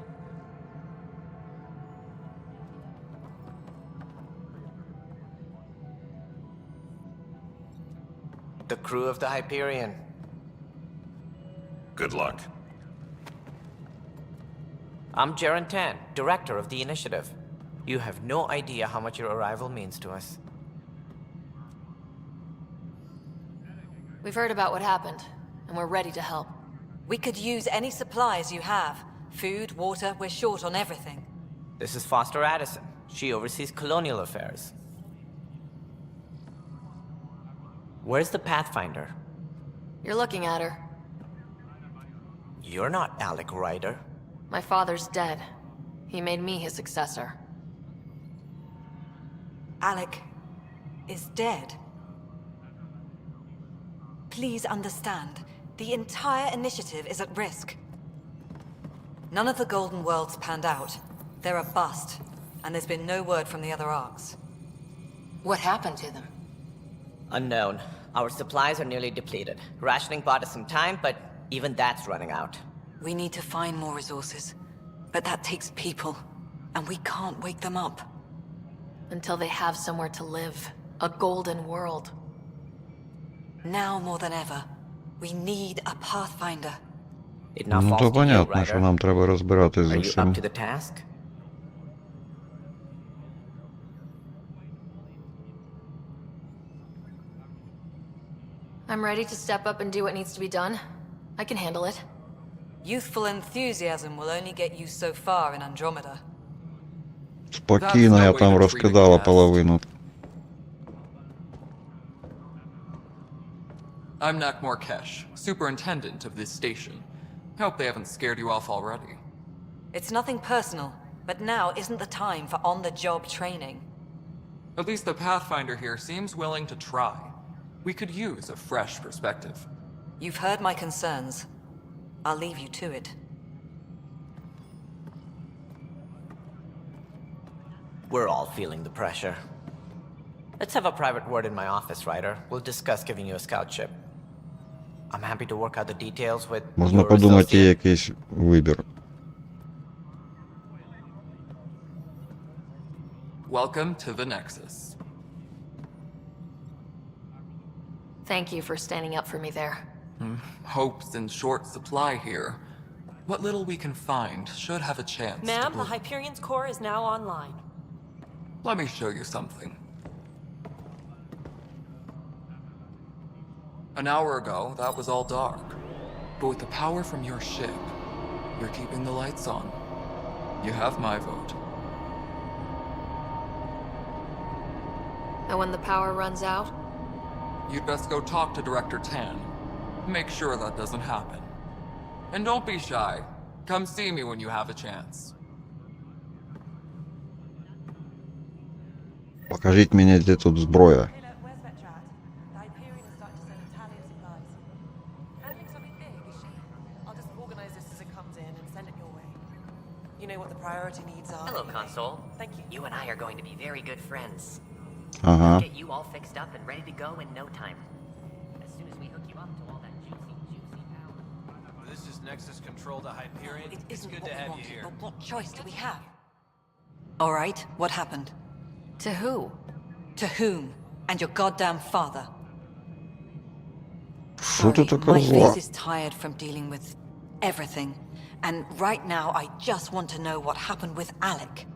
The crew of the Hyperion. Good luck. I'm Jaren Tan, director of the initiative. You have no idea how much your arrival means to us. We've heard about what happened, and we're ready to help. We could use any supplies you have. Food, water, we're short on everything. This is Foster Addison. She oversees colonial affairs. Where's the Pathfinder? You're looking at her. You're not Alec Ryder. My father's dead. He made me his successor. Alec is dead. Please understand, the entire initiative is at risk. None of the Golden Worlds panned out. They're a bust, and there's been no word from the other arcs. What happened to them? Unknown. Our supplies are nearly depleted. Rationing bought us some time, but even that's running out. We need to find more resources, but that takes people, and we can't wake them up. Until they have somewhere to live. A golden world. Now more than ever, we need a Pathfinder. It now Ну falls то to you, понятно, що Ryder. нам треба розбиратись Are з you усім. up to the task? I'm ready to step up and do what needs to be done. I can handle it. Youthful enthusiasm will only get you so far in Andromeda. Спокійно, я там розкидала половину. I'm Nak Morkesh, superintendent of this station. Hope they haven't scared you off already. It's nothing personal, but now isn't the time for on-the-job training. At least the Pathfinder here seems willing to try. We could use a fresh perspective. You've heard my concerns. I'll leave you to it. We're all feeling the pressure. Let's have a private word in my office, Ryder. We'll discuss giving you a scout ship. I'm happy to work out the details with Можна your подумати, є associate. якийсь вибір. Welcome to the Nexus. Thank you for standing up for me there. Hope's in short supply here. What little we can find should have a chance to Ma'am, the bloom. Hyperion's core is now online. Let me show you something. An hour ago, that was all dark. But with the power from your ship, you're keeping the lights on. You have my vote. And when the power runs out, You'd best go talk to Director Tan. Make sure that doesn't happen. And don't be shy. Come see me when you have a chance. Покажіть мені, де тут зброя. You know what the priority needs are. Hello, Console. Thank you. You and I are going to be very good friends. Ага. We'll get you all fixed up and ready to go in no time. As soon as we hook you up to all that juicy power. This is Nexus Control to Hyperion. It's good to have you here. But what choice do we have? All right, what happened? To who? To whom? And your goddamn father. Що ти така My зла? face is tired from dealing with everything. And right now, I just want to know what happened with Alec.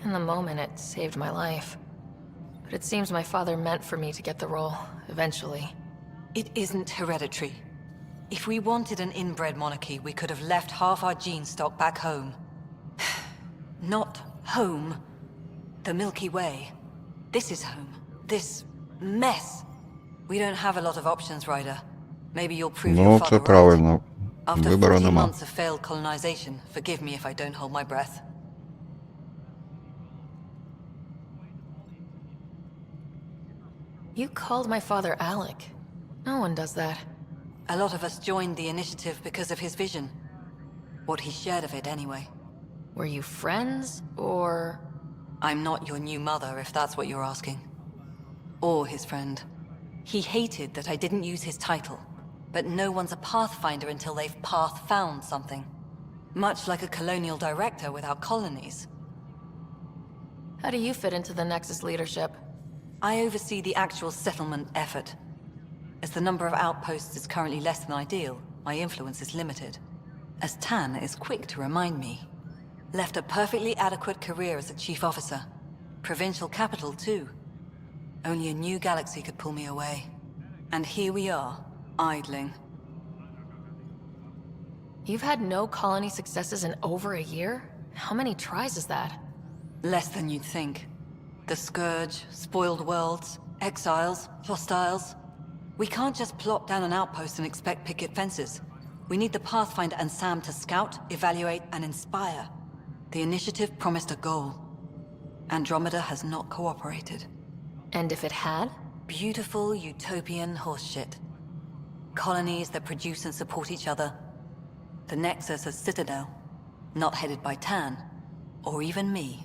In the moment, it saved my life. But it seems my father meant for me to get the role, eventually. It isn't hereditary. If we wanted an inbred monarchy, we could have left half our gene stock back home. Not home. The Milky Way. This is home. This mess. We don't have a lot of options, Ryder. Maybe you'll prove your Ну, father це right. правильно. After Вибору 40 нема. months of failed colonization, forgive me if I don't hold my breath. You called my father Alec. No one does that. A lot of us joined the initiative because of his vision. What he shared of it, anyway. Were you friends, or...? I'm not your new mother, if that's what you're asking. Or his friend. He hated that I didn't use his title. But no one's a pathfinder until they've path-found something. Much like a colonial director without colonies. How do you fit into the Nexus leadership? I oversee the actual settlement effort. As the number of outposts is currently less than ideal, my influence is limited. As Tan is quick to remind me. Left a perfectly adequate career as a chief officer. Provincial capital, too. Only a new galaxy could pull me away. And here we are, idling. You've had no colony successes in over a year? How many tries is that? Less than you'd think. The Scourge, spoiled worlds, exiles, hostiles. We can't just plop down an outpost and expect picket fences. We need the Pathfinder and Sam to scout, evaluate, and inspire. The initiative promised a goal. Andromeda has not cooperated. And if it had? Beautiful utopian horseshit. Colonies that produce and support each other. The Nexus as Citadel, not headed by Tan, or even me.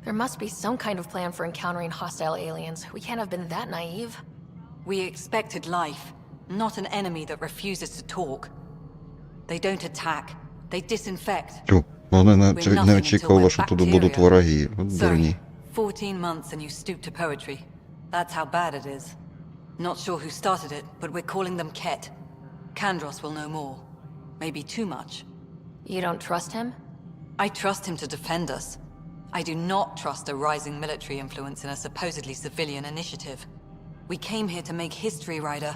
There must be some kind of plan for encountering hostile aliens. We can't have been that naive. We expected life, not an enemy that refuses to talk. They don't attack, they disinfect. Тю, вони не We're nothing очікували, until що we're тут будуть bacteria. вороги. От дурні. 14 months and you stoop to poetry. That's how bad it is. Not sure who started it, but we're calling them Ket. Kandros will know more. Maybe too much. You don't trust him? I trust him to defend us. I do not trust a rising military influence in a supposedly civilian initiative. We came here to make history, Ryder,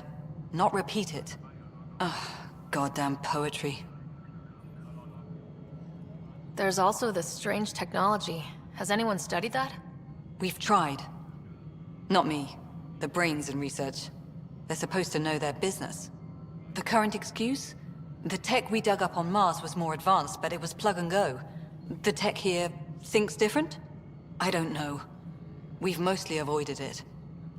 not repeat it. Ugh, goddamn poetry. There's also this strange technology. Has anyone studied that? We've tried. Not me. The brains in research. They're supposed to know their business. The current excuse? The tech we dug up on Mars was more advanced, but it was plug and go. The tech here thinks different? I don't know. We've mostly avoided it.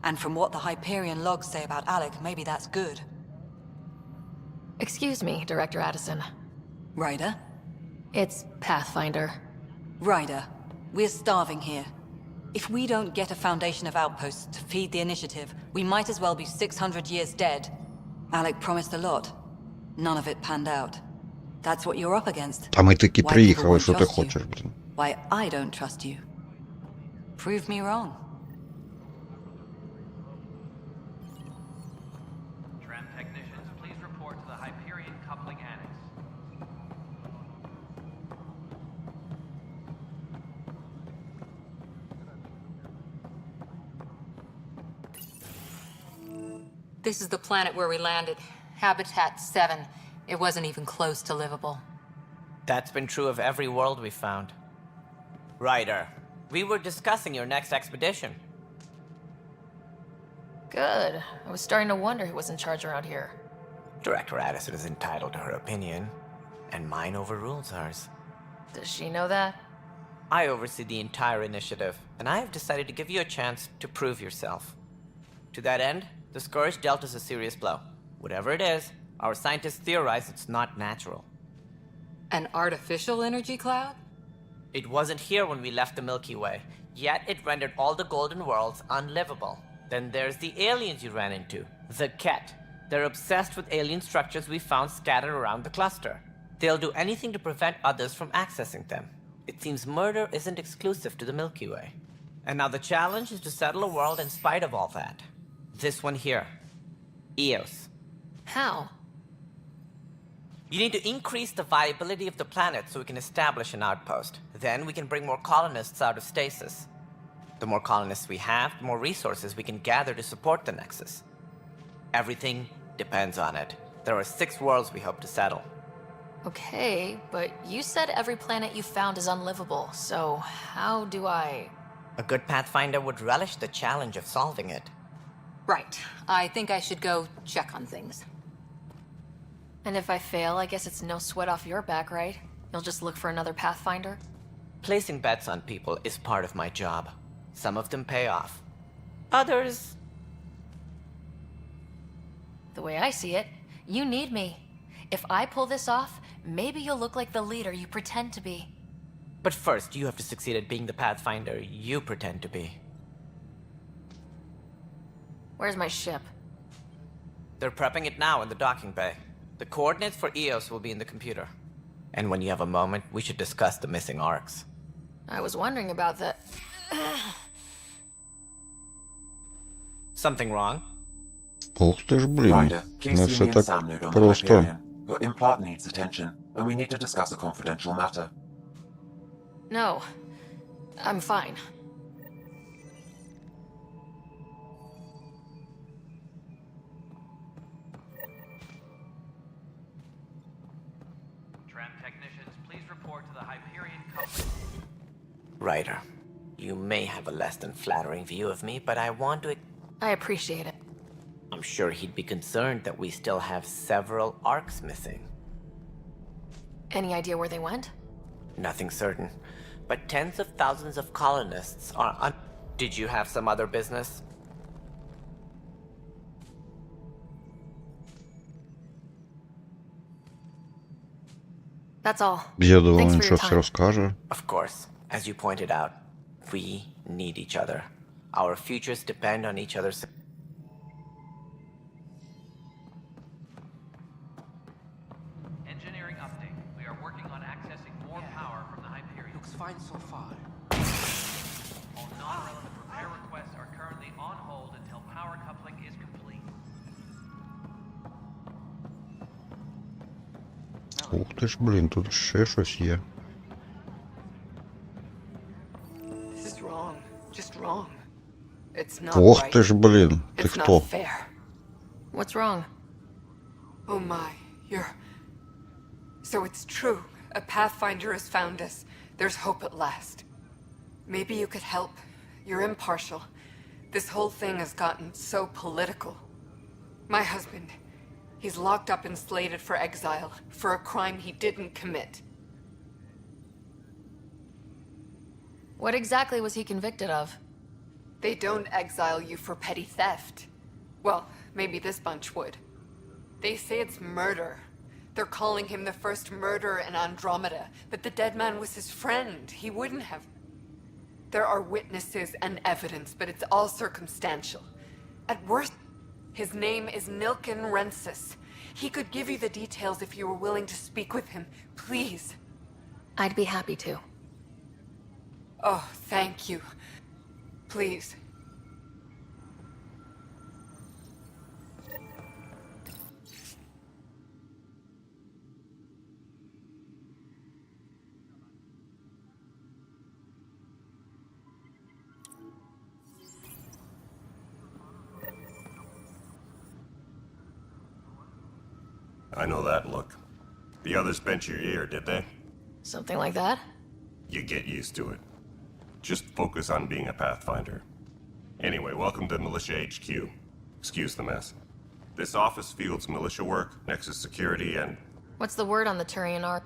And from what the Hyperion logs say about Alec, maybe that's good. Excuse me, Director Addison. Ryder? It's Pathfinder. Ryder, we're starving here. If we don't get a foundation of outposts to feed the initiative, we might as well be 600 years dead. Alec promised a lot. None of it panned out. That's what you're up against. Та ми таки Why приїхали, people що won't ти trust you. хочеш, блін. Why I don't trust you. Prove me wrong. Tram technicians, please report to the Hyperion coupling annex. This is the planet where we landed. Habitat 7. It wasn't even close to livable. That's been true of every world we found. Ryder, we were discussing your next expedition. Good. I was starting to wonder who was in charge around here. Director Addison is entitled to her opinion, and mine overrules ours. Does she know that? I oversee the entire initiative, and I have decided to give you a chance to prove yourself. To that end, the Scourge dealt us a serious blow. Whatever it is, our scientists theorize it's not natural. An artificial energy cloud? It wasn't here when we left the Milky Way, yet it rendered all the golden worlds unlivable. Then there's the aliens you ran into, the Ket. They're obsessed with alien structures we found scattered around the cluster. They'll do anything to prevent others from accessing them. It seems murder isn't exclusive to the Milky Way. And now the challenge is to settle a world in spite of all that. This one here. Eos. How? You need to increase the viability of the planet so we can establish an outpost. Then we can bring more colonists out of stasis. The more colonists we have, the more resources we can gather to support the Nexus. Everything depends on it. There are 6 worlds we hope to settle. Okay, but you said every planet you found is unlivable, so how do I... A good Pathfinder would relish the challenge of solving it. Right. I think I should go check on things. And if I fail, I guess it's no sweat off your back, right? You'll just look for another Pathfinder? Placing bets on people is part of my job. Some of them pay off. Others... The way I see it, you need me. If I pull this off, maybe you'll look like the leader you pretend to be. But first, you have to succeed at being the Pathfinder you pretend to be. Where's my ship? They're prepping it now in the docking bay. The coordinates for Eos will be in the computer. And when you have a moment, we should discuss the missing arcs. I was wondering about that. Something wrong? Ох ти ж, блін. Ryder, Не please все see me and Sam так Node on the просто. Hyperion. Your implant needs attention, and we need to discuss a confidential matter. No. I'm fine. Tram technicians, please report to the Hyperion Company. Ryder, you may have a less than flattering view of me, but I want to... I appreciate it. I'm sure he'd be concerned that we still have several arcs missing. Any idea where they went? Nothing certain, but tens of thousands of colonists are Did you have some other business? That's all. Я думав, Thanks він for your щось time. розкаже. Of course, as you pointed out, we need each other. Our futures depend on each other's... Engineering update. We are working on accessing more power from the Hyperion. Looks fine so far. All non-relevant repair requests are currently on hold until power coupling is complete. Ух ти ж, блін, тут ще щось є. This is wrong. Just wrong. It's not Ох right. ти ж, блін, ти It's хто? not fair. What's wrong? Oh my, you're... So it's true. A Pathfinder has found us. There's hope at last. Maybe you could help. You're impartial. This whole thing has gotten so political. My husband, he's locked up and slated for exile for a crime he didn't commit. What exactly was he convicted of? They don't exile you for petty theft. Well, maybe this bunch would. They say it's murder. They're calling him the first murderer in Andromeda, but the dead man was his friend. He wouldn't have... There are witnesses and evidence, but it's all circumstantial. At worst, his name is Nilken Rensis. He could give you the details if you were willing to speak with him. Please. I'd be happy to. Oh, thank you. Please. I know that look. The others bent your ear, did they? Something like that? You get used to it. Just focus on being a Pathfinder. Anyway, welcome to Militia HQ. Excuse the mess. This office fields militia work, Nexus security, and What's the word on the Turian arc?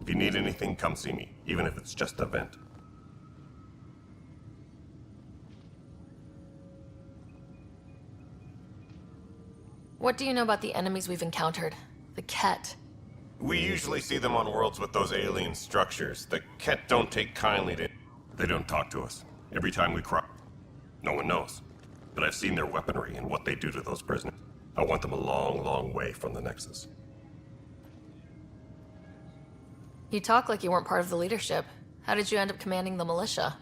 if you need anything, come see me, even if it's just a vent. What do you know about the enemies we've encountered? The Ket? We usually see them on worlds with those alien structures. The Ket don't take kindly to... They don't talk to us. Every time we cry, no one knows. But I've seen their weaponry and what they do to those prisoners. I want them a long, long way from the Nexus. You talk like you weren't part of the leadership. How did you end up commanding the militia?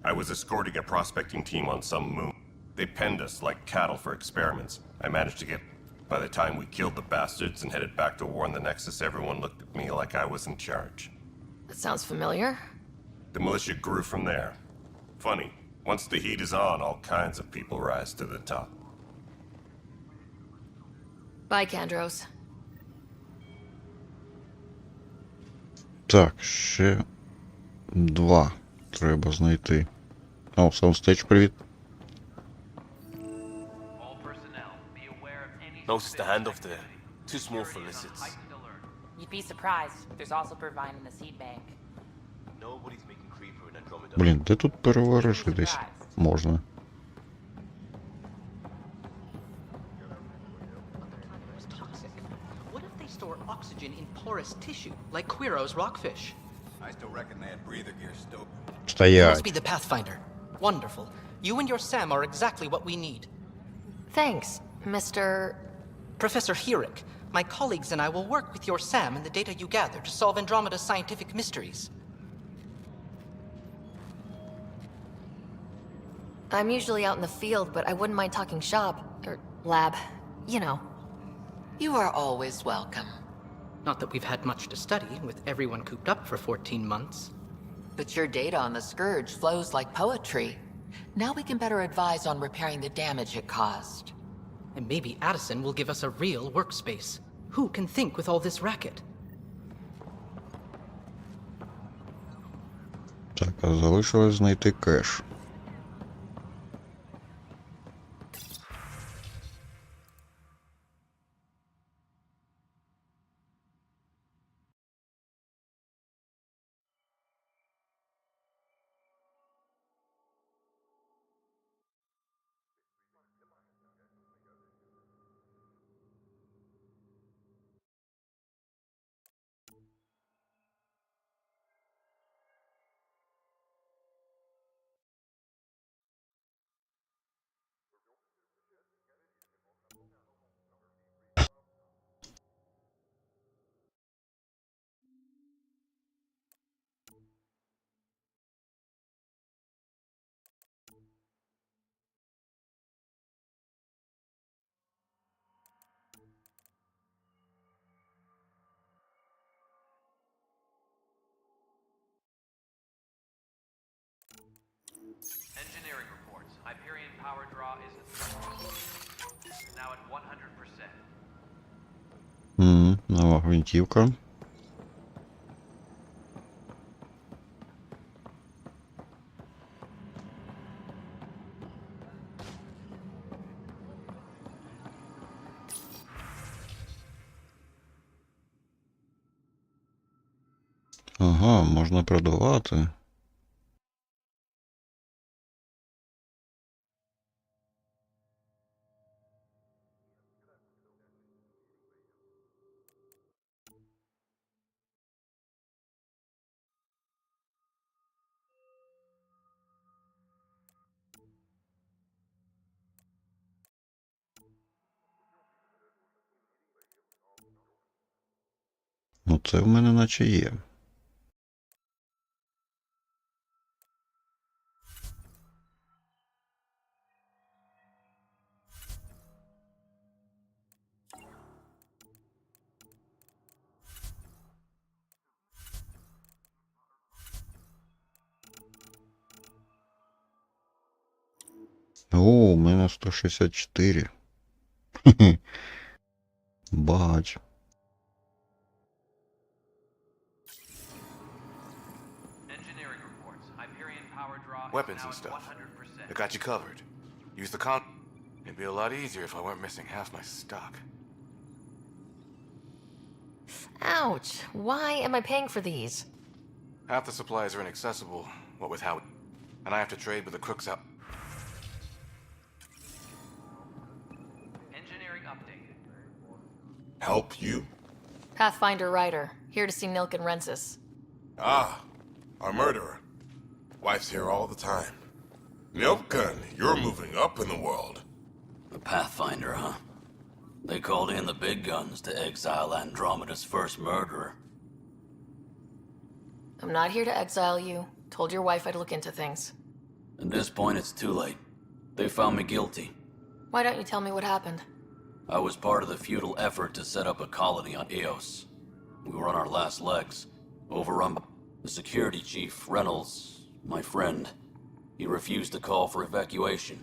I was escorting a prospecting team on some moon. They penned us like cattle for experiments. I managed to get... By the time we killed the bastards and headed back to warn the Nexus, everyone looked at me like I was in charge. That sounds familiar. The militia grew from there. Funny, once the heat is on, all kinds of people rise to the top. Bye, Kandros. Так, ще 2 треба знайти. О, Саундстейдж, привіт. No standoff there. Too small for lizards. You'd be surprised. There's also purvine in the seed bank. Nobody's making creeper in Andromeda. Блін, де тут переворишити десь? Можна. What if they store oxygen in porous tissue, like Quiro's rockfish? I still reckon they had breather gear stoked. You Стоять. must be the Pathfinder. Wonderful. You and your Sam are exactly what we need. Thanks, Mr. Professor Herrick, my colleagues and I will work with your Sam and the data you gather to solve Andromeda's scientific mysteries. I'm usually out in the field, but I wouldn't mind talking shop, or lab, you know. You are always welcome. Not that we've had much to study, with everyone cooped up for 14 months. But your data on the Scourge flows like poetry. Now we can better advise on repairing the damage it caused. And maybe Addison will give us a real workspace. Who can think with all this racket? Так, а залишилось знайти кеш. Engineering reports. Hyperion power draw is now at 100%. Нова гвинтівка. Ага, можна продавати. Ну, це в мене наче є. О, у мене 164. Бач. Engineering reports. Hyperion power draw Weapons is now and stuff. at 100%. I got you covered. Use the con... It'd be a lot easier if I weren't missing half my stock. Ouch. Why am I paying for these? Half the supplies are inaccessible, what with how... And I have to trade with the crooks out... Engineering update. Help you? Pathfinder Ryder, here to see Nilk and Rensis. Ah, our murderer. Wife's here all the time. Nilkan, you're moving up in the world. A Pathfinder, huh? They called in the big guns to exile Andromeda's first murderer. I'm not here to exile you. Told your wife I'd look into things. At this point, it's too late. They found me guilty. Why don't you tell me what happened? I was part of the futile effort to set up a colony on Eos. We were on our last legs, overrun by the security chief, Reynolds, my friend. He refused to call for evacuation.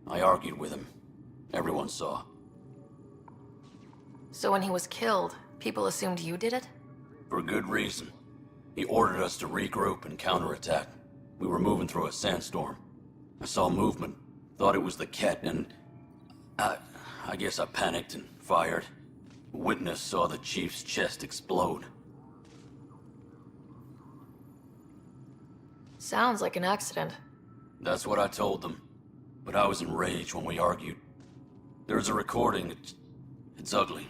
I argued with him. Everyone saw. So when he was killed, people assumed you did it? For good reason. He ordered us to regroup and counterattack. We were moving through a sandstorm. I saw movement, thought it was the Ket, and I guess I panicked and fired. A witness saw the chief's chest explode. Sounds like an accident. That's what I told them. But I was enraged when we argued. There's a recording. It's ugly.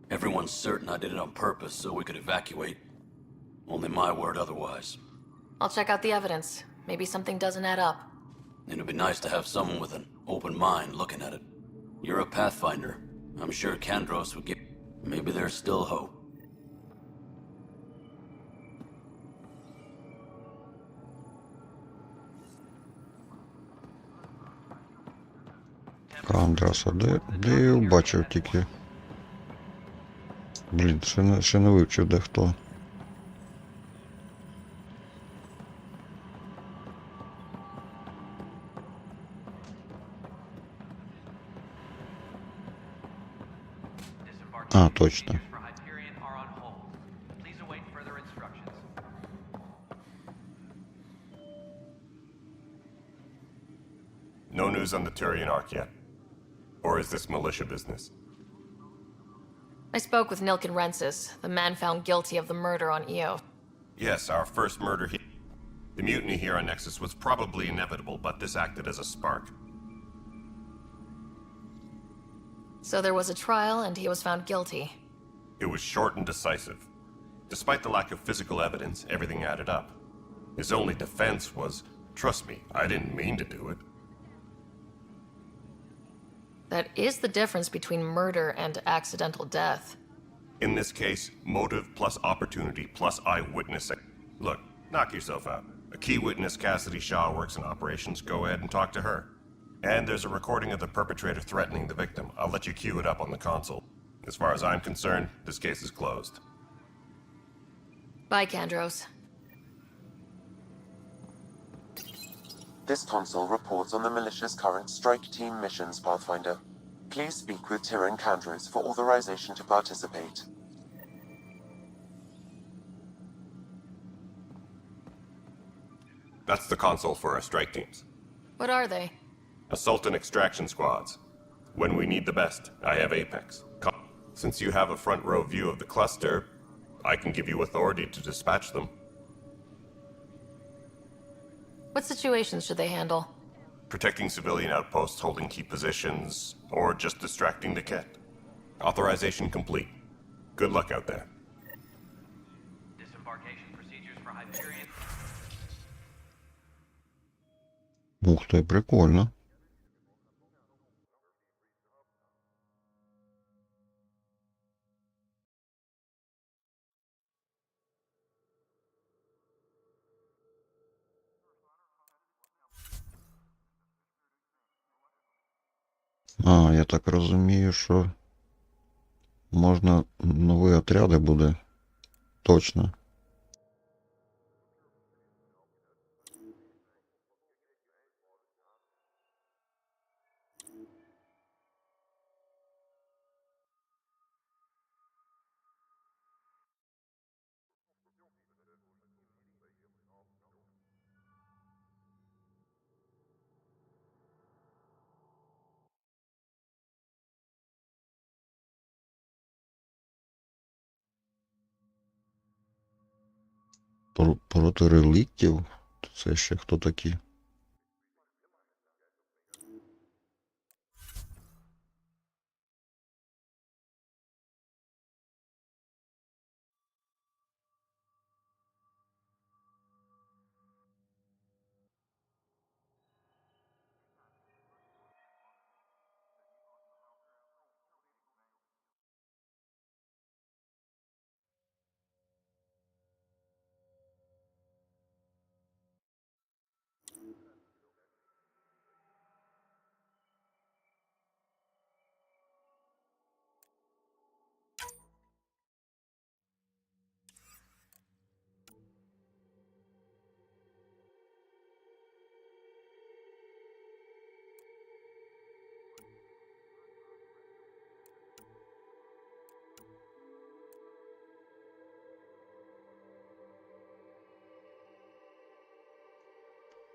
Everyone's certain I did it on purpose so we could evacuate. Only my word otherwise. I'll check out the evidence. Maybe something doesn't add up. It'd be nice to have someone with an open mind looking at it. You're a Pathfinder. I'm sure Kandros would give... Maybe there's still hope. Кандраса, де я його бачив тільки? Блін, ще не вивчив де хто. А, точно. No news on the Turian Ark yet? Or is this militia business? I spoke with Nilk and Rensis, the man found guilty of the murder on Eos. Yes, our first murder here. The mutiny here on Nexus was probably inevitable, but this acted as a spark. So there was a trial and he was found guilty. It was short and decisive. Despite the lack of physical evidence, everything added up. His only defense was, trust me, I didn't mean to do it. That is the difference between murder and accidental death. In this case, motive plus opportunity plus eyewitness. Look, knock yourself out. A key witness, Cassidy Shaw, works in operations. Go ahead and talk to her. And there's a recording of the perpetrator threatening the victim. I'll let you cue it up on the console. As far as I'm concerned, this case is closed. Bye, Kandros. This console reports on the militia's current strike team missions, Pathfinder. Please speak with Tyrion Kandros for authorization to participate. That's the console for our strike teams. What are they? Assault and extraction squads. When we need the best, I have Apex. Since you have a front row view of the cluster, I can give you authority to dispatch them. What situations should they handle? Protecting civilian outposts, holding key positions, or just distracting the Ket. Authorization complete. Good luck out there. Disembarkation procedures for Hyperion. Ух ты, прикольно. А, я так розумію, що можна нові отряди буде. Точно. Проти реліктів? Це ще хто такі?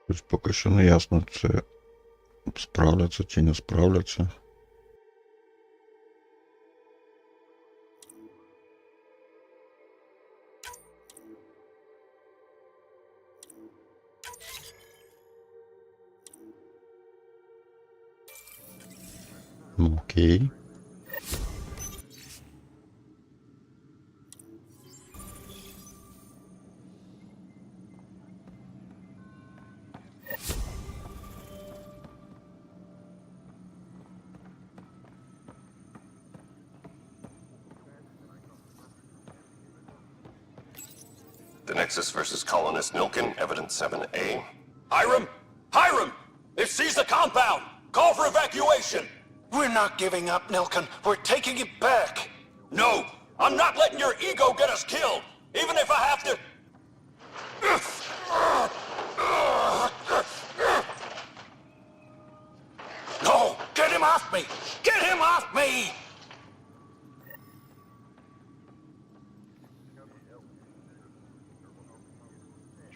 Хоч поки що не ясно, це справляться чи не справляться. Окей. The Nexus versus Colonist Milken, Evidence 7A. Hiram! Hiram! They've seized the compound! Call for evacuation! We're not giving up, Nilken. We're taking it back. No! I'm not letting your ego get us killed! Even if I have to... No! Get him off me! Get him off me!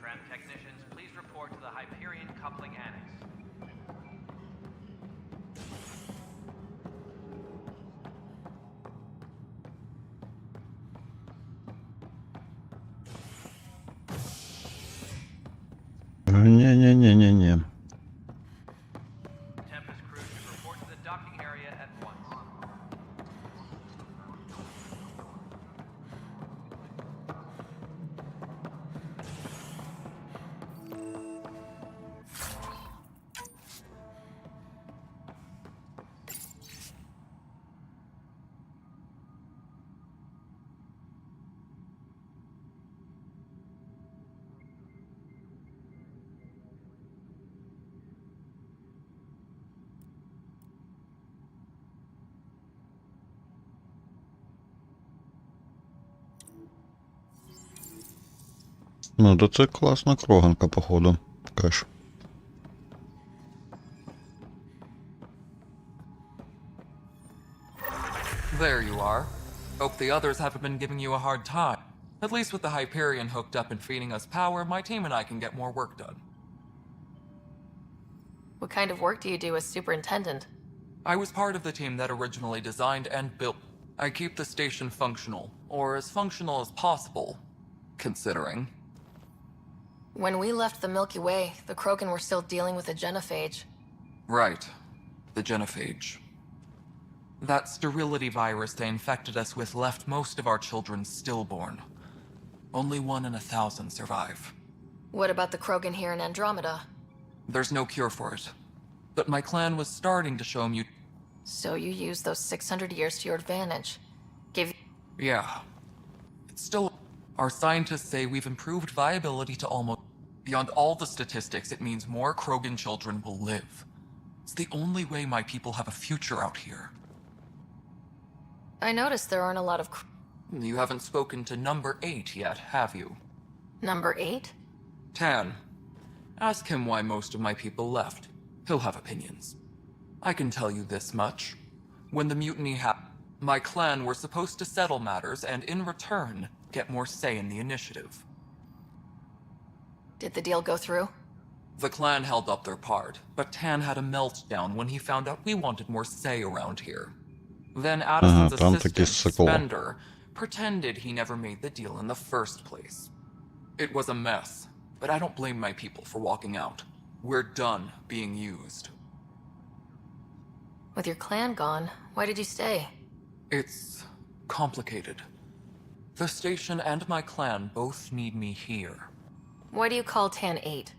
Tram technicians, please report to the Hyperion Coupling Annex. Не-не-не-не-не. Tempest crew should report to the docking area at once. Ну, то це класна кроганка, походу. Кеш. There you are. Hope the others haven't been giving you a hard time. At least with the Hyperion hooked up and feeding us power, my team and I can get more work done. What kind of work do you do as superintendent? I was part of the team that originally designed and built. I keep the station functional, or as functional as possible, considering. When we left the Milky Way, the Krogan were still dealing with the genophage. Right. The genophage. That sterility virus they infected us with left most of our children stillborn. Only 1 in 1,000 survive. What about the Krogan here in Andromeda? There's no cure for it. But my clan was starting to show me. So you used those 600 years to your advantage. Yeah. It's still... Our scientists say we've improved viability to almost... Beyond all the statistics, it means more Krogan children will live. It's the only way my people have a future out here. I noticed there aren't a lot of... You haven't spoken to number 8 yet, have you? Number 8? Tan. Ask him why most of my people left. He'll have opinions. I can tell you this much. When the mutiny happened, my clan were supposed to settle matters and, in return, get more say in the initiative. Did the deal go through? The clan held up their part, but Tan had a meltdown when he found out we wanted more say around here. Then Addison's assistant, Spender, pretended he never made the deal in the first place. It was a mess, but I don't blame my people for walking out. We're done being used. With your clan gone, why did you stay? It's complicated. The station and my clan both need me here. Why do you call Tan 8?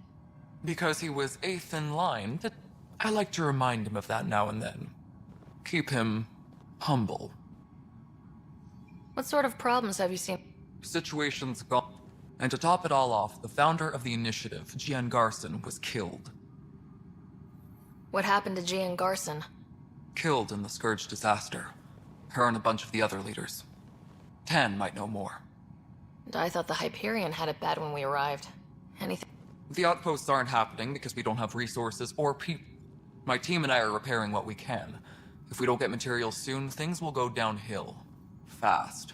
Because he was 8th in line, but I like to remind him of that now and then. Keep him humble. What sort of problems have you seen? Situations gone. And to top it all off, the founder of the initiative, Gian Garson, was killed. What happened to Gian Garson? Killed in the Scourge disaster. Her and a bunch of the other leaders. Tan might know more. I thought the Hyperion had it bad when we arrived. Anything? The outposts aren't happening because we don't have resources or people. My team and I are repairing what we can. If we don't get materials soon, things will go downhill. Fast.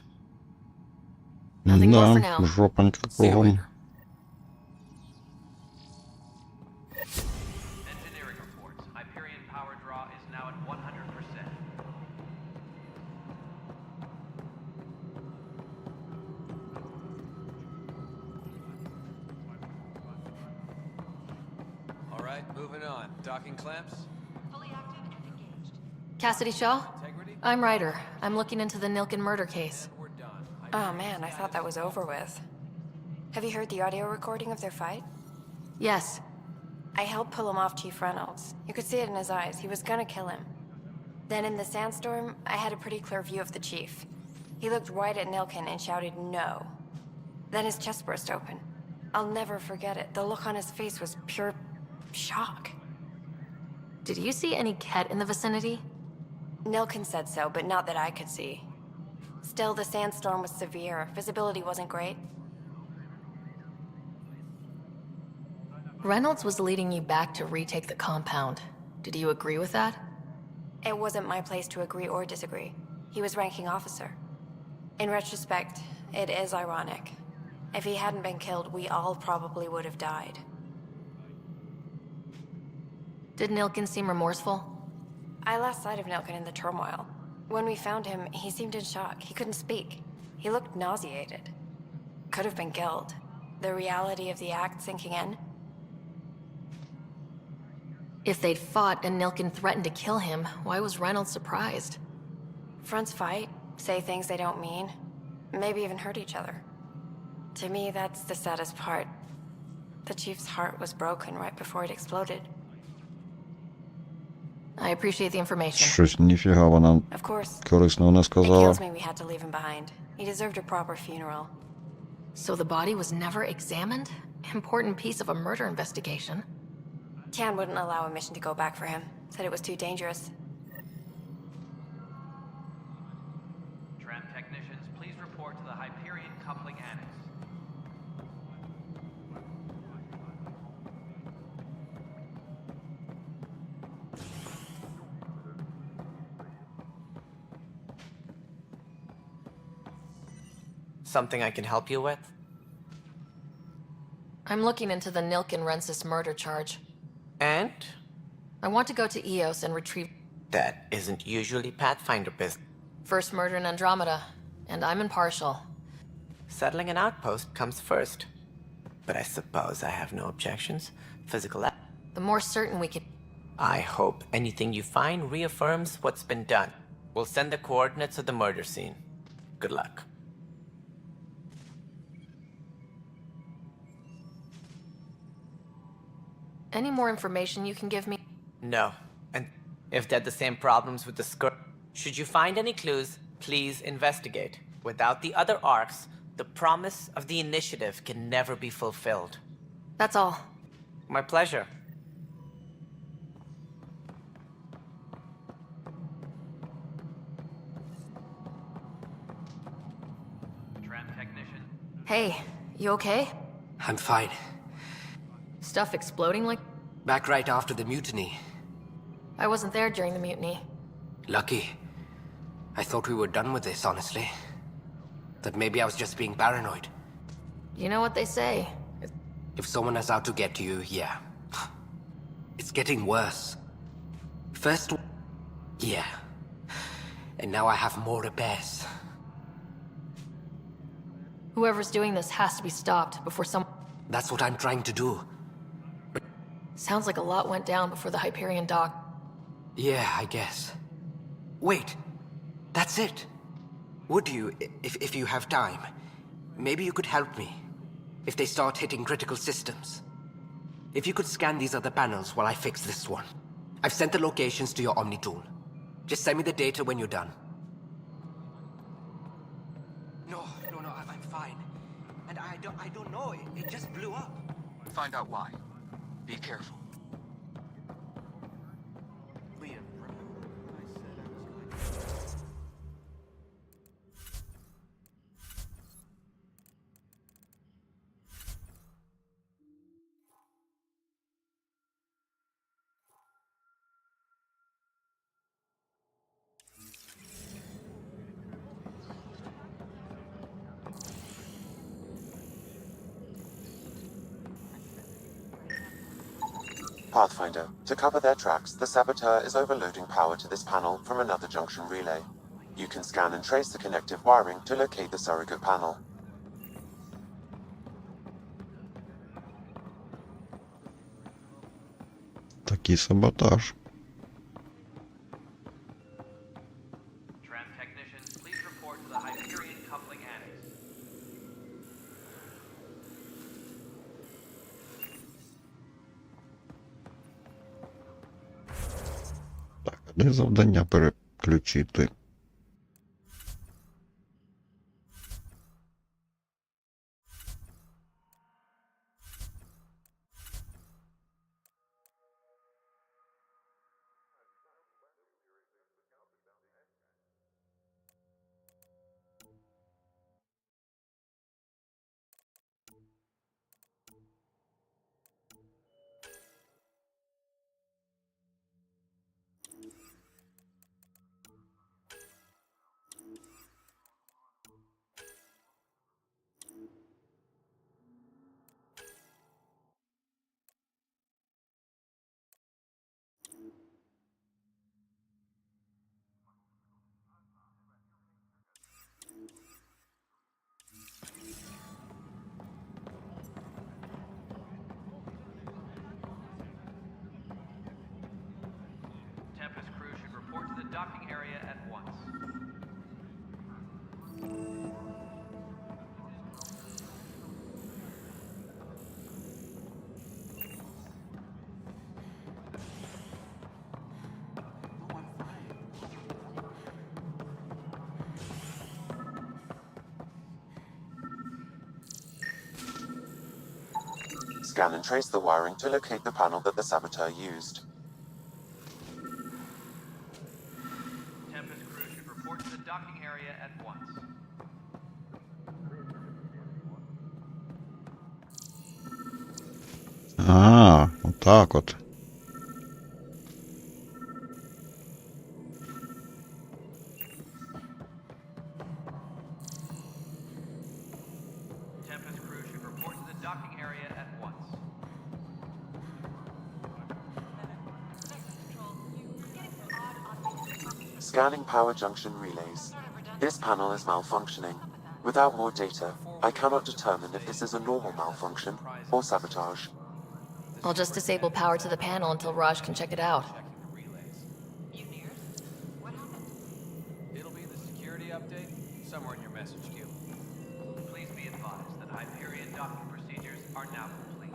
Да, жопанька кругом. right, moving on. Docking clamps? Cassidy Shaw? I'm Ryder. I'm looking into the Nilken murder case. Oh man, I thought that was over with. Have you heard the audio recording of their fight? Yes. I helped pull him off Chief Reynolds. You could see it in his eyes. He was gonna kill him. Then in the sandstorm, I had a pretty clear view of the chief. He looked right at Nilken and shouted no. Then his chest burst open. I'll never forget it. The look on his face was pure shock. Did you see any Ket in the vicinity? Nilken said so, but not that I could see. Still, the sandstorm was severe. Visibility wasn't great. Reynolds was leading you back to retake the compound. Did you agree with that? It wasn't my place to agree or disagree. He was ranking officer. In retrospect, it is ironic. If he hadn't been killed, we all probably would have died. Did Nilken seem remorseful? I lost sight of Nilken in the turmoil. When we found him, he seemed in shock. He couldn't speak. He looked nauseated. Could have been killed. The reality of the act sinking in. If they'd fought and Nilken threatened to kill him, why was Reynolds surprised? Fronts fight, say things they don't mean, maybe even hurt each other. To me, that's the saddest part. The Chief's heart was broken right before it exploded. I appreciate the information. Щось ніфіга вона Of course. корисного не It сказала. kills me we had to leave him behind. He deserved a proper funeral. So the body was never examined? Important piece of a murder investigation. Tian wouldn't allow a mission to go back for him. Said it was too dangerous. Tram technicians, please report to the Hyperion Coupling Annex. Something I can help you with? I'm looking into the Nilken Rensis murder charge. And? I want to go to Eos and retrieve... That isn't usually Pathfinder business. First murder in Andromeda, and I'm impartial. Settling an outpost comes first. But I suppose I have no objections. Physical... The more certain we can... I hope anything you find reaffirms what's been done. We'll send the coordinates of the murder scene. Good luck. Any more information you can give me? No. And if they're the same problems with the skirt, should you find any clues, please investigate. Without the other arcs, the promise of the initiative can never be fulfilled. That's all. My pleasure. Tram technician. Hey, you okay? I'm fine. Stuff exploding like... Back right after the mutiny. I wasn't there during the mutiny. Lucky. I thought we were done with this, honestly. That maybe I was just being paranoid. You know what they say. If someone is out to get you, yeah. It's getting worse. First... Yeah. And now I have more repairs. Whoever's doing this has to be stopped before some... That's what I'm trying to do. Sounds like a lot went down before the Hyperion dock. Yeah, I guess. Wait. That's it. Would you, if you have time, maybe you could help me. If they start hitting critical systems. If you could scan these other panels while I fix this one. I've sent the locations to your Omni tool. Just send me the data when you're done. No, I'm fine. And I don't know, it just blew up. Find out why. Be careful. Liam, remember when I said I was going to... Pathfinder, to cover their tracks, the Saboteur is overloading power to this panel from another junction relay. You can scan and trace the connective wiring to locate the surrogate panel. Який саботаж. Tram technicians, please report to the Hyperion coupling annex. Так, а де завдання переключити? Tempest crew should report to the docking area at once. Scan and trace the wiring to locate the panel that the saboteur used. Tempest crew should report to the docking area at once. А, отак от. Tempest crew should report to the docking area at once. Scanning power junction relays. This panel is malfunctioning. Without more data, I cannot determine if this is a normal malfunction or sabotage. I'll just disable power to the panel until Raj can check it out. It'll be the security update somewhere in your message queue. Please be advised that Hyperion docking procedures are now complete.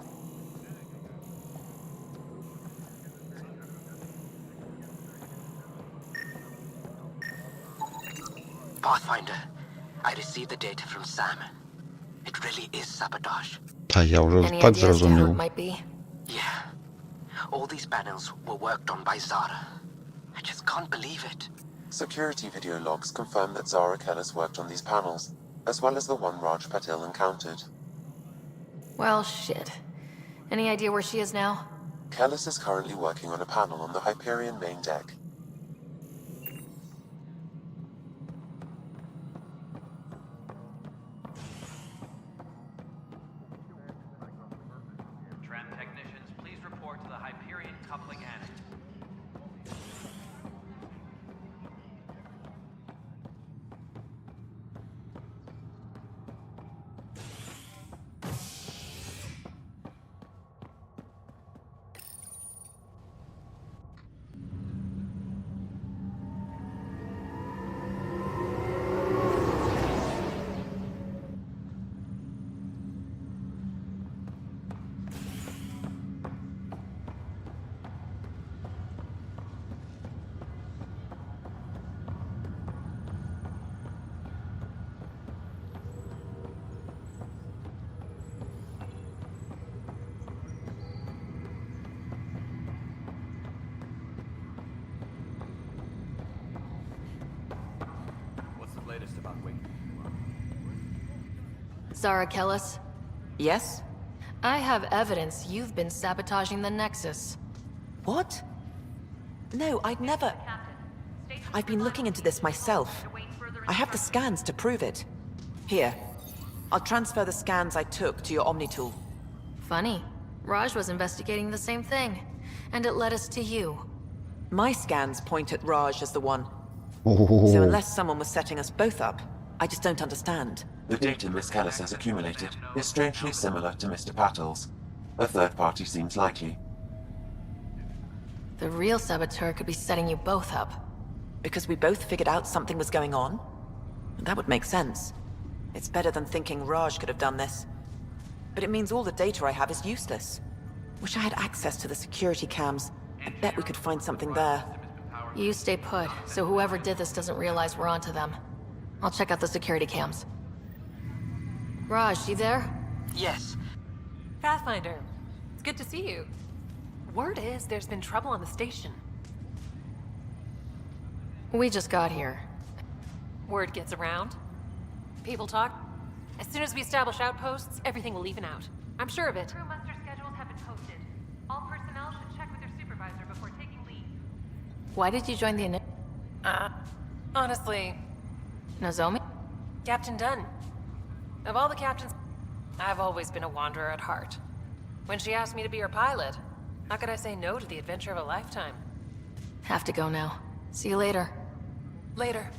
Pathfinder, I received the data from Sam. It really is sabotage. Та я вже Any так ideas to how it зрозумів. might be? Yeah. All these panels were worked on by Zara. I just can't believe it. Security video logs confirm that Zara Kellis worked on these panels, as well as the one Raj Patil encountered. Well, shit. Any idea where she is now? Kellis is currently working on a panel on the Hyperion main deck. Tram technicians, please report to the Hyperion coupling annex. What's the latest about Wing? Zara Kellis? Yes? I have evidence you've been sabotaging the Nexus. What? No, I'd never... I've been looking into this myself. I have the scans to prove it. Here. I'll transfer the scans I took to your Omni tool. Funny. Raj was investigating the same thing, and it led us to you. My scans point at Raj as the one. Oh. So unless someone was setting us both up, I just don't understand. The data Miss Kellis has accumulated is strangely similar to Mr. Patil's. A third party seems likely. The real saboteur could be setting you both up. Because we both figured out something was going on? That would make sense. It's better than thinking Raj could have done this. But it means all the data I have is useless. Wish I had access to the security cams. I bet we could find something there. You stay put, so whoever did this doesn't realize we're onto them. I'll check out the security cams. Raj, you there? Yes. Pathfinder, it's good to see you. Word is there's been trouble on the station. We just got here. Word gets around. People talk. As soon as we establish outposts, everything will even out. I'm sure of it. Crew muster schedules have been posted. All personnel should check with their supervisor before taking leave. Why did you join the Honestly... Nozomi? Captain Dunn. Of all the captains, I've always been a wanderer at heart. When she asked me to be her pilot, how could I say no to the adventure of a lifetime? Have to go now. See you later. Later.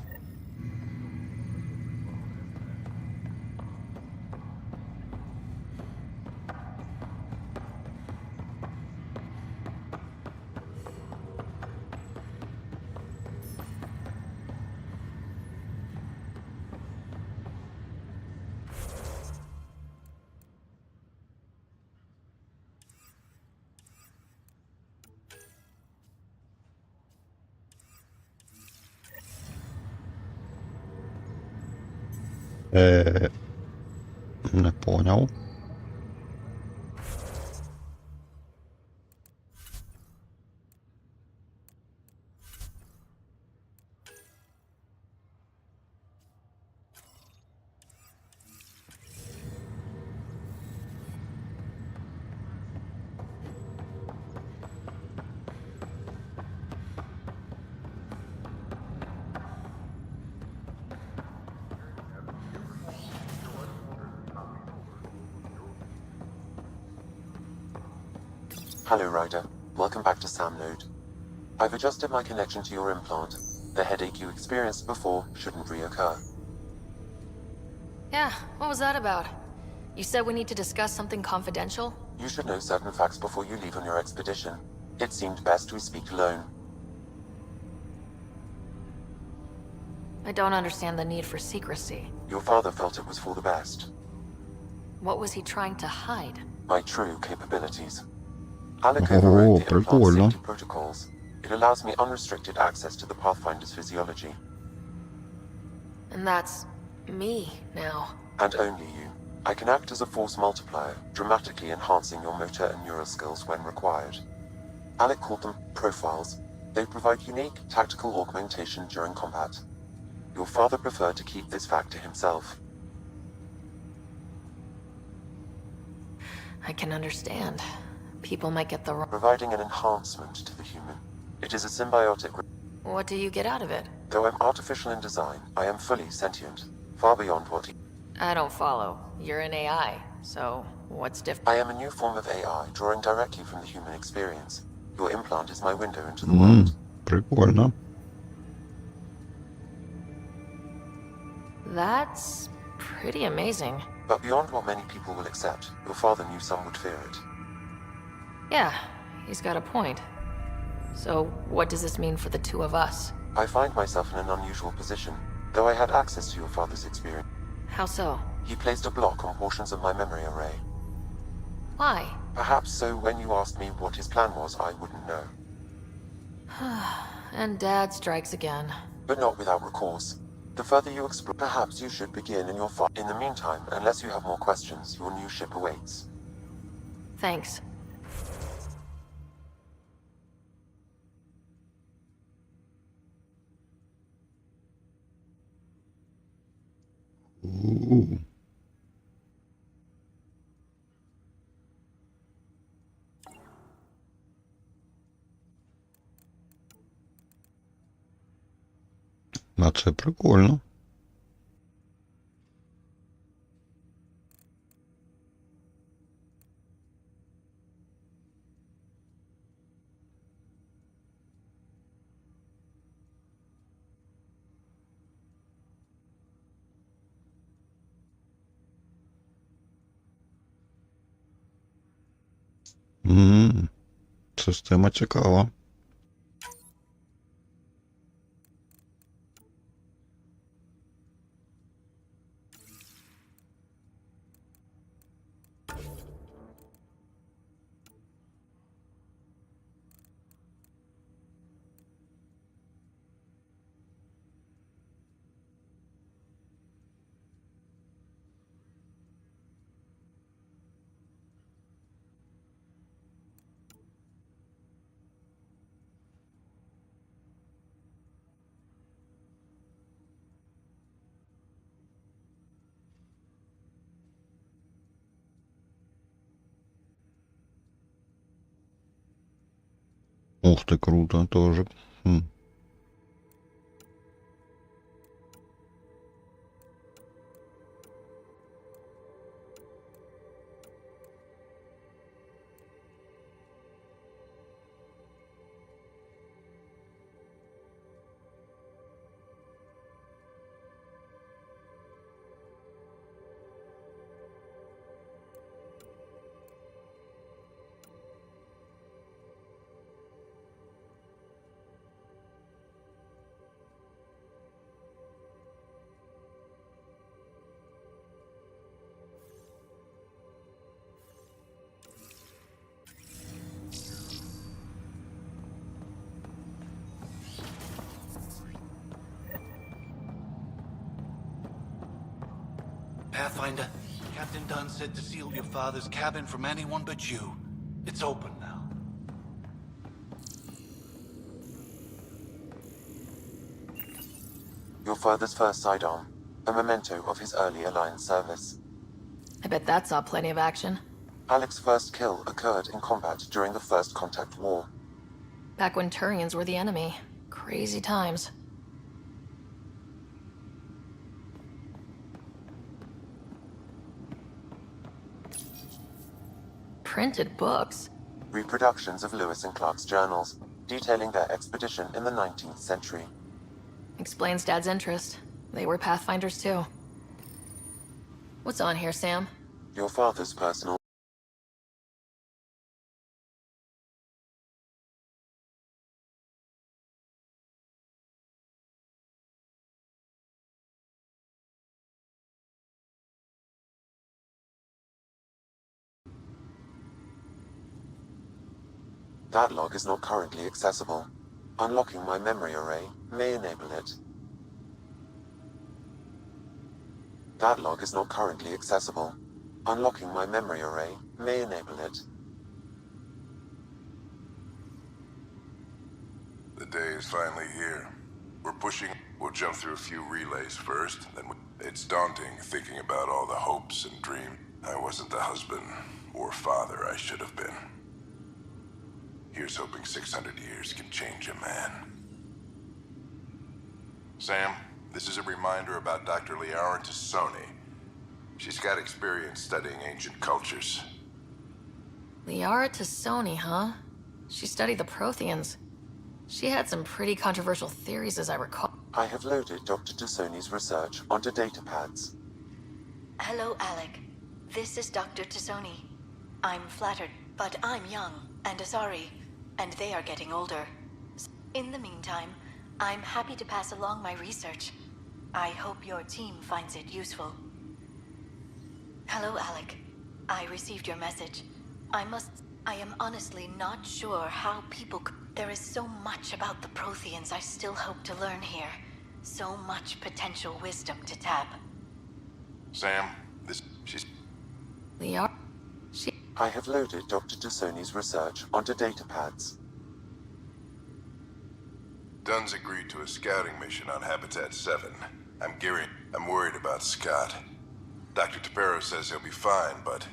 Не понял. Hello, Ryder. Welcome back to Sam Node. I've adjusted my connection to your implant. The headache you experienced before shouldn't reoccur. Yeah, what was that about? You said we need to discuss something confidential? You should know certain facts before you leave on your expedition. It seemed best we speak alone. I don't understand the need for secrecy. Your father felt it was for the best. What was he trying to hide? My true capabilities. Alec overrode the implant safety protocols. It allows me unrestricted access to the Pathfinder's physiology. And that's... me, now. And only you. I can act as a force multiplier, dramatically enhancing your motor and neural skills when required. Alec called them profiles. They provide unique, tactical augmentation during combat. Your father preferred to keep this fact to himself. I can understand. People might get the wrong... Providing an enhancement to the human. It is a symbiotic... What do you get out of it? Though I'm artificial in design, I am fully sentient. Far beyond what I don't follow. You're an AI, so what's different? I am a new form of AI, drawing directly from the human experience. Your implant is my window into the world. Прикольно. That's pretty amazing. But beyond what many people will accept, your father knew some would fear it. Yeah, he's got a point. So, what does this mean for the two of us? I find myself in an unusual position, though I had access to your father's experience. How so? He placed a block on portions of my memory array. Why? Perhaps so when you asked me what his plan was, I wouldn't know. And Dad strikes again. But not without recourse. The further you explore, perhaps you should begin in your fight. In the meantime, unless you have more questions, your new ship awaits. Thanks. Ooh. А це прикольно. Система цікава. Ух ты, круто тоже. Pathfinder, Captain Dunn said to seal your father's cabin from anyone but you. It's open now. Your father's first sidearm, a memento of his early Alliance service. I bet that saw plenty of action. Alec's first kill occurred in combat during the First Contact War. Back when Turians were the enemy. Crazy times. Printed books. Reproductions of Lewis and Clark's journals, detailing their expedition in the 19th century. Explains Dad's interest. They were Pathfinders too. What's on here, Sam? Your father's personal... That log is not currently accessible. Unlocking my memory array may enable it. That log is not currently accessible. Unlocking my memory array may enable it. The day is finally here. We're pushing. We'll jump through a few relays first, then it's daunting thinking about all the hopes and dreams. I wasn't the husband or father I should have been. Here's hoping 600 years can change a man. Sam, this is a reminder about Dr. Liara Tassoni. She's got experience studying ancient cultures. Liara Tassoni, huh? She studied the Protheans. She had some pretty controversial theories, as I recall. I have loaded Dr. Tassoni's research onto datapads. Hello, Alec. This is Dr. Tassoni. I'm flattered, but I'm young and Asari, and they are getting older. In the meantime, I'm happy to pass along my research. I hope your team finds it useful. Hello, Alec. I received your message. I am honestly not sure how people could... There is so much about the Protheans I still hope to learn here. So much potential wisdom to tap. Sam, she's... Liara... I have loaded Dr. Tassoni's research onto datapads. Dunn's agreed to a scouting mission on Habitat 7. I'm worried about Scott. Dr. Tapero says he'll be fine, but...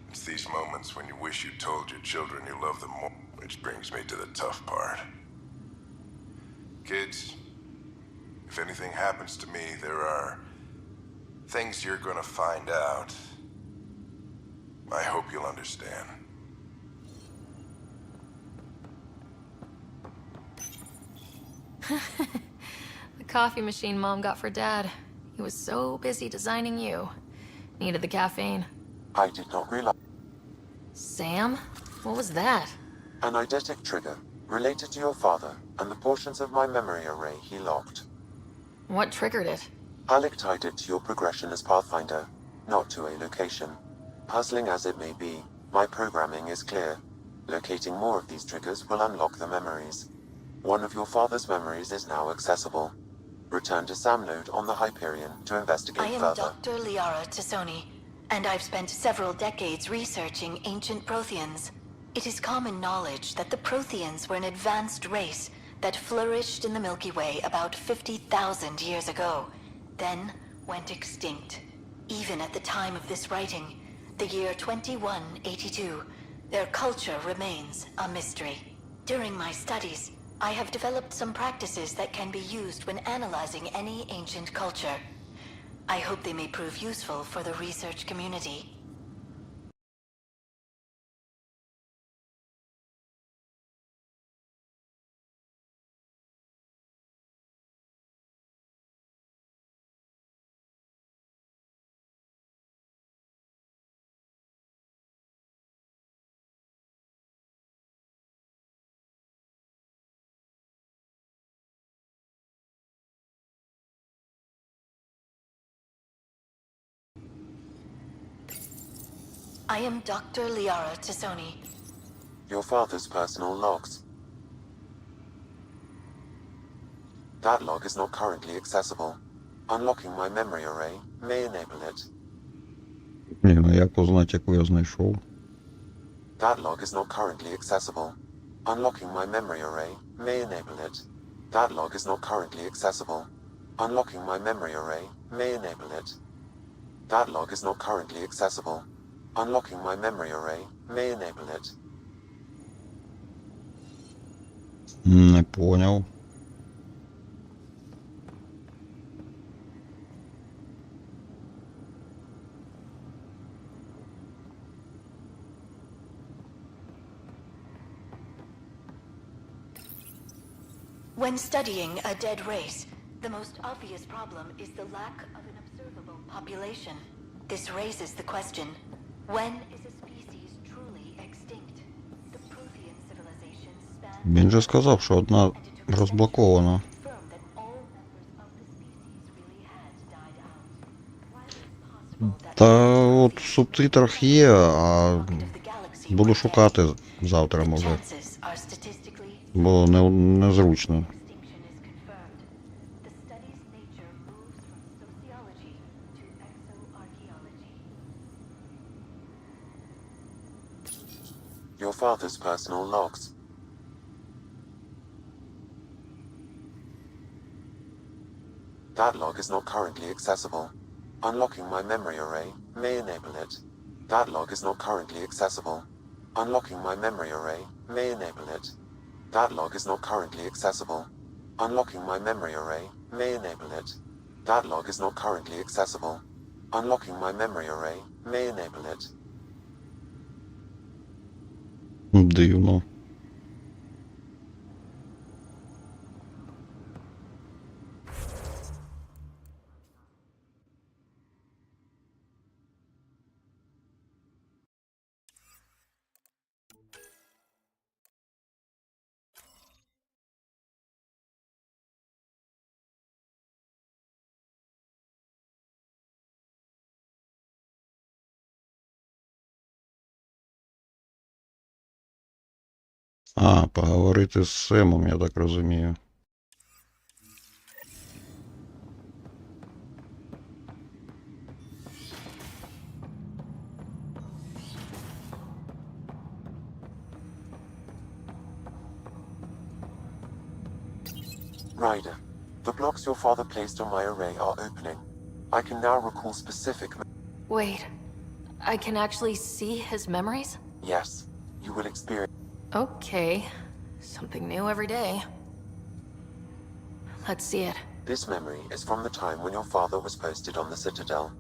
It's these moments when you wish you told your children you love them more, which brings me to the tough part. Kids, if anything happens to me, there are things you're gonna find out. I hope you'll understand. The coffee machine Mom got for Dad. He was so busy designing you. Needed the caffeine. I did not realize... Sam? What was that? An eidetic trigger, related to your father, and the portions of my memory array he locked. What triggered it? Alec tied it to your progression as Pathfinder, not to a location. Puzzling as it may be, my programming is clear. Locating more of these triggers will unlock the memories. One of your father's memories is now accessible. Return to Sam Node on the Hyperion to investigate I am further. Dr. Liara Tassoni, and I've spent several decades researching ancient Protheans. It is common knowledge that the Protheans were an advanced race that flourished in the Milky Way about 50,000 years ago, then went extinct. Even at the time of this writing, the year 2182, their culture remains a mystery. During my studies, I have developed some practices that can be used when analyzing any ancient culture. I hope they may prove useful for the research community. I am Dr. Liara Tassoni. Your father's personal logs. That log is not currently accessible. Unlocking my memory array may enable it. Ні, ну як узнати, яку я знайшов? That log is not currently accessible. Unlocking my memory array may enable it. That log is not currently accessible. Unlocking my memory array may enable it. That log is not currently accessible. Unlocking my memory array may enable it. Не поняв. When studying a dead race, the most obvious problem is the lack of an observable population. This raises the question, when is a species truly extinct? The Prothean civilization spanned... Він же сказав, що одна розблокована. Та от в субтитрах є, а буду шукати завтра, може. Бо незручно. Your father's personal logs. That log is not currently accessible. Unlocking my memory array may enable it. That log is not currently accessible. Unlocking my memory array may enable it. That log is not currently accessible. Unlocking my memory array may enable it. That log is not currently accessible. Unlocking my memory array may enable it. Дивно. А, поговорити з Семом, я так розумію. Ryder, the blocks your father placed on my array are opening. I can now recall specific... Wait, I can actually see his memories? Yes, you will experience... Okay, something new every day. Let's see it. This memory is from the time when your father was posted on the Citadel.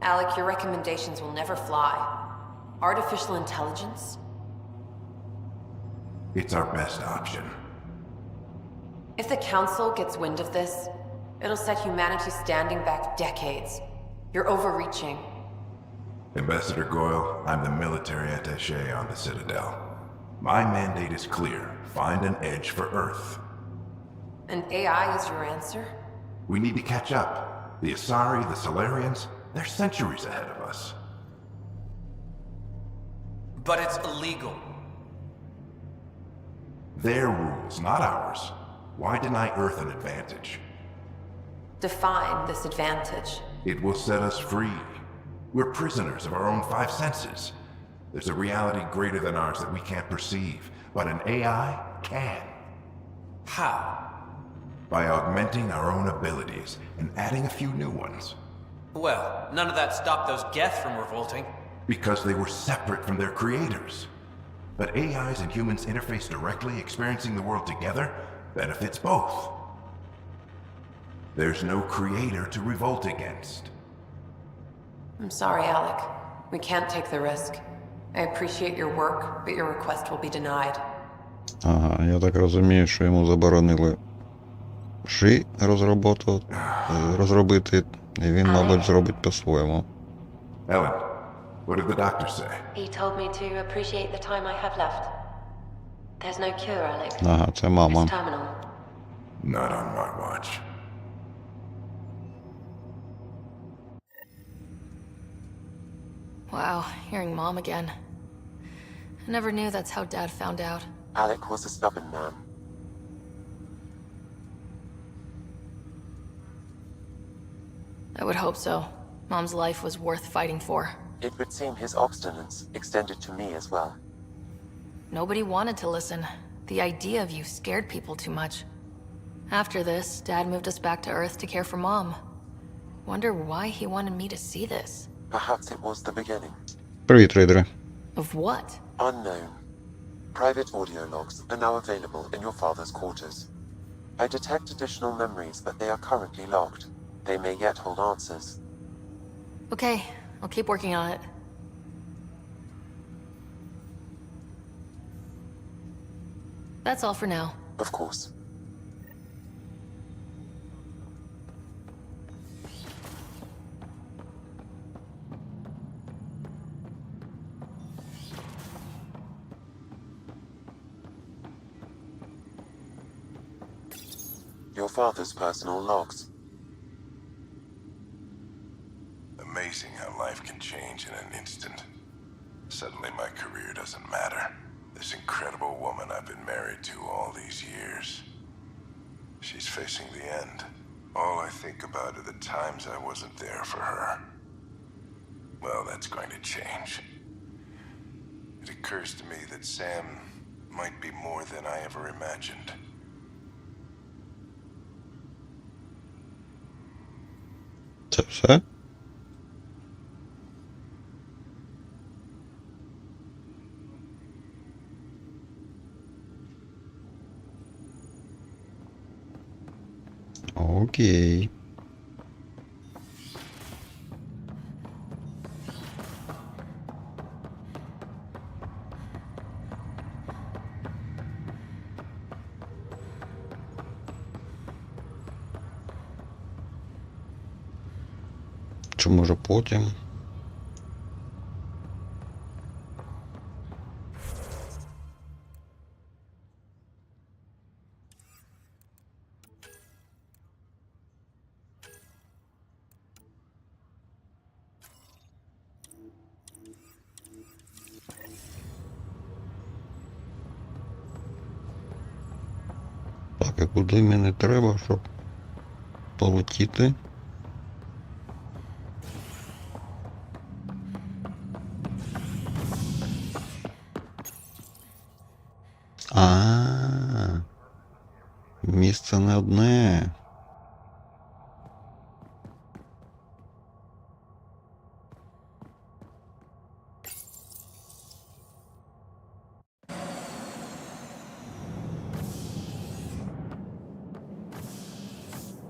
Alec, your recommendations will never fly. Artificial intelligence? It's our best option. If the Council gets wind of this, it'll set humanity standing back decades. You're overreaching. Ambassador Goyle, I'm the military attaché on the Citadel. My mandate is clear. Find an edge for Earth. And AI is your answer? We need to catch up. The Asari, the Solarians, they're centuries ahead of us. But it's illegal. Their rules, not ours. Why deny Earth an advantage? Define this advantage. It will set us free. We're prisoners of our own five senses. There's a reality greater than ours that we can't perceive, but an AI can. How? By augmenting our own abilities and adding a few new ones. Well, none of that stopped those Geth from revolting. Because they were separate from their creators. But AIs and humans interface directly, experiencing the world together benefits both. There's no creator to revolt against. I'm sorry, Alec. We can't take the risk. I appreciate your work, but your request will be denied. Ага, я так розумію, що йому заборонили розробити, і він, мабуть, зробить по-своєму. Ellen, what did the doctor say? He told me to appreciate the time I have left. There's no cure, Alex. Ага, це мама. It's terminal. Not on my watch. Wow, hearing Mom again. I never knew that's how Dad found out. Alec was a stubborn man. I would hope so. Mom's life was worth fighting for. It would seem his obstinance extended to me as well. Nobody wanted to listen. The idea of you scared people too much. After this, Dad moved us back to Earth to care for Mom. Wonder why he wanted me to see this. Perhaps it was the beginning. Привіт, рейдери. Of what? Unknown. Private audio logs are now available in your father's quarters. I detect additional memories, but they are currently locked. They may yet hold answers. Okay, I'll keep working on it. That's all for now. Of course. Your father's personal logs. Amazing how life can change in an instant. Suddenly my career doesn't matter. This incredible woman I've been married to all these years. She's facing the end. All I think about are the times I wasn't there for her. Well, that's going to change. It occurs to me that Sam might be more than I ever imagined. Це все? Окей. Чи може потім? Так, і куди мені треба, щоб полетіти? Місце не одне.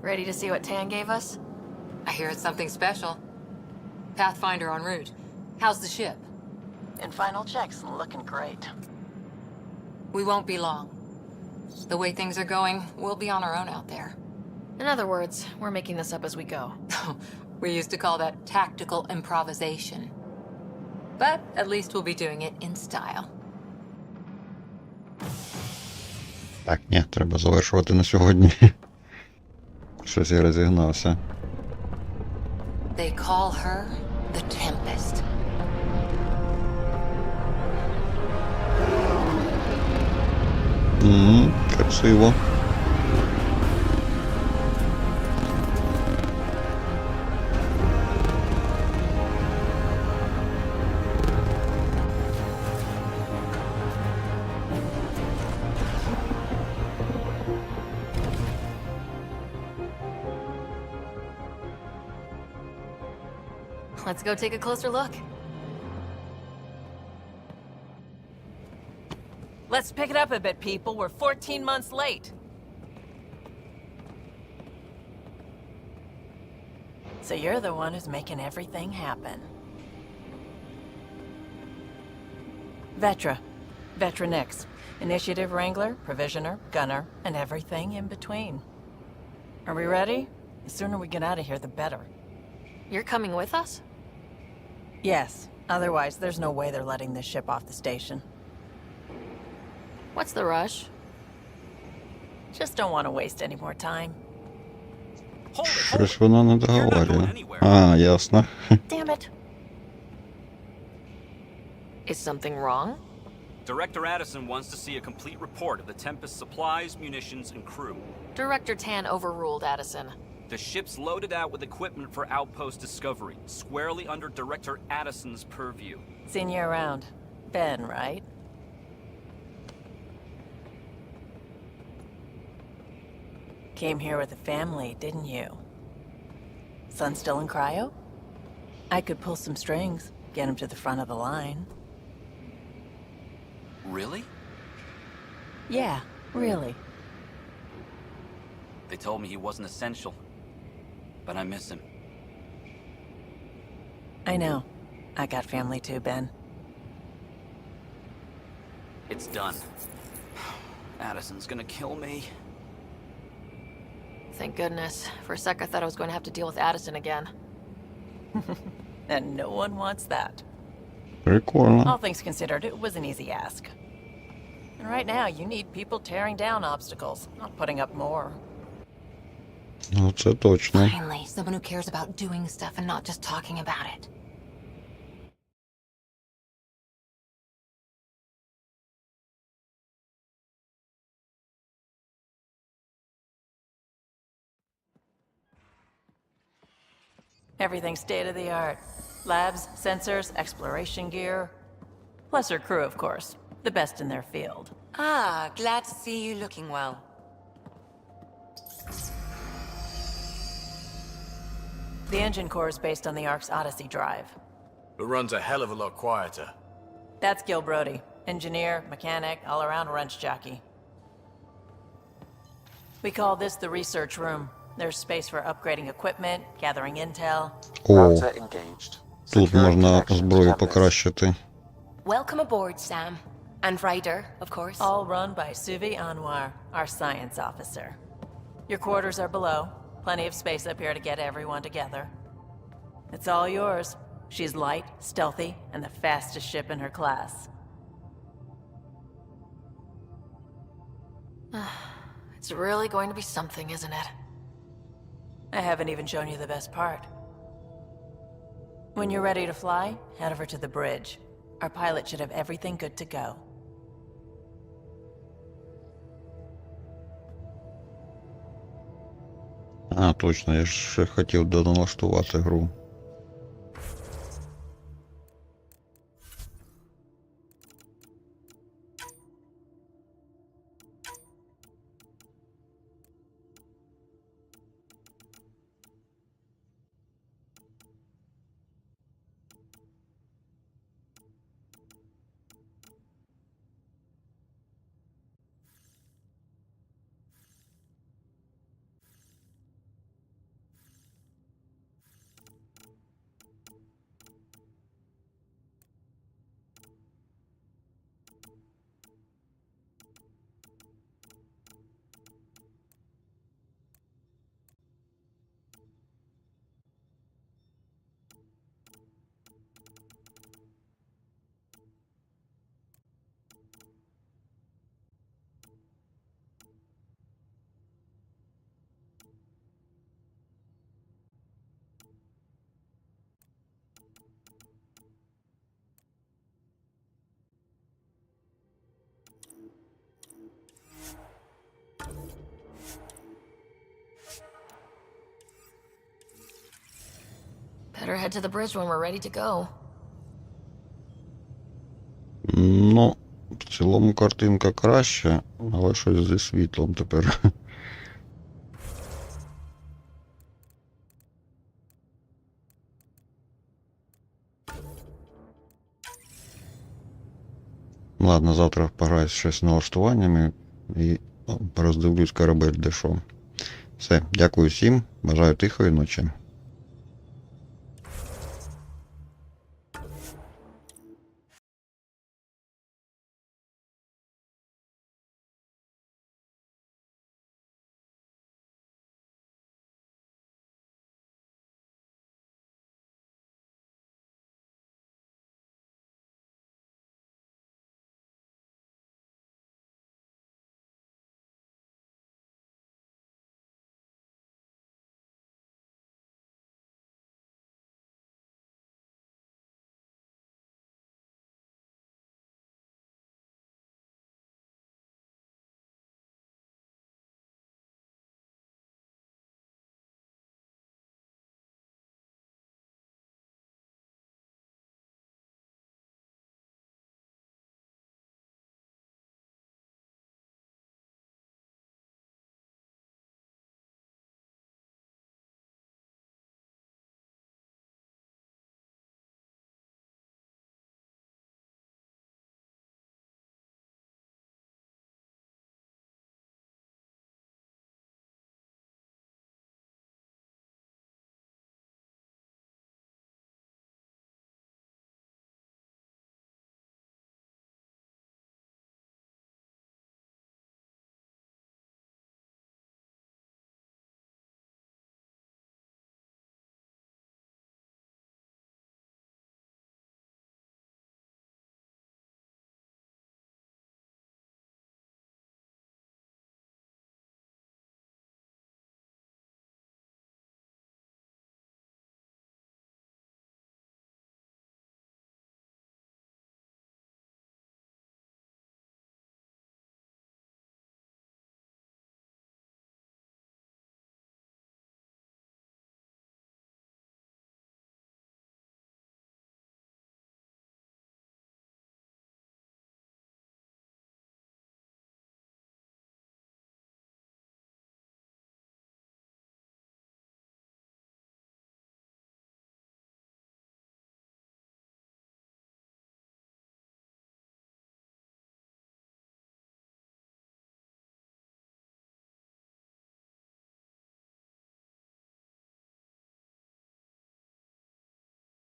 Ready to see what Tan gave us? I hear it's something special. Pathfinder en route. How's the ship? In final checks, looking great. We won't be long. The way things are going, we'll be on our own out there. In other words, we're making this up as we go. We used to call that tactical improvisation. But at least we'll be doing it in style. Так, ні, треба завершувати на сьогодні. Щось я розігнався. They call her the Tempest. Красиво. Let's go take a closer look. Let's pick it up a bit, people. We're 14 months late. So you're the one who's making everything happen. Vetra. Vetra Nix. Initiative Wrangler, Provisioner, Gunner, and everything in between. Are we ready? The sooner we get out of here, the better. You're coming with us? Yes. Otherwise, there's no way they're letting this ship off the station. What's the rush? Just don't want to waste any more time. Щось вона не договорює. А, ясно. Damn it. Is something wrong? Director Addison wants to see a complete report of the Tempest's supplies, munitions, and crew. Director Tan overruled Addison. The ship's loaded out with equipment for outpost discovery, squarely under Director Addison's purview. Seen you around. Ben, right? Came here with a family, didn't you? Son still in cryo? I could pull some strings, get him to the front of the line. Really? Yeah, really. They told me he wasn't essential, but I miss him. I know. I got family too, Ben. It's done. Addison's gonna kill me. Thank goodness. For a sec I thought I was going to have to deal with Addison again. And no one wants that. Прикольно. All things considered, it was an easy ask. And right now, you need people tearing down obstacles, not putting up more. Ну, це точно. Finally, someone who cares about doing stuff and not just talking about it. Everything's state-of-the-art. Labs, sensors, exploration gear. Plus her crew, of course. The best in their field. Ah, glad to see you looking well. The engine core is based on the Ark's Odyssey drive. It runs a hell of a lot quieter. That's Gil Brody. Engineer, mechanic, all-around wrench jockey. We call this the research room. There's space for upgrading equipment, gathering intel. О, тут можна зброю покращити. Welcome aboard, Sam. And Ryder, of course. All run by Suvi Anwar, our science officer. Your quarters are below. Plenty of space up here to get everyone together. It's all yours. She's light, stealthy, and the fastest ship in her class. It's really going to be something, isn't it? I haven't even shown you the best part. When you're ready to fly, head over to the bridge. Our pilot should have everything good to go. А, точно, я ж ще хотів доналаштувати гру. Better head to the bridge when we're ready to go. Ну, в цілому картинка краща, але щось зі світлом тепер. Ладно, завтра пограю щось з налаштуваннями і роздивлюсь корабель, де що. Все, дякую всім, бажаю тихої ночі.